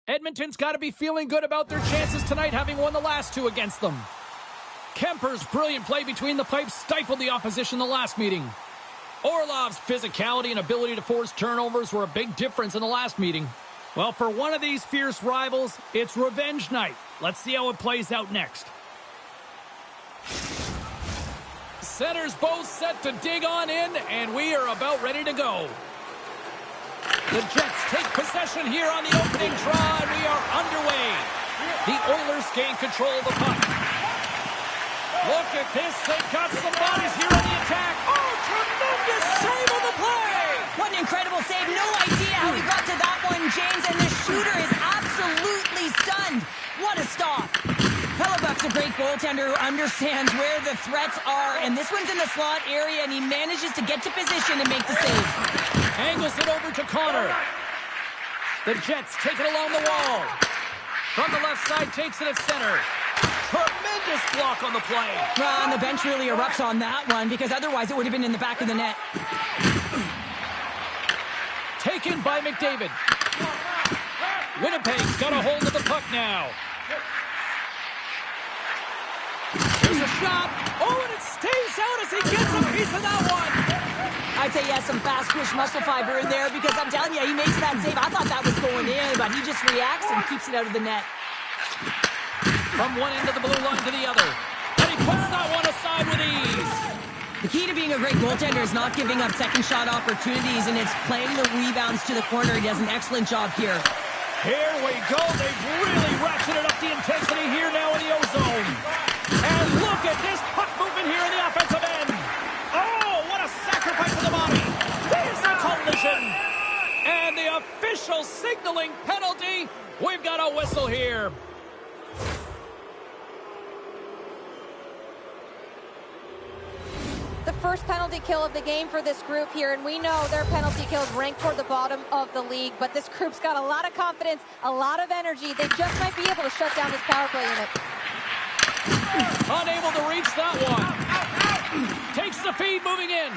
Edmonton's got to be feeling good about their chances tonight, having won the last two against them. Kemper's brilliant play between the pipes stifled the opposition the last meeting. Orlov's physicality and ability to force turnovers were a big difference in the last meeting. Well, for one of these fierce rivals, it's revenge night. Let's see how it plays out next. Centers both set to dig on in, and we are about ready to go. The Jets take possession here on the opening draw, and we are underway. The Oilers gain control of the puck. Look at this. They've got some bodies here on the attack. Oh, tremendous save on the play. What an incredible save. No idea how he got to that one, James, and the shooter is absolutely stunned. What a stop. Hellebuck's a great goaltender who understands where the threats are, and this one's in the slot area, and he manages to get to position and make the save. Angles it over to Connor. The Jets take it along the wall. From the left side, takes it at center. Tremendous block on the play. Well, and the bench really erupts on that one, because otherwise it would have been in the back of the net. Taken by McDavid. Winnipeg's got a hold of the puck now. There's a shot. Oh, and it stays out as he gets a piece of that one. I'd say he has some fast twitch muscle fiber in there, because I'm telling you, he makes that save. I thought that was going in, but he just reacts and keeps it out of the net. From one end of the blue line to the other. And he puts that one aside with ease. The key to being a great goaltender is not giving up second shot opportunities, and it's playing the rebounds to the corner. He does an excellent job here. Here we go. They've really ratcheted up the intensity here now in the O-zone. And look at this puck movement here in the offensive end. Oh, what a sacrifice of the body. There's a collision. And the official signaling penalty. We've got a whistle here. The first penalty kill of the game for this group here, and we know their penalty kills rank toward the bottom of the league, but this group's got a lot of confidence, a lot of energy. They just might be able to shut down this power play unit. Unable to reach that one. Takes the feed, moving in.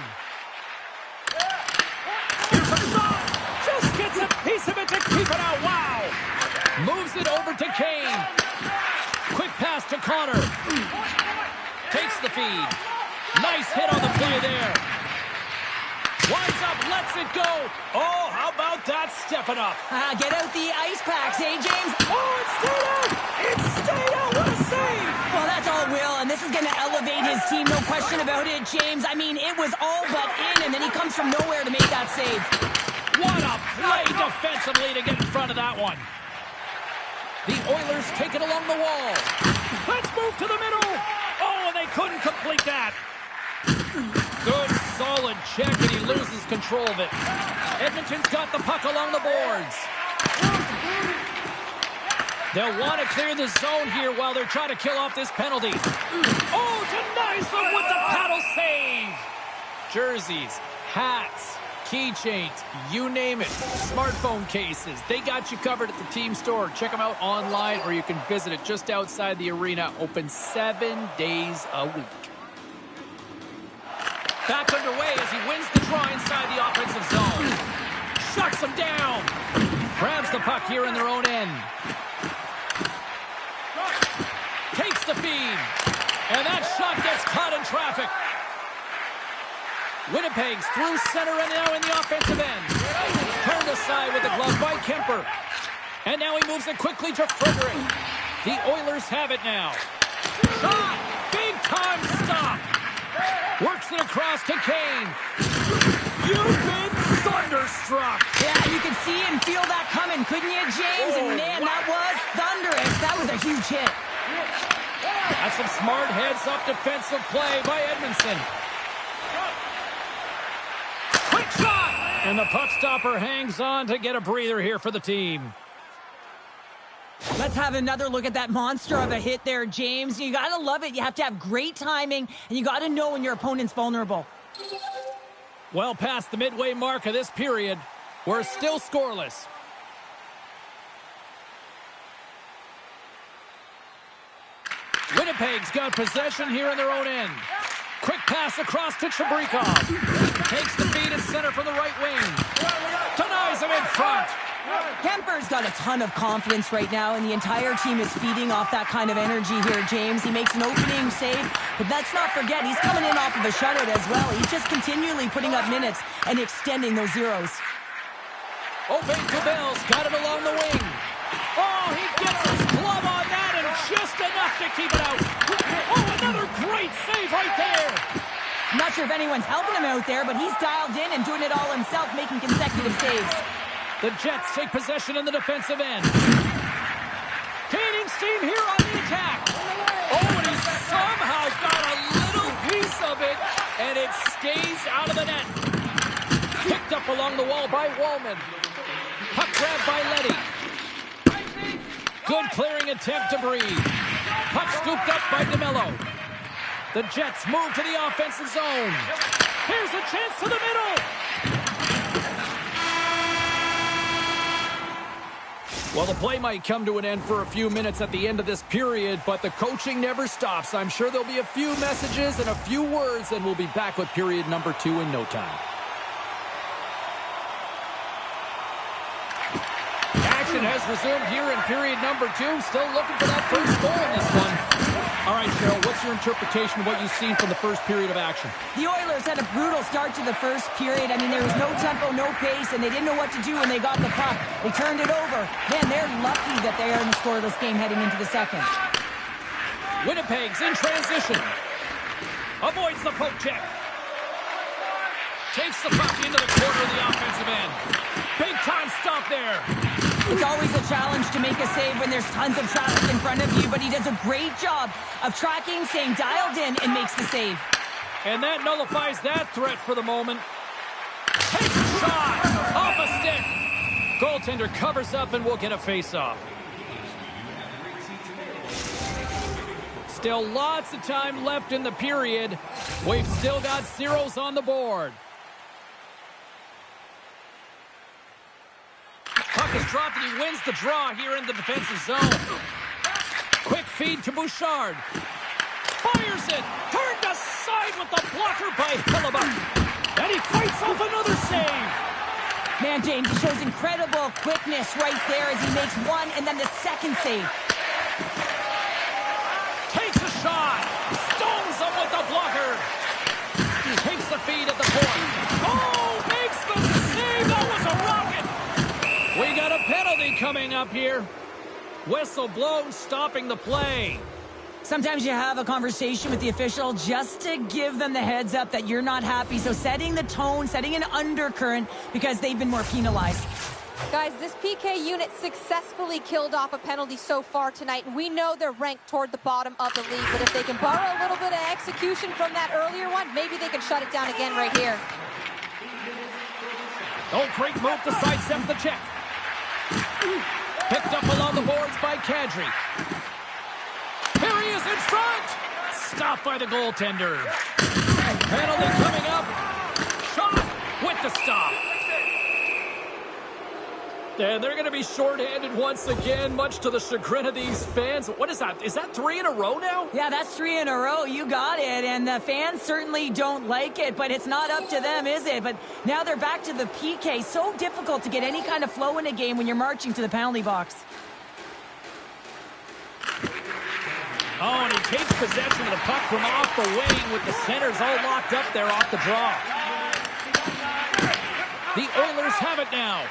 Here's a shot. Just gets a piece of it to keep it out. Wow. Moves it over to Kane. Quick pass to Connor. Takes the feed. Nice hit on the play there. Winds up, lets it go. Oh, how about that stepping up? Get out the ice packs, eh, James? Oh, it stayed out. It stayed out. What a save. Well, that's all Will, and this is going to elevate his team, no question about it, James. I mean, it was all but in, and then he comes from nowhere to make that save. What a play defensively to get in front of that one. The Oilers take it along the wall. Let's move to the middle. Oh, and they couldn't complete that. Good, solid check, and he loses control of it. Edmonton's got the puck along the boards. They'll want to clear the zone here while they're trying to kill off this penalty. Oh, denies them with the paddle save. Jerseys, hats, keychains, you name it. Smartphone cases, they got you covered at the team store. Check them out online, or you can visit it just outside the arena. Open 7 days a week. Back underway as he wins the draw inside the offensive zone. Shuts him down. Grabs the puck here in their own end. Takes the feed. And that shot gets caught in traffic. Winnipeg's through center and now in the offensive end. Turned aside with the glove by Kemper. And now he moves it quickly to Frederick. The Oilers have it now. Shot! Big time stop! Works it across to Kane. You've been thunderstruck. Yeah, you could see and feel that coming, couldn't you, James? And man, that was thunderous. That was a huge hit. That's some smart heads-up defensive play by Edmondson. Quick shot! And the puck stopper hangs on to get a breather here for the team. Let's have another look at that monster of a hit there, James. You got to love it. You have to have great timing, and you got to know when your opponent's vulnerable. Well past the midway mark of this period, we're still scoreless. Winnipeg's got possession here in their own end. Quick pass across to Chabrikov. Takes the feed at center from the right wing. Denies him in front. Kemper's got a ton of confidence right now, and the entire team is feeding off that kind of energy here, James. He makes an opening save, but let's not forget, he's coming in off of a shutout as well. He's just continually putting up minutes and extending those zeros. Open Kubel's got it along the wing. Oh, he gets his glove on that, and just enough to keep it out. Oh, another great save right there. I'm not sure if anyone's helping him out there, but he's dialed in and doing it all himself, making consecutive saves. The Jets take possession in the defensive end. Gaining steam here on the attack. Oh, and he somehow got a little piece of it, and it stays out of the net. Picked up along the wall by Wallman. Puck grabbed by Leddy. Good clearing attempt to breathe. Puck scooped up by DeMello. The Jets move to the offensive zone. Here's a chance to the middle. Well, the play might come to an end for a few minutes at the end of this period, but the coaching never stops. I'm sure there'll be a few messages and a few words, and we'll be back with period number 2 in no time. Action has resumed here in period number 2. Still looking for that first goal in this one. All right, Cheryl, what's your interpretation of what you've seen from the first period of action? The Oilers had a brutal start to the first period. I mean, there was no tempo, no pace, and they didn't know what to do when they got the puck. They turned it over. Man, they're lucky that they are in the scoreless game heading into the second. Winnipeg's in transition. Avoids the poke check. Takes the puck into the corner of the offensive end. Big time stop there. It's always a challenge to make a save when there's tons of traffic in front of you, but he does a great job of tracking, staying dialed in, and makes the save. And that nullifies that threat for the moment. Takes a shot off a stick. Goaltender covers up and we'll get a face-off. Still lots of time left in the period. We've still got zeros on the board. Puck is dropped and he wins the draw here in the defensive zone. Quick feed to Bouchard. Fires it. Turned aside with the blocker by Hellebuyck. And he fights off another save. Man, James, he shows incredible quickness right there as he makes one and then the second save. Takes a shot. Stones him with the blocker. He takes the feed at the point. Oh, makes the save. That was a rocket. We got a penalty coming up here. Whistle blown, stopping the play. Sometimes you have a conversation with the official just to give them the heads up that you're not happy. So setting the tone, setting an undercurrent because they've been more penalized. Guys, this PK unit successfully killed off a penalty so far tonight, and we know they're ranked toward the bottom of the league, but if they can borrow a little bit of execution from that earlier one, maybe they can shut it down again right here. Oh, great move to sidestep the check. Picked up along the boards by Kadri. Here he is in front. Stopped by the goaltender. Penalty coming up. Shot with the stop. And they're going to be shorthanded once again, much to the chagrin of these fans. What is that? Is that 3 in a row now? Yeah, that's 3 in a row. You got it. And the fans certainly don't like it, but it's not up to them, is it? But now they're back to the PK. So difficult to get any kind of flow in a game when you're marching to the penalty box. Oh, and he takes possession of the puck from off the wing with the centers all locked up there off the draw. The Oilers have it now.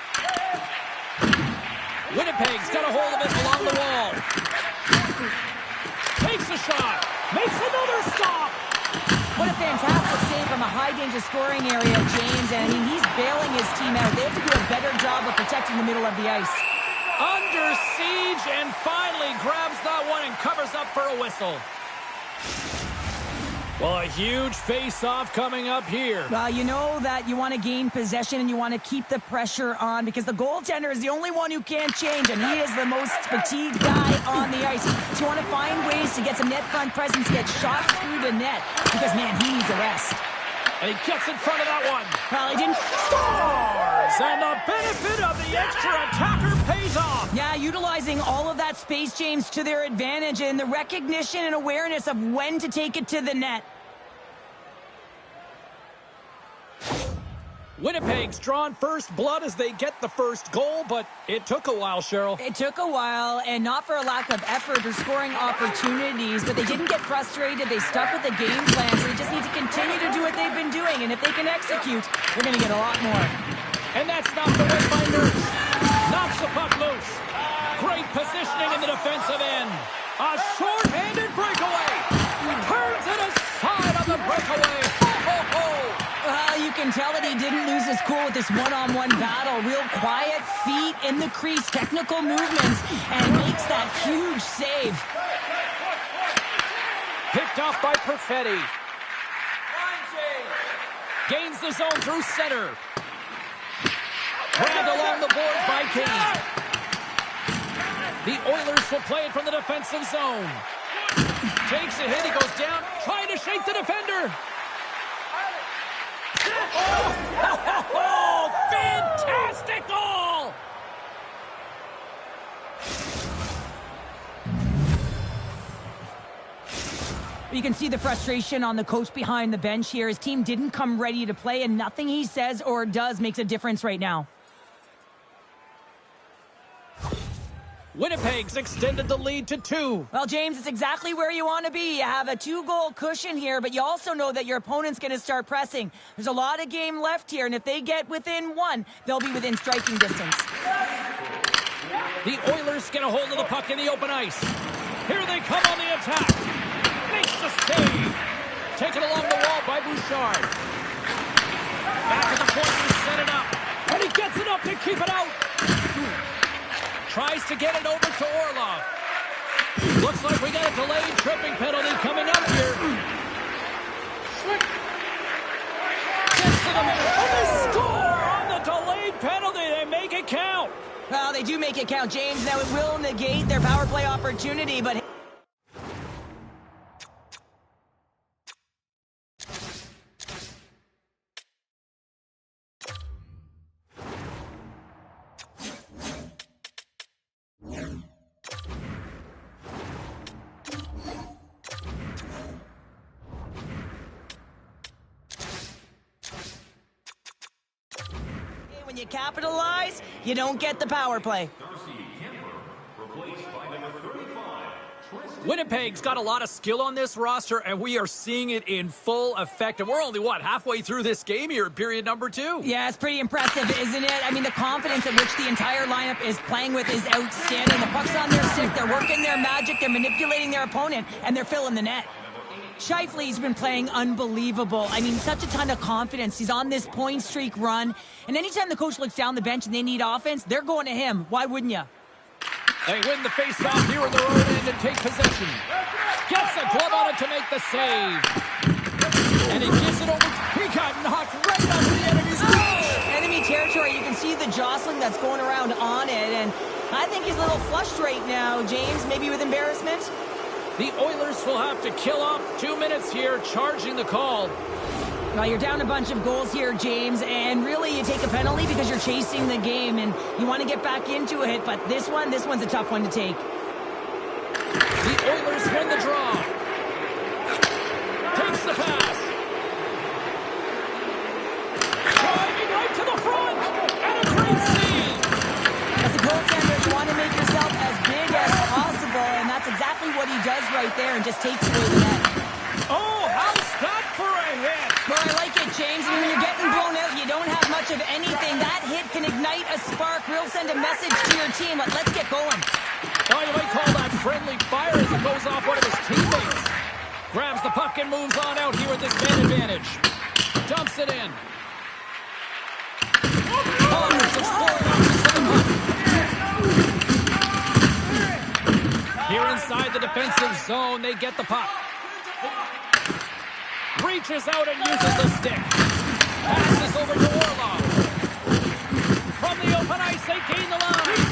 Winnipeg's got a hold of it along the wall. Takes a shot. Makes another stop. What a fantastic save from a high-danger scoring area, James. And I mean, he's bailing his team out. They have to do a better job of protecting the middle of the ice. Under siege and finally grabs that one and covers up for a whistle. Well, a huge face-off coming up here. Well, you know that you want to gain possession and you want to keep the pressure on because the goaltender is the only one who can't change, and he is the most fatigued guy on the ice. So you want to find ways to get some net front presence, get shots through the net because, man, he needs a rest. And he gets in front of that one. Well, he didn't. Scores! And the benefit of the extra attacker pays off. Yeah, utilizing all of that space, James, to their advantage and the recognition and awareness of when to take it to the net. Winnipeg's drawn first blood as they get the first goal, but it took a while, Cheryl. It took a while, and not for a lack of effort or scoring opportunities, but they didn't get frustrated. They stuck with the game plan, so they just need to continue to do what they've been doing, and if they can execute, they're going to get a lot more. And that's knocked away by Nurse. Knocks the puck loose. Great positioning in the defensive end. A short-handed breakaway. Turns it aside on the breakaway. Well, you can tell that he didn't lose his cool with this one-on-one battle. Real quiet feet in the crease, technical movements, and makes that huge save. Picked off by Perfetti. Gains the zone through center. Grabbed along the board by Kane. The Oilers will play it from the defensive zone. Takes a hit, he goes down, trying to shake the defender. Oh, fantastic goal! You can see the frustration on the coach behind the bench here. His team didn't come ready to play, and nothing he says or does makes a difference right now. Winnipeg's extended the lead to 2. Well, James, it's exactly where you want to be. You have a 2-goal cushion here, but you also know that your opponent's going to start pressing. There's a lot of game left here, and if they get within 1, they'll be within striking distance. The Oilers get a hold of the puck in the open ice. Here they come on the attack. Makes the save. Taken along the wall by Bouchard. Back at the point to set it up. And he gets it up to keep it out. Tries to get it over to Orlov. Looks like we got a delayed tripping penalty coming up here. Gets to the middle. And they score on the delayed penalty. They make it count. Well, they do make it count, James. Now it will negate their power play opportunity, but when you capitalize, you don't get the power play. Winnipeg's got a lot of skill on this roster, and we are seeing it in full effect. And we're only, halfway through this game here, period number 2. Yeah, it's pretty impressive, isn't it? I mean, the confidence at which the entire lineup is playing with is outstanding. The puck's on their stick, they're working their magic, they're manipulating their opponent, and they're filling the net. Scheifele's been playing unbelievable. I mean, such a ton of confidence. He's on this point streak run. And anytime the coach looks down the bench and they need offense, they're going to him. Why wouldn't you? They win the faceoff here in their own end and take possession. Gets a glove on it to make the save. And he gives it over. He got knocked right out of the enemy's reach. Enemy territory. You can see the jostling that's going around on it. And I think he's a little flushed right now, James, maybe with embarrassment. The Oilers will have to kill off 2 minutes here, charging the call. Well, you're down a bunch of goals here, James, and really you take a penalty because you're chasing the game and you want to get back into it, but this one's a tough one to take. The Oilers win the draw. Takes the pass. Driving right to the front, and a great save. As a goaltender, you want to make yourself as big as possible, and that's exactly what he does right there and just takes away the net. Oh, how's that for a hit? Well, I like it, James. And when you're getting blown out, you don't have much of anything. That hit can ignite a spark. We'll send a message to your team. Let's get going. Oh, you might call that friendly fire as it goes off one of his teammates. Grabs the puck and moves on out here with this man advantage. Dumps it in. Oilers exploring options for the puck. Here inside the defensive zone, they get the puck. Reaches out and uses the stick. Passes over to Orlov. From the open ice, they gain the line.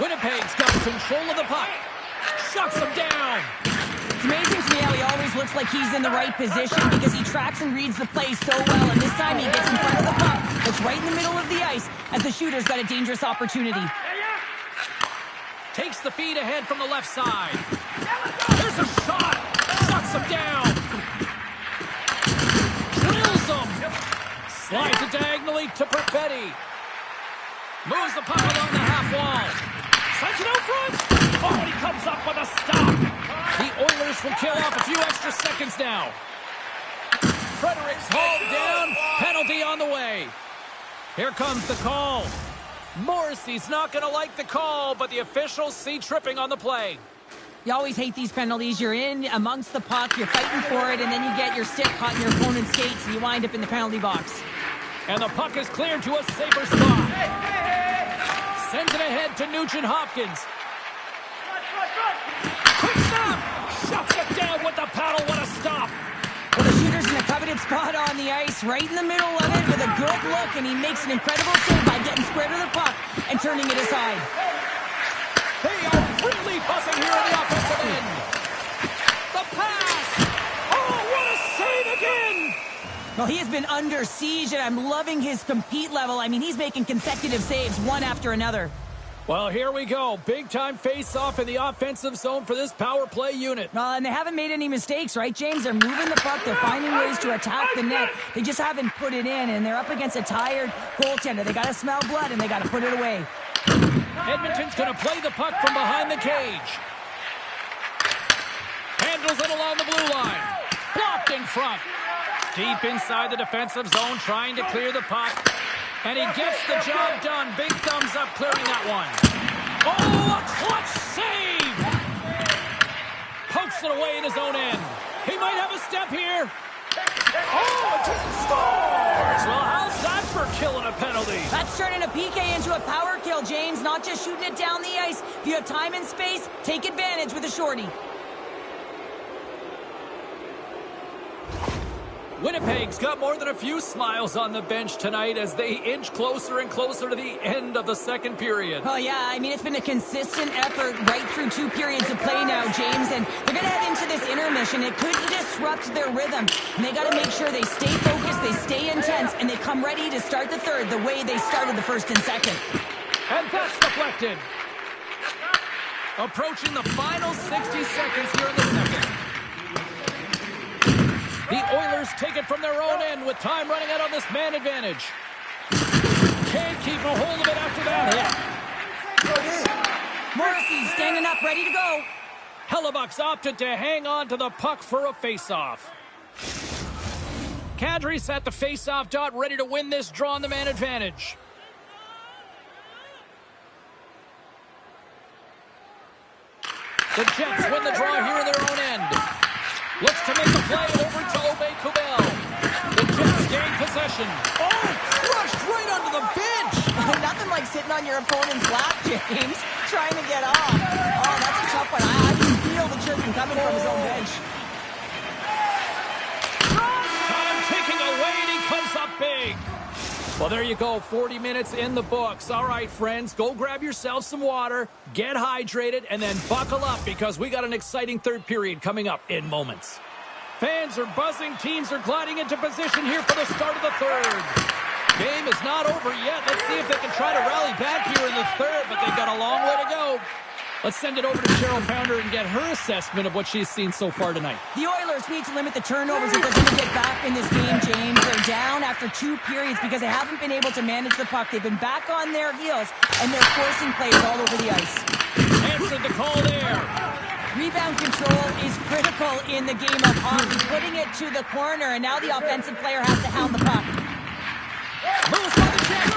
Winnipeg's got control of the puck. Shuts him down. It's amazing to me how he always looks like he's in the right position because he tracks and reads the play so well. And this time he gets in front of the puck. It's right in the middle of the ice as the shooter's got a dangerous opportunity. Takes the feed ahead from the left side. There's a shot. Shuts him down. Drills him. Slides it diagonally to Perfetti. Moves the puck along the half wall. Sends it out front. Oh, and he comes up with a stop. The Oilers will kill off a few extra seconds now. Fredericks hauled down. Penalty on the way. Here comes the call. Morrissey's not going to like the call, but the officials see tripping on the play. You always hate these penalties. You're in amongst the puck, you're fighting for it, and then you get your stick caught in your opponent's skates, and you wind up in the penalty box. And the puck is cleared to a safer spot. Sends it ahead to Nugent-Hopkins. Quick stop! Shuts it down with the paddle. What a stop! Well, the shooter's in a coveted spot on the ice, right in the middle of it with a good look, and he makes an incredible save by getting square to the puck and turning it aside. They are really buzzing here in the offensive end. The pass! Oh, what a save again! Well, he has been under siege, and I'm loving his compete level. I mean, he's making consecutive saves one after another. Well, here we go. Big-time face-off in the offensive zone for this power play unit. Well, and they haven't made any mistakes, right, James? They're moving the puck. They're finding ways to attack the net. They just haven't put it in, and they're up against a tired goaltender. They got to smell blood, and they got to put it away. Edmonton's going to play the puck from behind the cage. Handles it along the blue line. Blocked in front. Deep inside the defensive zone, trying to clear the puck. And he gets the job done. Big thumbs up clearing that one. Oh, a clutch save! Pokes it away in his own end. He might have a step here. Oh, it just scores! Well, how's that for killing a penalty? That's turning a PK into a power kill, James. Not just shooting it down the ice. If you have time and space, take advantage with a shorty. Winnipeg's got more than a few smiles on the bench tonight as they inch closer and closer to the end of the second period. Oh, yeah. I mean, it's been a consistent effort right through 2 periods of play now, James. And they're going to head into this intermission. It could disrupt their rhythm. And they got to make sure they stay focused, they stay intense, and they come ready to start the third the way they started the first and second. And that's deflected. Approaching the final 60 seconds here in the second. The Oilers take it from their own end with time running out on this man advantage. Can't keep a hold of it after that hit. Morrissey's standing up, ready to go. Hellebuck's opted to hang on to the puck for a face-off. Kadri's at the face-off dot, ready to win this draw on the man advantage. The Jets win the draw here in their own end. Looks to make the play over to Obey Kubel. The Jets gain possession. Oh, crushed right under the bench. Nothing like sitting on your opponent's lap, James, trying to get off. Oh, that's a tough one. I can feel the chirping coming from his own bench. Time taking away, and he comes up big. Well, there you go, 40 minutes in the books. All right, friends, go grab yourself some water, get hydrated, and then buckle up because we got an exciting third period coming up in moments. Fans are buzzing. Teams are gliding into position here for the start of the third. Game is not over yet. Let's see if they can try to rally back here in the third, but they've got a long way to go. Let's send it over to Cheryl Pounder and get her assessment of what she's seen so far tonight. The Oilers need to limit the turnovers if they're going to get back in this game, James. They're down after 2 periods because they haven't been able to manage the puck. They've been back on their heels, and they're forcing plays all over the ice. Answered the call there. Rebound control is critical in the game of hockey. Putting it to the corner, and now the offensive player has to hound the puck. Moves by the check.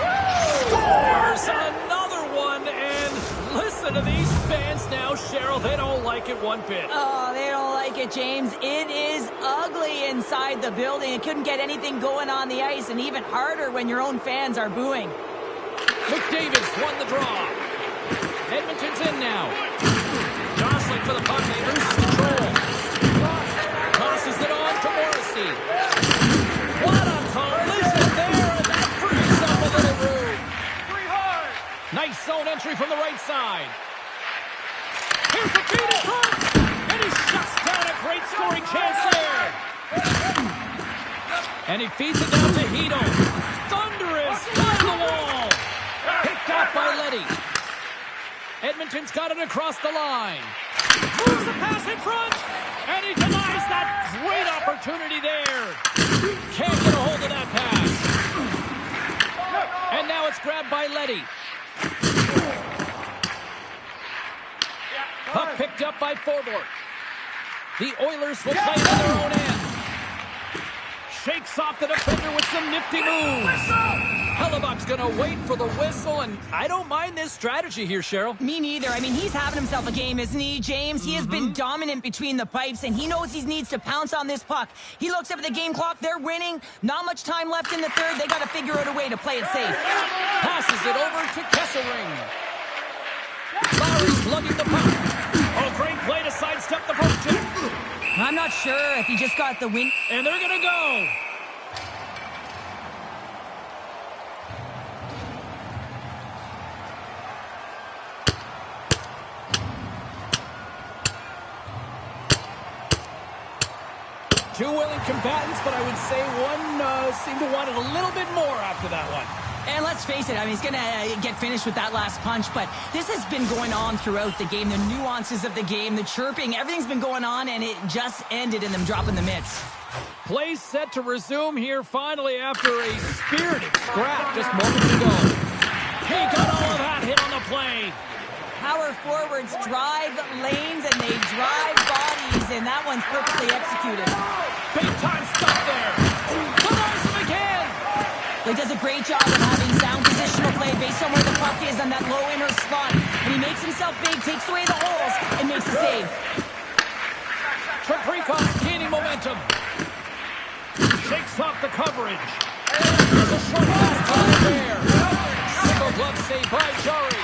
Scores another one, and listen to these fans now, Cheryl. They don't like it one bit. Oh, they don't like it, James. It is ugly inside the building. It couldn't get anything going on the ice, and even harder when your own fans are booing. McDavid's won the draw. Edmonton's in now. Jostling for the puck. He loses control. Tosses it on to Morrissey. What a collision there, and that frees up a little room. Nice zone entry from the right side. Here's the feed in front, and he shuts down a great scoring chance there. And he feeds it down to Hito. Thunderous on the wall. Picked off by Leddy. Edmonton's got it across the line. Moves the pass in front, and he denies that great opportunity there. Can't get a hold of that pass. And now it's grabbed by Leddy. Puck picked up by Forbort. The Oilers will play it on their own end. Shakes off the defender with some nifty moves. Hellebuck's going to wait for the whistle, and I don't mind this strategy here, Cheryl. Me neither. I mean, he's having himself a game, isn't he, James? He has been dominant between the pipes, and he knows he needs to pounce on this puck. He looks up at the game clock. They're winning. Not much time left in the third. They got to figure out a way to play it safe. Passes it over to Kesselring. Lowry's lugging the puck. Oh, great play to sidestep the poke check. I'm not sure if he just got the win. And they're going to go. Two willing combatants, but I would say one seemed to want it a little bit more after that one. And let's face it, I mean, he's going to get finished with that last punch, but this has been going on throughout the game. The nuances of the game, the chirping, everything's been going on, and it just ended in them dropping the mitts. Play set to resume here finally after a spirited scrap just moments ago. He got all of that hit on the play. Power forwards drive lanes, and they drive bodies, and that one's perfectly executed. Big time stop there. Denies him again. He does a great job of having sound positional play based on where the puck is on that low inner spot. And he makes himself big, takes away the holes, and makes a save. Treprikov gaining momentum. Shakes off the coverage. There's a short pass to there. Single glove save by Jari.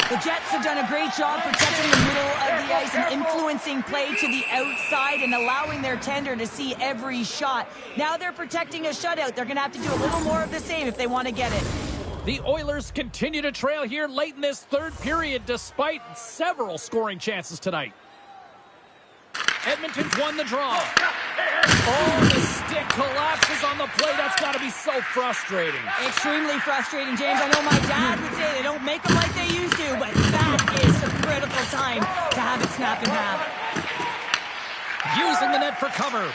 The Jets have done a great job protecting the middle of the ice and influencing play to the outside and allowing their tender to see every shot. Now they're protecting a shutout. They're going to have to do a little more of the same if they want to get it. The Oilers continue to trail here late in this third period despite several scoring chances tonight. Edmonton's won the draw. Oh, the stick collapses on the play. That's got to be so frustrating. Extremely frustrating, James. I know my dad would say they don't make them like they used to, but that is a critical time to have it snap in half. Using the net for cover.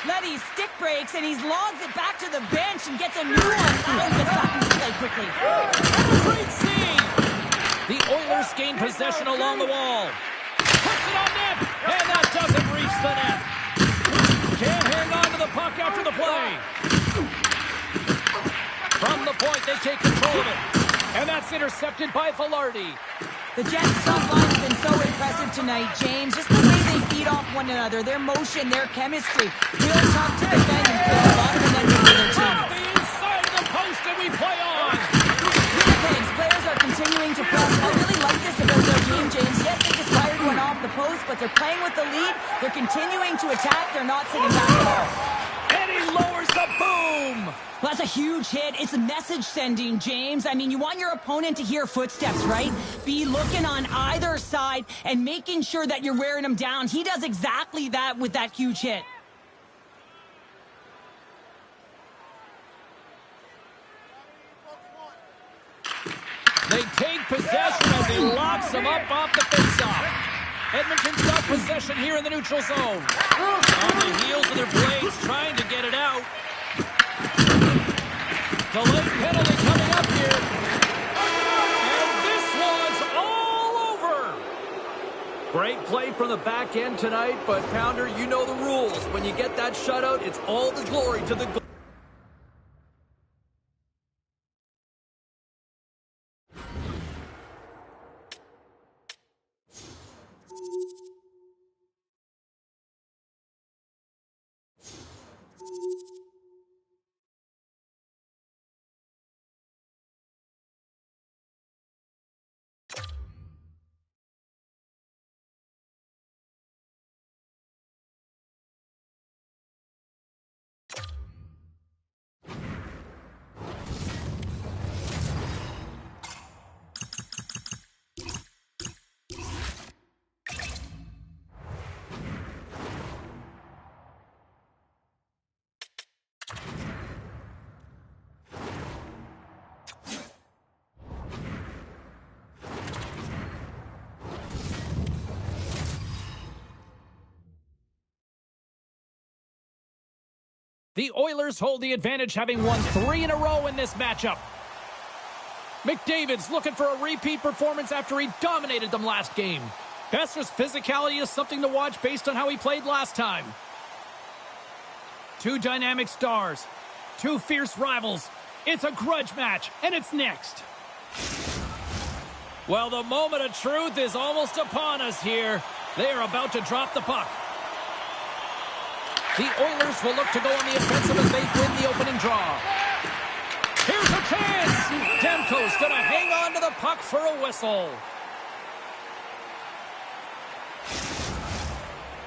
Letty's stick breaks, and he's logs it back to the bench and gets a new one. Oh, gets back into play quickly. Great save. The Oilers gain possession along the wall. Puts it on net, and that doesn't reach the net. Can't hang on to the puck after the play. From the point, they take control of it. And that's intercepted by Velarde. The Jets' top line has been so impressive tonight, James. Just the way they feed off one another, their motion, their chemistry. Real tough to defend and play a lot of momentum for their team. Off the inside of the post, and we play on. Winnipeg's players are continuing to press. I really like this about their game, James. Yes, they just fired one off the post, but they're playing with the lead. They're continuing to attack. They're not sitting back at all. And he lowers the boom. Well, that's a huge hit. It's a message sending, James. I mean, you want your opponent to hear footsteps, right? Be looking on either side and making sure that you're wearing them down. He does exactly that with that huge hit. They take possession as he locks them up off the faceoff. Edmonton's got possession here in the neutral zone. On the heels of their blades, trying to get it out. Delayed penalty coming up here. And this one's all over. Great play from the back end tonight, but Pounder, you know the rules. When you get that shutout, it's all the glory to the goal. The Oilers hold the advantage, having won 3 in a row in this matchup. McDavid's looking for a repeat performance after he dominated them last game. Besser's physicality is something to watch based on how he played last time. 2 dynamic stars, 2 fierce rivals. It's a grudge match, and it's next. Well, the moment of truth is almost upon us here. They are about to drop the puck. The Oilers will look to go on the offensive as they win the opening draw. Here's a chance! Demko's going to hang on to the puck for a whistle.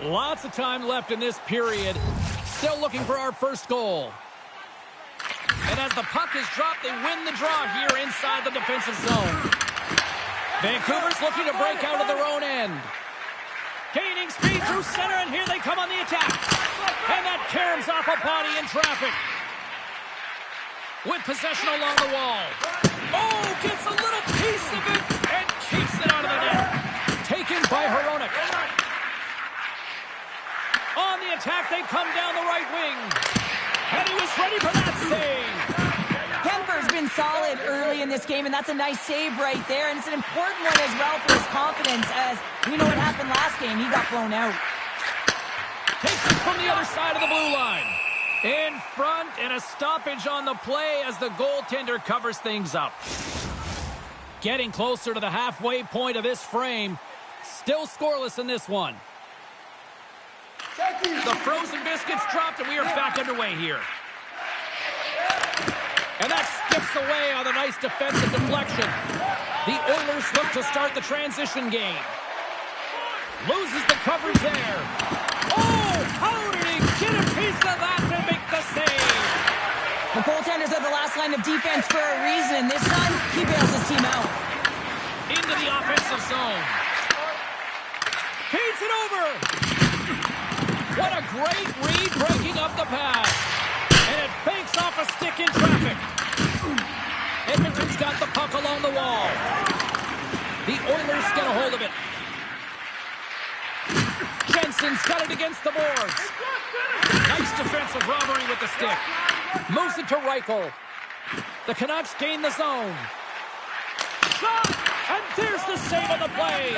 Lots of time left in this period. Still looking for our first goal. And as the puck is dropped, they win the draw here inside the defensive zone. Vancouver's looking to break out of their own end. Gaining speed through center, and here they come on the attack. And that caroms off a body in traffic. With possession along the wall. Oh, gets a little piece of it and keeps it out of the net. Taken by Hronek. On the attack, they come down the right wing. And he was ready for that save. Kemper's been solid early in this game, and that's a nice save right there. And it's an important one as well for his confidence, as we know what happened last game. He got blown out. Takes it from the other side of the blue line. In front, and a stoppage on the play as the goaltender covers things up. Getting closer to the halfway point of this frame. Still scoreless in this one. The frozen biscuits dropped, and we are back underway here. And that skips away on a nice defensive deflection. The Oilers look to start the transition game. Loses the coverage there. Oh, how did he get a piece of that to make the save? The goaltenders are the last line of defense for a reason. This time, he bails his team out. Into the offensive zone. Feeds it over. What a great read breaking up the pass. And it banks off a stick in traffic. Edmonton's got the puck along the wall. The Oilers get a hold of it. Jensen Edmonton's got it against the boards. Nice defensive robbery with the stick. Moves it to Reichel. The Canucks gain the zone. Shot! And there's the save on the play.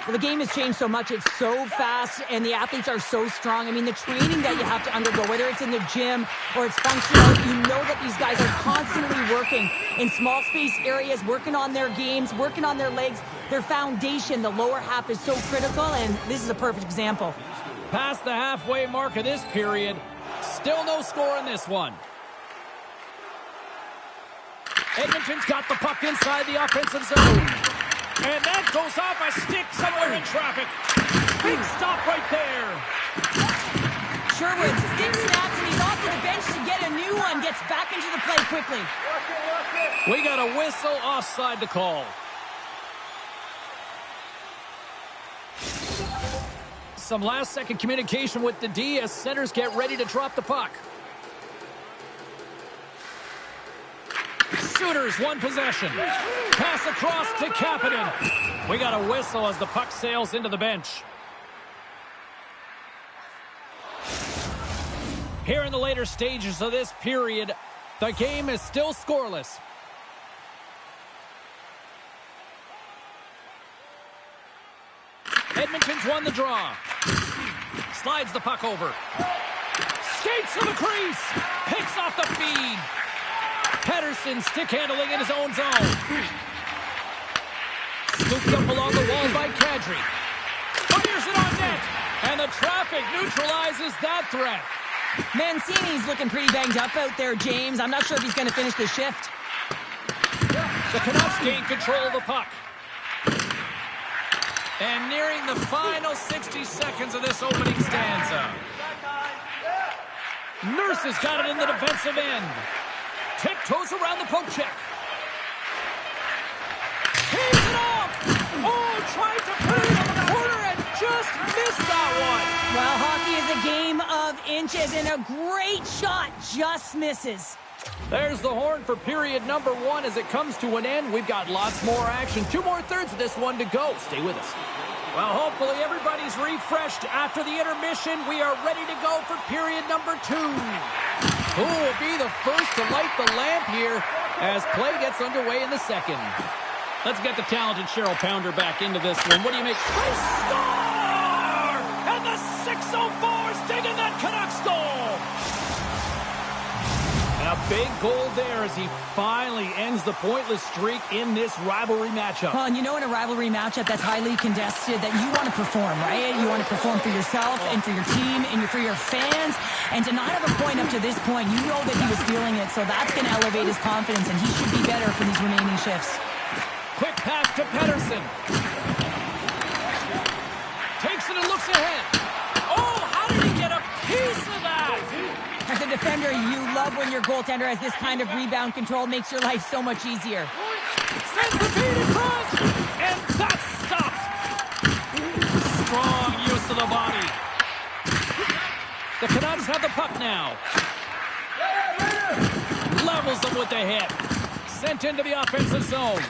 Well, the game has changed so much. It's so fast, and the athletes are so strong. I mean, the training that you have to undergo, whether it's in the gym or it's functional, you know that these guys are constantly working in small space areas, working on their games, working on their legs. Their foundation, the lower half, is so critical, and this is a perfect example. Past the halfway mark of this period. Still no score in this one. Edmonton's got the puck inside the offensive zone. And that goes off a stick somewhere in traffic. Big stop right there. Sherwood, stick snaps, and he's off to the bench to get a new one. Gets back into the play quickly. We got a whistle offside to call. Some last-second communication with the D as centers get ready to drop the puck. Shooters, one possession. Pass across to Kapanen. We got a whistle as the puck sails into the bench. Here in the later stages of this period, the game is still scoreless. Edmonton's won the draw. Slides the puck over. Skates to the crease. Picks off the feed. Pettersson stick handling in his own zone. Scooped up along the wall by Kadri. Fires it on net. And the traffic neutralizes that threat. Mancini's looking pretty banged up out there, James. I'm not sure if he's going to finish the shift. The Canucks gain control of the puck. And nearing the final 60 seconds of this opening stanza. Nurse has got it in the defensive end. Tiptoes around the poke check. Tees it off! Oh, tried to put it in the corner and just missed that one. Well, hockey is a game of inches, and a great shot just misses. There's the horn for period number 1 as it comes to an end. We've got lots more action. 2 more thirds of this one to go. Stay with us. Well, hopefully everybody's refreshed after the intermission. We are ready to go for period number 2. Who will be the first to light the lamp here as play gets underway in the second? Let's get the talented Cheryl Pounder back into this one. What do you make? They score! And the 604's digging that Canucks goal! And a big goal there as he finally ends the pointless streak in this rivalry matchup. Well, and you know, in a rivalry matchup that's highly contested, that you want to perform, right? You want to perform for yourself and for your team and for your fans. And to not have a point up to this point, you know that he was feeling it, so that's going to elevate his confidence, and he should be better for these remaining shifts. Quick pass to Pettersson. Takes it and looks ahead. Oh, how did he get a piece of that? As a defender, you love when your goaltender has this kind of rebound control. Makes your life so much easier. Sends the feed across, and that's stopped. Strong use of the body. The Canucks have the puck now. Levels them with the hit. Sent into the offensive zone.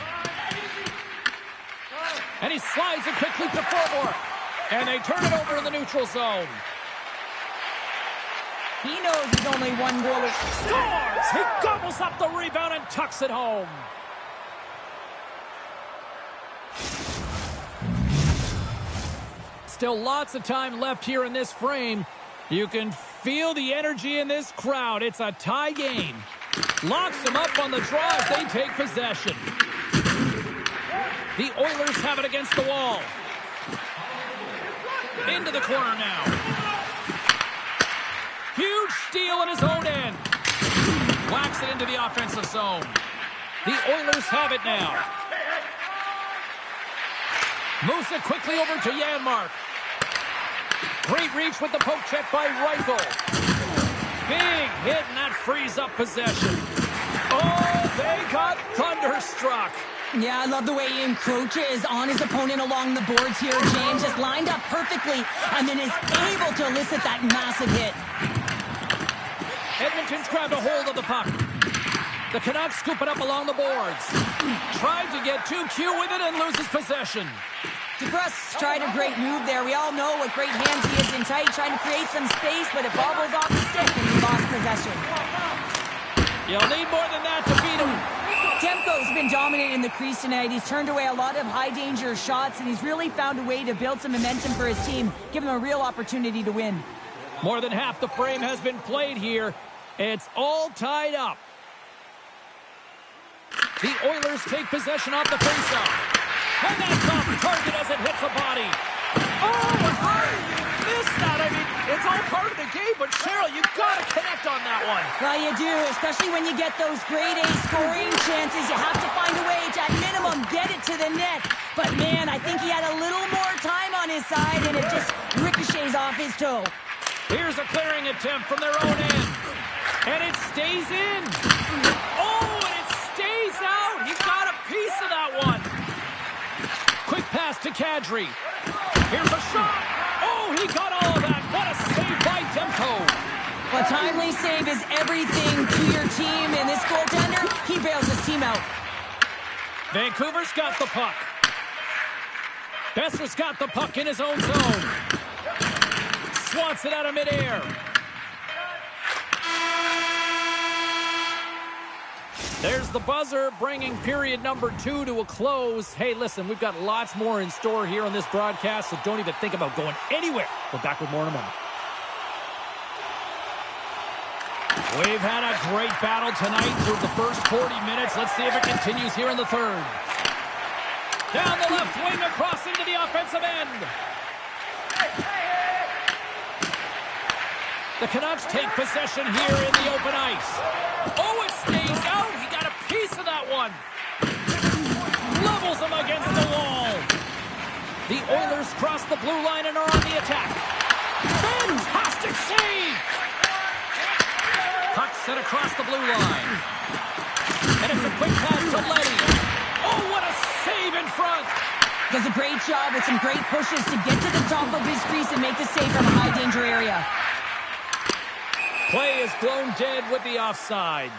And he slides it quickly to forward. And they turn it over in the neutral zone. He knows he's only one goal. Scores! He gobbles up the rebound and tucks it home. Still lots of time left here in this frame. You can feel the energy in this crowd. It's a tie game. Locks them up on the draw as they take possession. The Oilers have it against the wall. Into the corner now. Huge steal in his own end. Whacks it into the offensive zone. The Oilers have it now. Moves it quickly over to Janmark. Great reach with the poke check by Reichel. Big hit, and that frees up possession. Oh, they got thunderstruck. Yeah, I love the way he encroaches on his opponent along the boards here, James. Just lined up perfectly and then is able to elicit that massive hit. Edmonton's grabbed a hold of the puck. The Canucks scoop it up along the boards. Tried to get too cute with it and loses possession. DeBrusque tried a great move there. We all know what great hands he is in tight, trying to create some space, but it bobbles off the stick and he lost possession. You'll need more than that to beat him. Demko's been dominant in the crease tonight. He's turned away a lot of high-danger shots, and he's really found a way to build some momentum for his team, give him a real opportunity to win. More than half the frame has been played here. It's all tied up. The Oilers take possession off the faceoff. And that's off target as it hits a body. Oh, how did you miss that? I mean, it's all part of the game, but Cheryl, you've got to connect on that one. Well, you do, especially when you get those grade A scoring chances. You have to find a way to, at minimum, get it to the net. But, man, I think he had a little more time on his side, and it just ricochets off his toe. Here's a clearing attempt from their own end. And it stays in. Oh, and it stays out. He got a piece of that one. Quick pass to Kadri. Here's a shot. Oh, he got all of that. What a save by Demko. Well, timely save is everything to your team, and this goaltender, he bails his team out. Vancouver's got the puck. Besser's got the puck in his own zone. Swats it out of midair. There's the buzzer, bringing period number 2 to a close. Hey, listen, we've got lots more in store here on this broadcast, so don't even think about going anywhere. We're back with more in a moment. We've had a great battle tonight through the first 40 minutes. Let's see if it continues here in the third. Down the left wing, across into the offensive end. The Canucks take possession here in the open ice. Oh, it stays out. He got a piece of that one. Levels him against the wall. The Oilers cross the blue line and are on the attack. Fantastic save. Puck set across the blue line. And it's a quick pass to Leddy. Oh, what a save in front. Does a great job with some great pushes to get to the top of his crease and make the save from a high-danger area. Play is blown dead with the offside.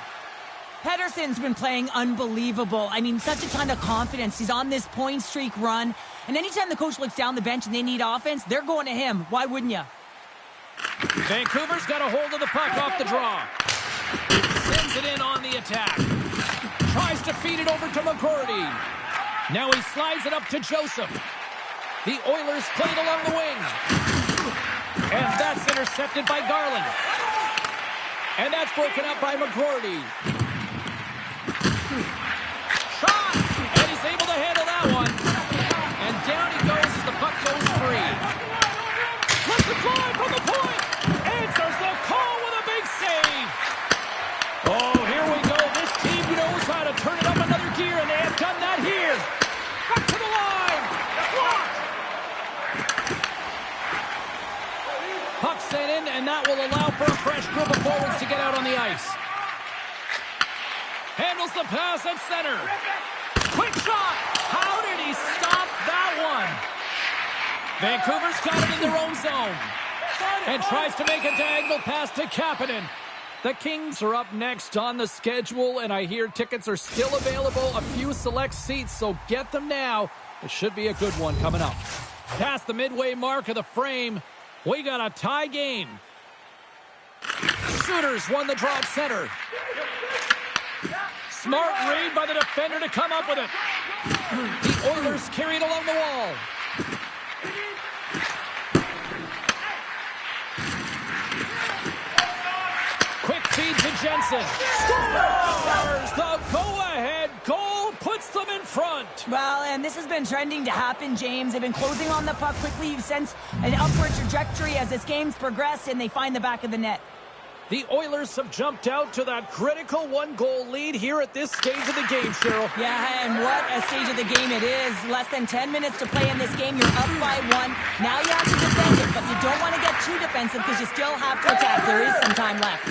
Pettersson's been playing unbelievable. I mean, such a ton of confidence. He's on this point streak run. And anytime the coach looks down the bench and they need offense, they're going to him. Why wouldn't you? Vancouver's got a hold of the puck off the draw. Sends it in on the attack. Tries to feed it over to McGroarty. Now he slides it up to Joseph. The Oilers played along the wing. And that's intercepted by Garland. And that's broken up by McGroarty. Shot! And he's able to handle that one. And down he goes as the puck goes free. Let's the drive from the point! Answers the call with a big save! Oh, here we go. This team knows how to turn it up another gear, and they have done that here. Back to the line! Blocked! Puck sent in, and that will allow for a fresh group of forwards to get out on the ice. Handles the pass at center. Quick shot! How did he stop that one? Vancouver's got it in their own zone. And tries to make a diagonal pass to Kapanen. The Kings are up next on the schedule, and I hear tickets are still available. A few select seats, so get them now. It should be a good one coming up. Past the midway mark of the frame, we got a tie game. Shooters won the draw at center. Smart read by the defender to come up with it. The Oilers carry it along the wall. Quick feed to Jensen. Scores the go-ahead goal, puts them in front. Well, and this has been trending to happen, James. They've been closing on the puck quickly. You've sensed an upward trajectory as this game's progressed, and they find the back of the net. The Oilers have jumped out to that critical one-goal lead here at this stage of the game, Cheryl. Yeah, and what a stage of the game it is. Less than 10 minutes to play in this game. You're up by 1. Now you have to defend it, but you don't want to get too defensive because you still have to attack. There is some time left.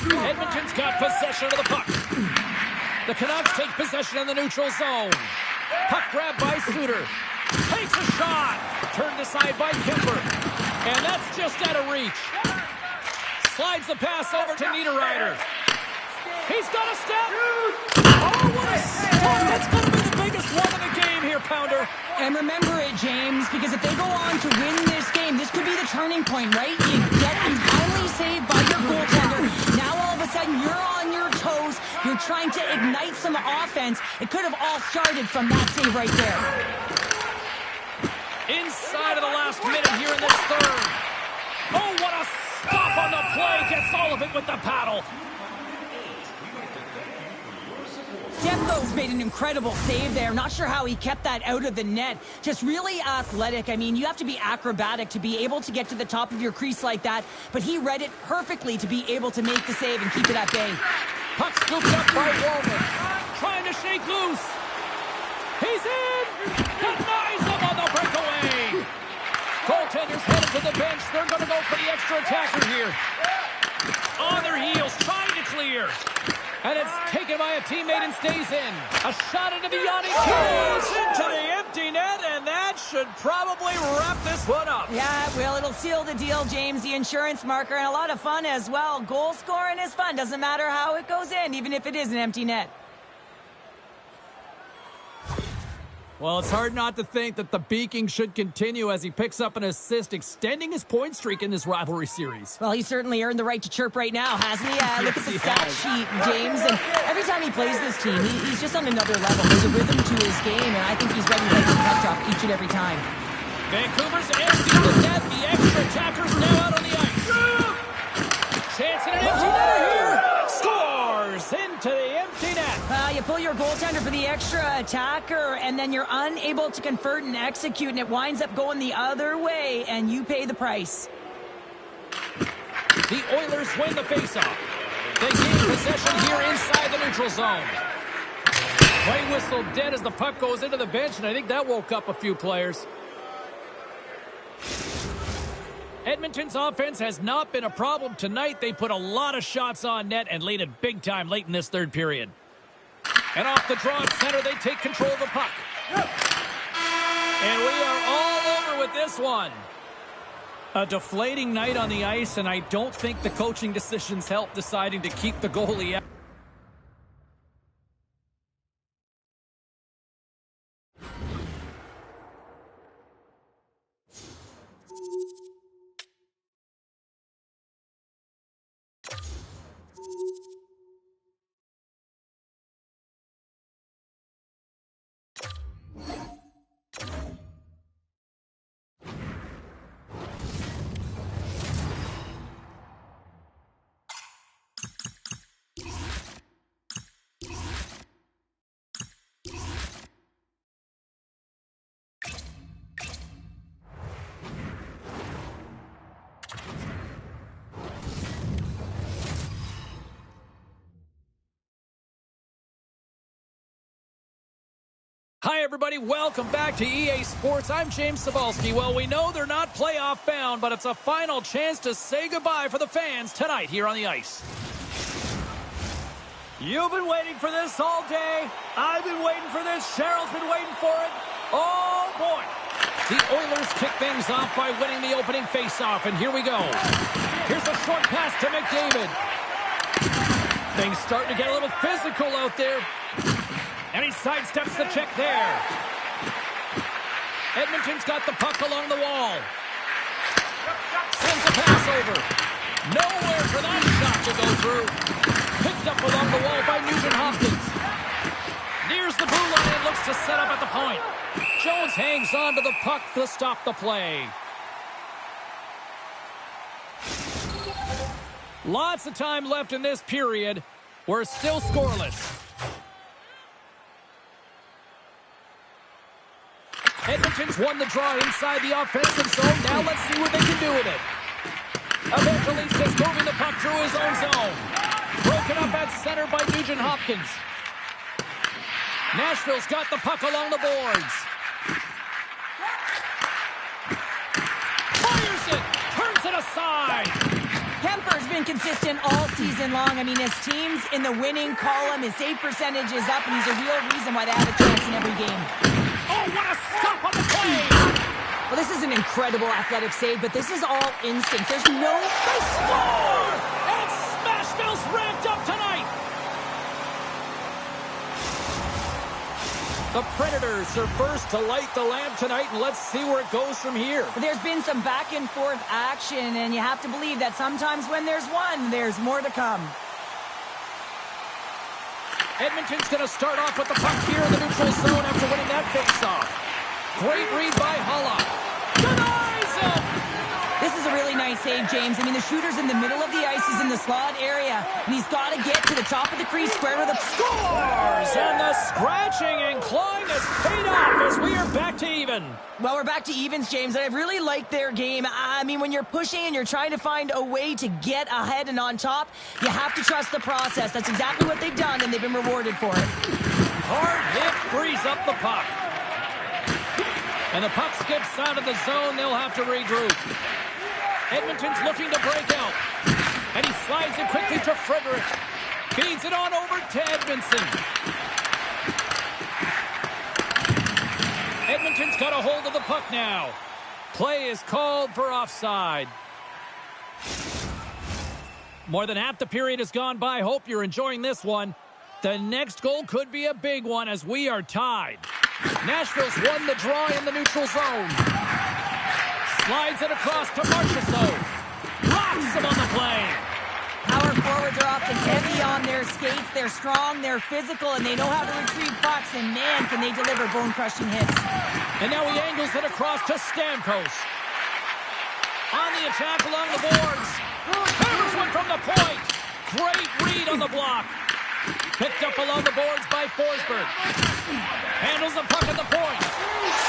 Edmonton's got possession of the puck. The Canucks take possession in the neutral zone. Puck grab by Suter. Takes a shot. Turned aside by Kemper. And that's just out of reach. Slides the pass over to Niederreiter. He's got a step. Oh, what a step. That's going to be the biggest one in the game here. counter. And remember it, James, because if they go on to win this game, this could be the turning point, right? You get entirely saved by your goaltender. Now all of a sudden you're on your toes. You're trying to ignite some offense. It could have all started from that save right there. Inside of the last minute here in this third. Oh, what a stop on the play. Gets all of it with the paddle. Demko's made an incredible save there. Not sure how he kept that out of the net. Just really athletic. I mean, you have to be acrobatic to be able to get to the top of your crease like that, but he read it perfectly to be able to make the save and keep it at bay. Puck scooped up by Warman. Trying to shake loose. He's in. Denies him on the breakaway. Goaltenders headed to the bench. They're going to go for the extra attacker here. On their heels, trying to clear. And it's taken by a teammate and stays in. A shot into the yawning cage. Into the empty net, and that should probably wrap this one up. Yeah, it will. It'll seal the deal, James. The insurance marker, and a lot of fun as well. Goal scoring is fun. Doesn't matter how it goes in, even if it is an empty net. Well, it's hard not to think that the beaking should continue as he picks up an assist, extending his point streak in this rivalry series. Well, he certainly earned the right to chirp right now, hasn't he? Look at the stat sheet, James. And every time he plays this team, he's just on another level. There's a rhythm to his game, and I think he's ready to make the puck drop each and every time. Vancouver's empty the net. The extra attacker's now out on the ice. Chance in an empty net here. Scores into the empty net. You pull your goaltender for the extra attacker, and then you're unable to convert and execute, and it winds up going the other way, and you pay the price. The Oilers win the faceoff. They gain possession here inside the neutral zone. Play whistle dead as the puck goes into the bench, and I think that woke up a few players. Edmonton's offense has not been a problem tonight. They put a lot of shots on net and laid it big time late in this third period. And off the draw at center, they take control of the puck. And we are all over with this one. A deflating night on the ice, and I don't think the coaching decisions help deciding to keep the goalie out. Hi, everybody. Welcome back to EA Sports. I'm James Cebulski. Well, we know they're not playoff bound, but it's a final chance to say goodbye for the fans tonight here on the ice. You've been waiting for this all day. I've been waiting for this. Cheryl's been waiting for it. Oh, boy. The Oilers kick things off by winning the opening faceoff, and here we go. Here's a short pass to McDavid. Things starting to get a little physical out there. And he sidesteps the check there. Edmonton's got the puck along the wall. Sends a pass over. Nowhere for that shot to go through. Picked up along the wall by Nugent Hopkins. Nears the blue line and looks to set up at the point. Jones hangs on to the puck to stop the play. Lots of time left in this period. We're still scoreless. Edmonton's won the draw inside the offensive zone. Now let's see what they can do with it. Evangelistas moving the puck through his own zone. Broken up at center by Nugent Hopkins. Nashville's got the puck along the boards. Fires it! Turns it aside! Kemper's been consistent all season long. I mean, his team's in the winning column. His save percentage is up, and he's a real reason why they have a chance in every game. Oh, what a stop on the play! Well, this is an incredible athletic save, but this is all instinct. There's no... They score! And Smashville's ramped up tonight! The Predators are first to light the lamp tonight, and let's see where it goes from here. There's been some back and forth action, and you have to believe that sometimes when there's one, there's more to come. Edmonton's going to start off with the puck here in the neutral zone after winning that face-off. Great read by Hulla. Denies him! This is a really nice save, James. I mean, the shooter's in the middle of the ice. He's in the slot area, and he's got to get to the top of the crease square to the... Scores! And the scratching and clawing has paid off as we are back to even. Well, we're back to evens, James, and I really like their game. I mean, when you're pushing and you're trying to find a way to get ahead and on top, you have to trust the process. That's exactly what they've done, and they've been rewarded for it. Hard hit frees up the puck. And the puck skips out of the zone. They'll have to regroup. Edmonton's looking to break out. And he slides it quickly to Frederick. Feeds it on over to Edmondson. Edmonton's got a hold of the puck now. Play is called for offside. More than half the period has gone by. Hope you're enjoying this one. The next goal could be a big one as we are tied. Nashville's won the draw in the neutral zone. Slides it across to Marchessault. Rocks him on the play. Power forwards are often heavy on their skates. They're strong, they're physical, and they know how to retrieve pucks. And man, can they deliver bone-crushing hits. And now he angles it across to Stamkos. On the attack along the boards. Hammers one from the point. Great read on the block. Picked up along the boards by Forsberg. Handles the puck at the point.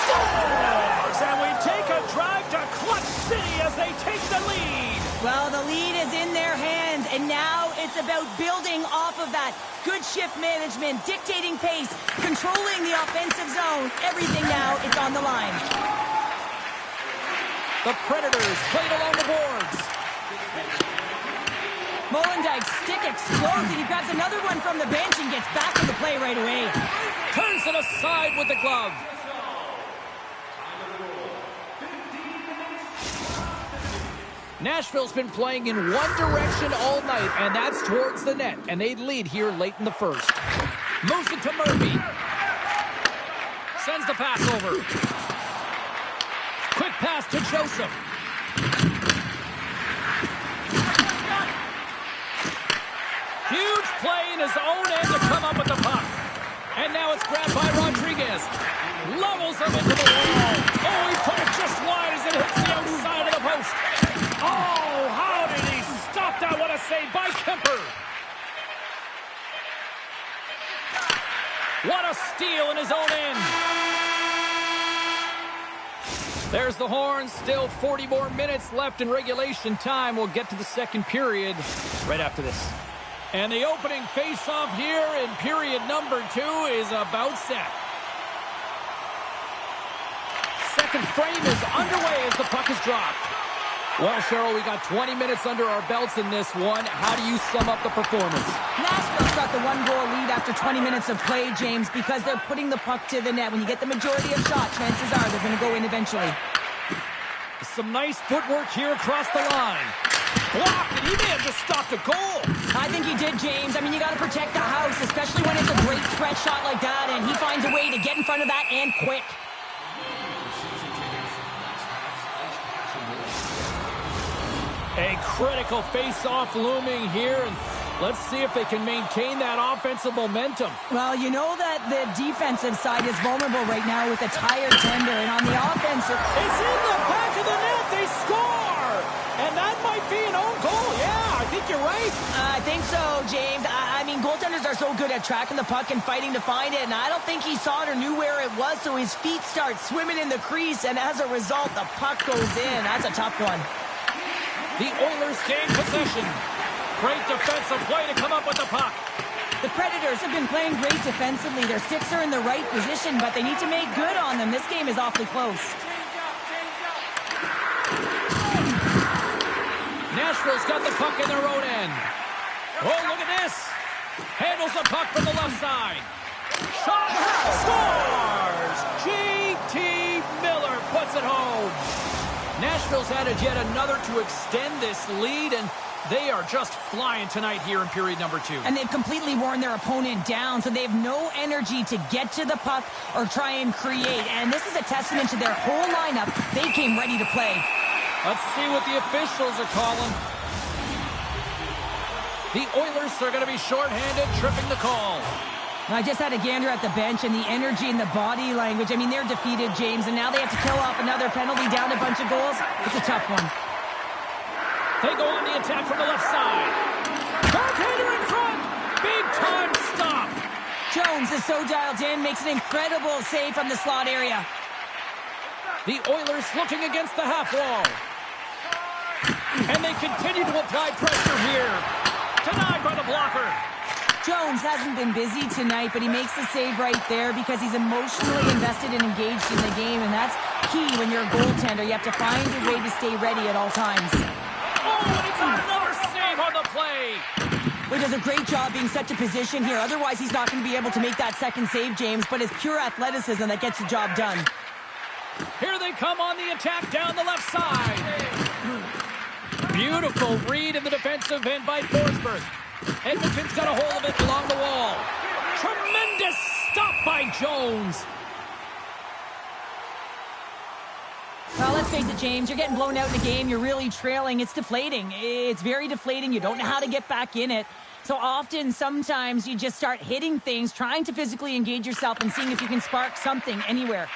Scores! And we take a drive to Clutch City as they take the lead. Well, the lead is in their hands, and now it's about building off of that. Good shift management, dictating pace, controlling the offensive zone. Everything now is on the line. The Predators played along the boards. Molendyke's stick explodes, and he grabs another one from the bench and gets back to the play right away. Turns it aside with the glove. Nashville's been playing in one direction all night, and that's towards the net. And they lead here late in the first. Moves it to Murphy. Sends the pass over. Quick pass to Joseph. Huge play in his own end to come up with the puck. And now it's grabbed by Rodriguez. Levels him into the wall. Oh, he put it just wide as it hits the outside of the post. Oh, how did he stop that? What a save by Kemper. What a steal in his own end. There's the horn. Still 40 more minutes left in regulation time. We'll get to the second period right after this. And the opening face-off here in period number 2 is about set. Second frame is underway as the puck is dropped. Well, Cheryl, we got 20 minutes under our belts in this one. How do you sum up the performance? Nashville's got the 1-goal lead after 20 minutes of play, James, because they're putting the puck to the net. When you get the majority of shots, chances are they're going to go in eventually. Some nice footwork here across the line. Blocked, and he may have just stopped a goal. I think he did, James. I mean, you got to protect the house, especially when it's a great threat shot like that, and he finds a way to get in front of that and quick. A critical face-off looming here, and let's see if they can maintain that offensive momentum. Well, you know that the defensive side is vulnerable right now with a tired tender, and on the offensive... It's in the back of the net. They score! And that might be an own goal. Yeah, I think you're right. I think so, James. I mean, goaltenders are so good at tracking the puck and fighting to find it, and I don't think he saw it or knew where it was, so his feet start swimming in the crease, and as a result, the puck goes in. That's a tough one. The Oilers gain possession. Great defensive play to come up with the puck. The Predators have been playing great defensively. Their sticks are in the right position, but they need to make good on them. This game is awfully close. Nashville's got the puck in their own end. Oh, look at this. Handles the puck from the left side. Shot. Scores. J.T. Miller puts it home. Nashville's added yet another to extend this lead, and They are just flying tonight here in period number 2. And they've completely worn their opponent down, so they have no energy to get to the puck or try and create. And this is a testament to their whole lineup. They came ready to play. Let's see what the officials are calling. The Oilers are going to be shorthanded, tripping the call. I just had a gander at the bench, and the energy and the body language. I mean, they're defeated, James, and now they have to kill off another penalty, down a bunch of goals. It's a tough one. They go on the attack from the left side. Bartender in front. Big time stop. Jones is so dialed in, makes an incredible save from the slot area. The Oilers looking against the half wall. And they continue to apply pressure here. Denied by the blocker. Jones hasn't been busy tonight, but he makes the save right there because he's emotionally invested and engaged in the game, and that's key when you're a goaltender. You have to find a way to stay ready at all times. Oh, and it's another save on the play. He does a great job being set to position here. Otherwise, he's not going to be able to make that second save, James, but it's pure athleticism that gets the job done. Here they come on the attack down the left side. Beautiful read in the defensive end by Forsberg. Edmonton's got a hold of it along the wall. Tremendous stop by Jones. Well, let's face it, James, you're getting blown out in a game. You're really trailing. It's deflating. It's very deflating. You don't know how to get back in it. So often, sometimes you just start hitting things, trying to physically engage yourself and seeing if you can spark something anywhere.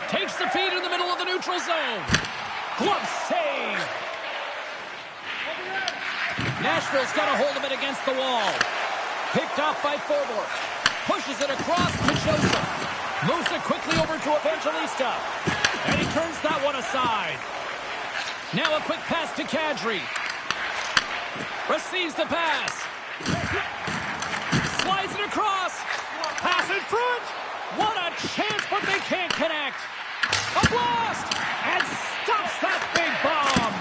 Takes the feed in the middle of the neutral zone. Glove save. Nashville's got a hold of it against the wall. Picked off by Forbort. Pushes it across to Joseph. Moves it quickly over to Evangelista. And he turns that one aside. Now a quick pass to Kadri. Receives the pass. Slides it across. Pass in front. What a chance, but they can't connect. A blast. And stops that big bomb.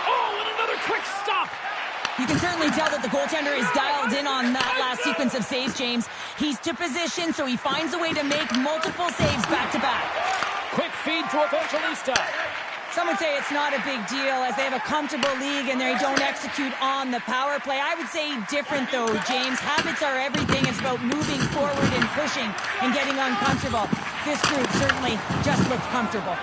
Oh, and another quick stop. You can certainly tell that the goaltender is dialed in on that last sequence of saves, James. He's to position, so he finds a way to make multiple saves back-to-back. Quick feed to Evangelista. Some would say it's not a big deal as they have a comfortable league and they don't execute on the power play. I would say different, though, James. Habits are everything. It's about moving forward and pushing and getting uncomfortable. This group certainly just looks comfortable.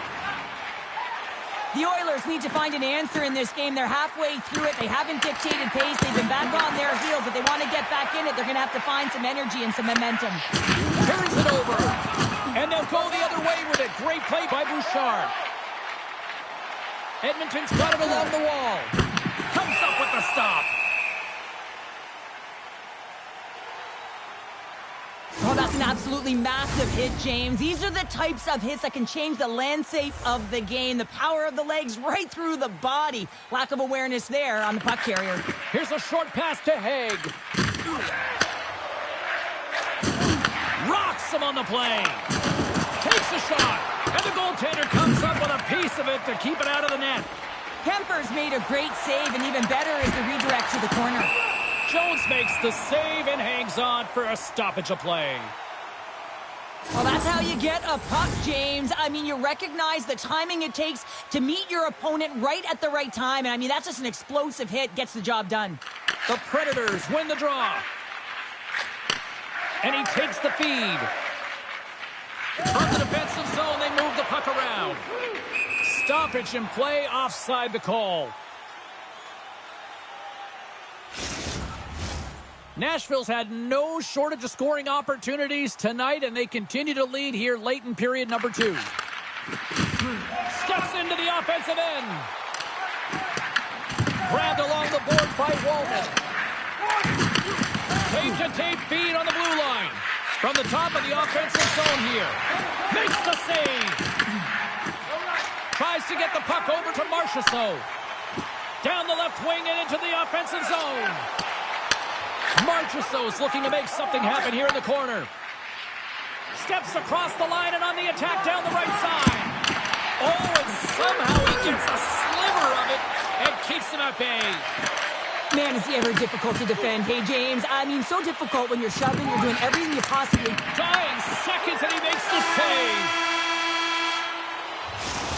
The Oilers need to find an answer in this game. They're halfway through it. They haven't dictated pace. They've been back on their heels. If they want to get back in it, they're going to have to find some energy and some momentum. Turns it over. And they'll go the other way with it. Great play by Bouchard. Edmonton's got it along the wall. Comes up with the stop. Oh, that's an absolutely massive hit, James. These are the types of hits that can change the landscape of the game. The power of the legs right through the body. Lack of awareness there on the puck carrier. Here's a short pass to Haig. Rocks him on the play. Takes a shot. And the goaltender comes up with a piece of it to keep it out of the net. Kemper's made a great save, and even better is the redirect to the corner. Jones makes the save and hangs on for a stoppage of play. Well, that's how you get a puck, James. I mean, you recognize the timing it takes to meet your opponent right at the right time. And I mean, that's just an explosive hit, gets the job done. The Predators win the draw. And he takes the feed. From the defensive zone, they move the puck around. Stoppage in play, offside the call. Nashville's had no shortage of scoring opportunities tonight, and they continue to lead here late in period number 2. Steps into the offensive end. Grabbed along the boards by Walden. Tape-to-tape feed on the blue line. From the top of the offensive zone here. Makes the save. Tries to get the puck over to Marchessault. Down the left wing and into the offensive zone. Marchessault's looking to make something happen here in the corner. Steps across the line and on the attack down the right side. Oh, and somehow he gets a sliver of it and keeps him at bay. Man, is he ever difficult to defend. Hey, James, I mean, so difficult when you're shoving, you're doing everything you possibly... Dying seconds and he makes the save.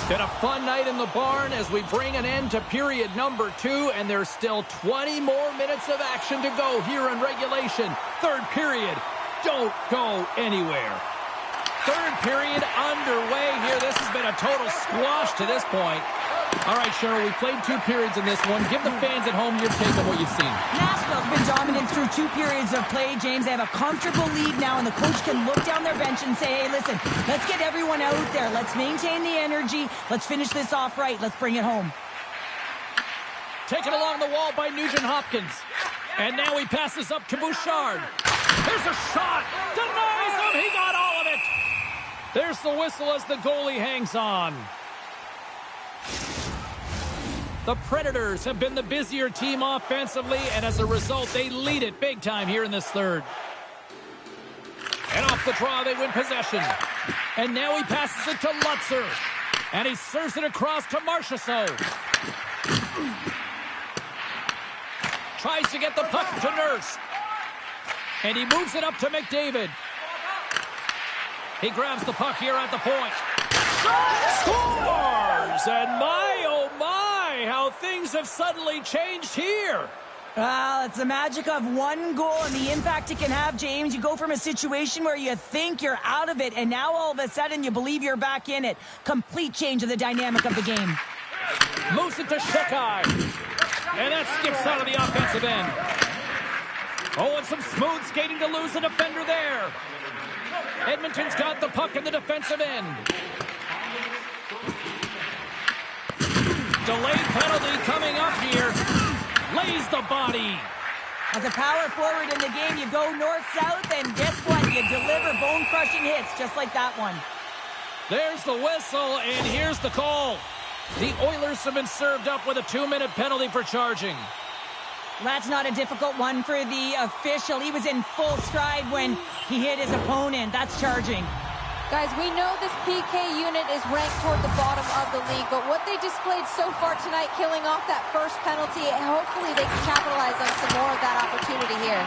Been a fun night in the barn as we bring an end to period number 2, and there's still 20 more minutes of action to go here in regulation. Third period. Don't go anywhere. Third period underway here. This has been a total squash to this point. All right, Cheryl, we played 2 periods in this one. Give the fans at home your take on what you've seen. Nashville's been dominant through 2 periods of play, James. They have a comfortable lead now, and the coach can look down their bench and say, hey, listen, let's get everyone out there. Let's maintain the energy. Let's finish this off right. Let's bring it home. Taken along the wall by Nugent-Hopkins. And now he passes up to Bouchard. Here's a shot. Denies him. He got all of it. There's the whistle as the goalie hangs on. The Predators have been the busier team offensively, and as a result, they lead it big time here in this third. And off the draw, they win possession. And now he passes it to Lutzer. And he serves it across to Marchessault. Tries to get the puck to Nurse. And he moves it up to McDavid. He grabs the puck here at the point. Scores! And my, oh my, how things have suddenly changed here. Well, it's the magic of one goal and the impact it can have, James. You go from a situation where you think you're out of it, and now all of a sudden you believe you're back in it. Complete change of the dynamic of the game. Moves it to Shekai. And that skips out of the offensive end. Oh, and some smooth skating to lose a defender there. Edmonton's got the puck in the defensive end. Delayed penalty coming up here. Lays the body. As a power forward in the game, you go north-south, and guess what? You deliver bone-crushing hits just like that one. There's the whistle, and here's the call. The Oilers have been served up with a 2-minute penalty for charging. That's not a difficult one for the official. He was in full stride when he hit his opponent. That's charging. Guys, we know this PK unit is ranked toward the bottom of the league, but what they displayed so far tonight, killing off that first penalty, hopefully they can capitalize on some more of that opportunity here.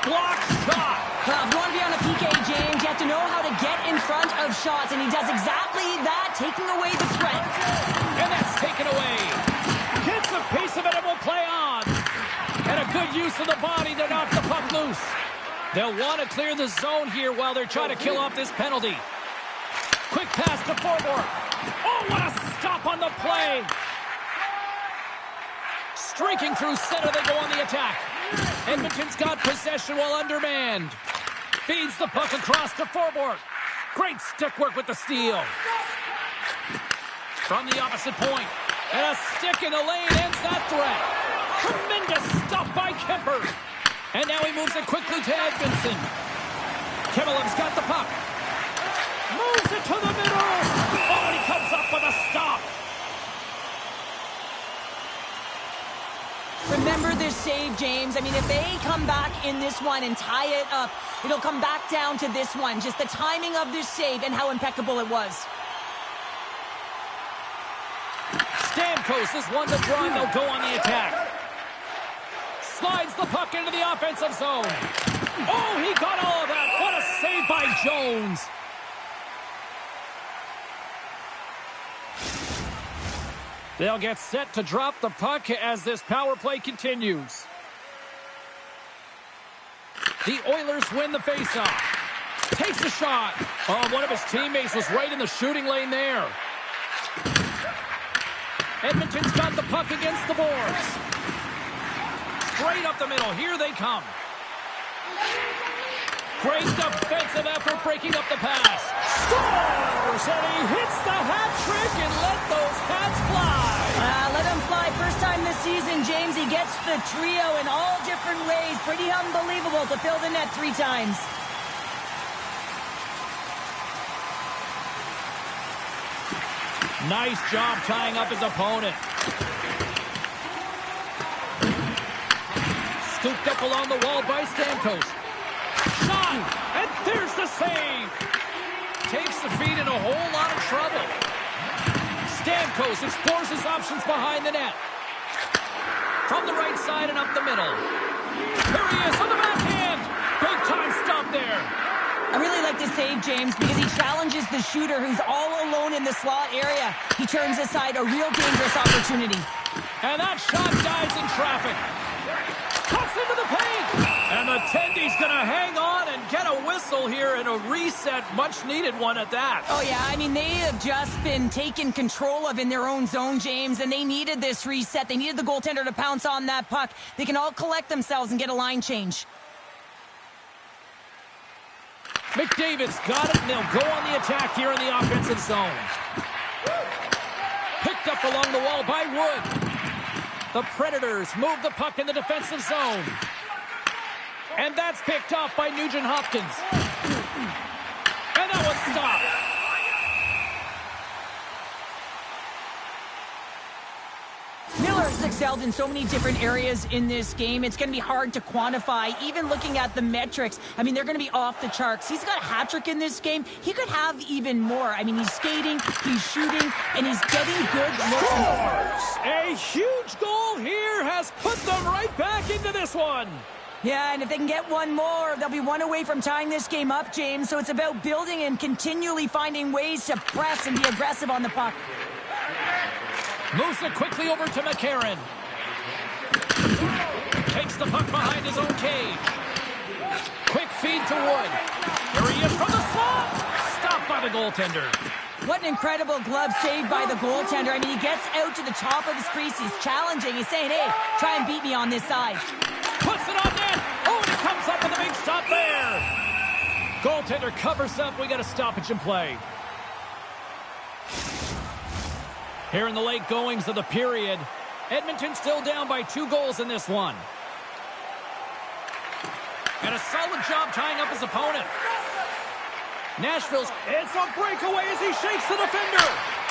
Block shot! Well, if you want to be on the PK, James, you have to know how to get in front of shots, and he does exactly that, taking away the threat. And that's taken away. Gets a piece of it and will play on. And a good use of the body to knock the puck loose. They'll want to clear the zone here while they're trying to kill off this penalty. Quick pass to Forbort. Oh, what a stop on the play. Streaking through center, they go on the attack. Edmonton's got possession while undermanned. Feeds the puck across to Forbort. Great stick work with the steal. From the opposite point. And a stick in the lane ends that threat. Tremendous stop by Kemper. And now he moves it quickly to Edmondson. Kimelev's got the puck. Moves it to the middle. Oh, and he comes up with a stop. Remember this save, James. I mean, if they come back in this one and tie it up, it'll come back down to this one. Just the timing of this save and how impeccable it was. Stamkos is one to draw, and they'll go on the attack. Slides the puck into the offensive zone. Oh, he got all of that. What a save by Jones. They'll get set to drop the puck as this power play continues. The Oilers win the faceoff. Takes a shot. Oh, one of his teammates was right in the shooting lane there. Edmonton's got the puck against the boards. Straight up the middle. Here they come. Great defensive effort breaking up the pass. Scores! And he hits the hat trick and let those hats fly. Let him fly. First time this season, James. He gets the trio in all different ways. Pretty unbelievable to fill the net 3 times. Nice job tying up his opponent. Scooped up along the wall by Stamkos. Shot! And there's the save! Takes the feed in a whole lot of trouble. Stamkos explores his options behind the net. From the right side and up the middle. Here he is on the backhand! Big time stop there. I really like this save, James, because he challenges the shooter who's all alone in the slot area. He turns aside a real dangerous opportunity. And that shot dies in traffic. Cuts into the paint. And the Tendy's going to hang on and get a whistle here and a reset, much needed one at that. Oh, yeah, I mean, they have just been taken control of in their own zone, James, and they needed this reset. They needed the goaltender to pounce on that puck. They can all collect themselves and get a line change. McDavid's got it, and they'll go on the attack here in the offensive zone. Picked up along the wall by Wood. The Predators move the puck in the defensive zone. And that's picked off by Nugent-Hopkins. And that one's stopped. Miller's excelled in so many different areas in this game. It's going to be hard to quantify, even looking at the metrics. I mean, they're going to be off the charts. He's got a hat trick in this game. He could have even more. I mean, he's skating, he's shooting, and he's getting good looks. A huge goal here has put them right back into this one. Yeah, and if they can get one more, they'll be one away from tying this game up, James. So it's about building and continually finding ways to press and be aggressive on the puck. Moves it quickly over to McCarron. Takes the puck behind his own cage. Quick feed to Wood. Here he is from the slot. Stopped by the goaltender. What an incredible glove save by the goaltender. I mean, he gets out to the top of his crease. He's challenging. He's saying, hey, try and beat me on this side. Puts it on net. Oh, and he comes up with a big stop there. Goaltender covers up. We got a stoppage in play. Here in the late goings of the period, Edmonton still down by 2 goals in this one. And a solid job tying up his opponent. Nashville's, it's a breakaway as he shakes the defender.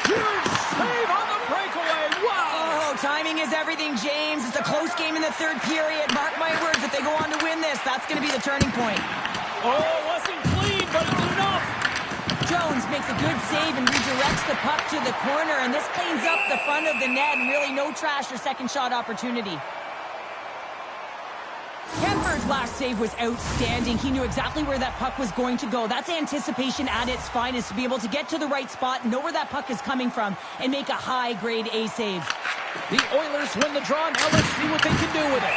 Huge save on the breakaway. Wow. Oh, timing is everything, James. It's a close game in the third period. Mark my words, if they go on to win this, that's going to be the turning point. Oh, it wasn't clean, but it was enough. Jones makes a good save and redirects the puck to the corner, and this cleans up the front of the net, and really no trash or second shot opportunity. Kemper's last save was outstanding. He knew exactly where that puck was going to go. That's anticipation at its finest, to be able to get to the right spot, know where that puck is coming from, and make a high-grade A save. The Oilers win the draw. Now let's see what they can do with it.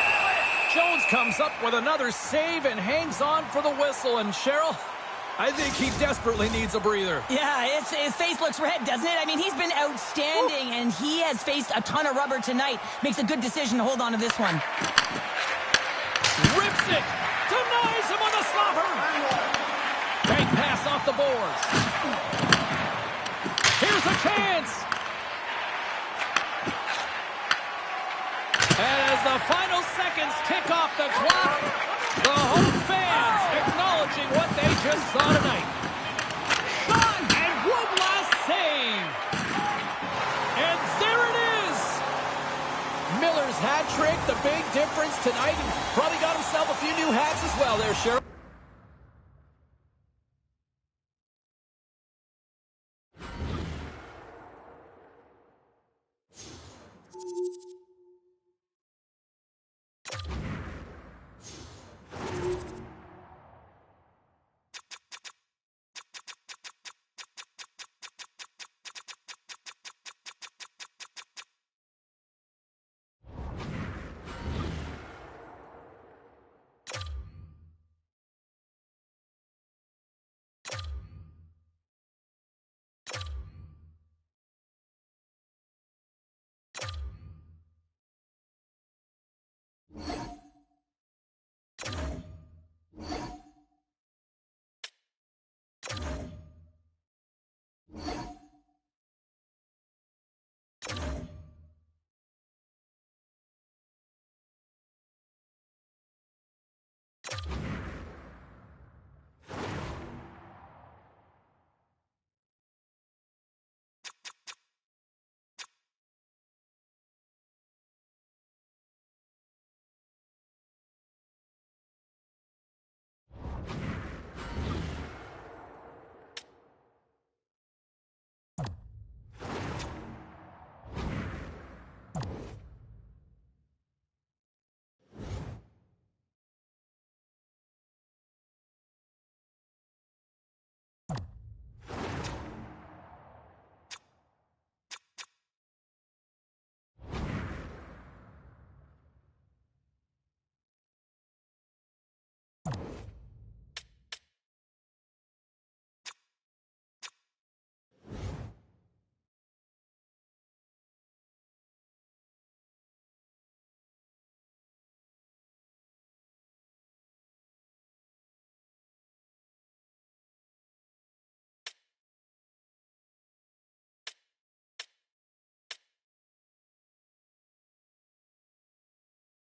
Jones comes up with another save and hangs on for the whistle. And Cheryl, I think he desperately needs a breather. Yeah, his face looks red, doesn't it? I mean, he's been outstanding, and he has faced a ton of rubber tonight. Makes a good decision to hold on to this one. Rips it. Denies him on the slobber. Bank pass off the boards. Here's a chance. As the final seconds tick off the clock, the home fans acknowledging what they just saw tonight. Shot and one last save. And there it is. Miller's hat trick, the big difference tonight. And probably got himself a few new hats as well there, Cheryl.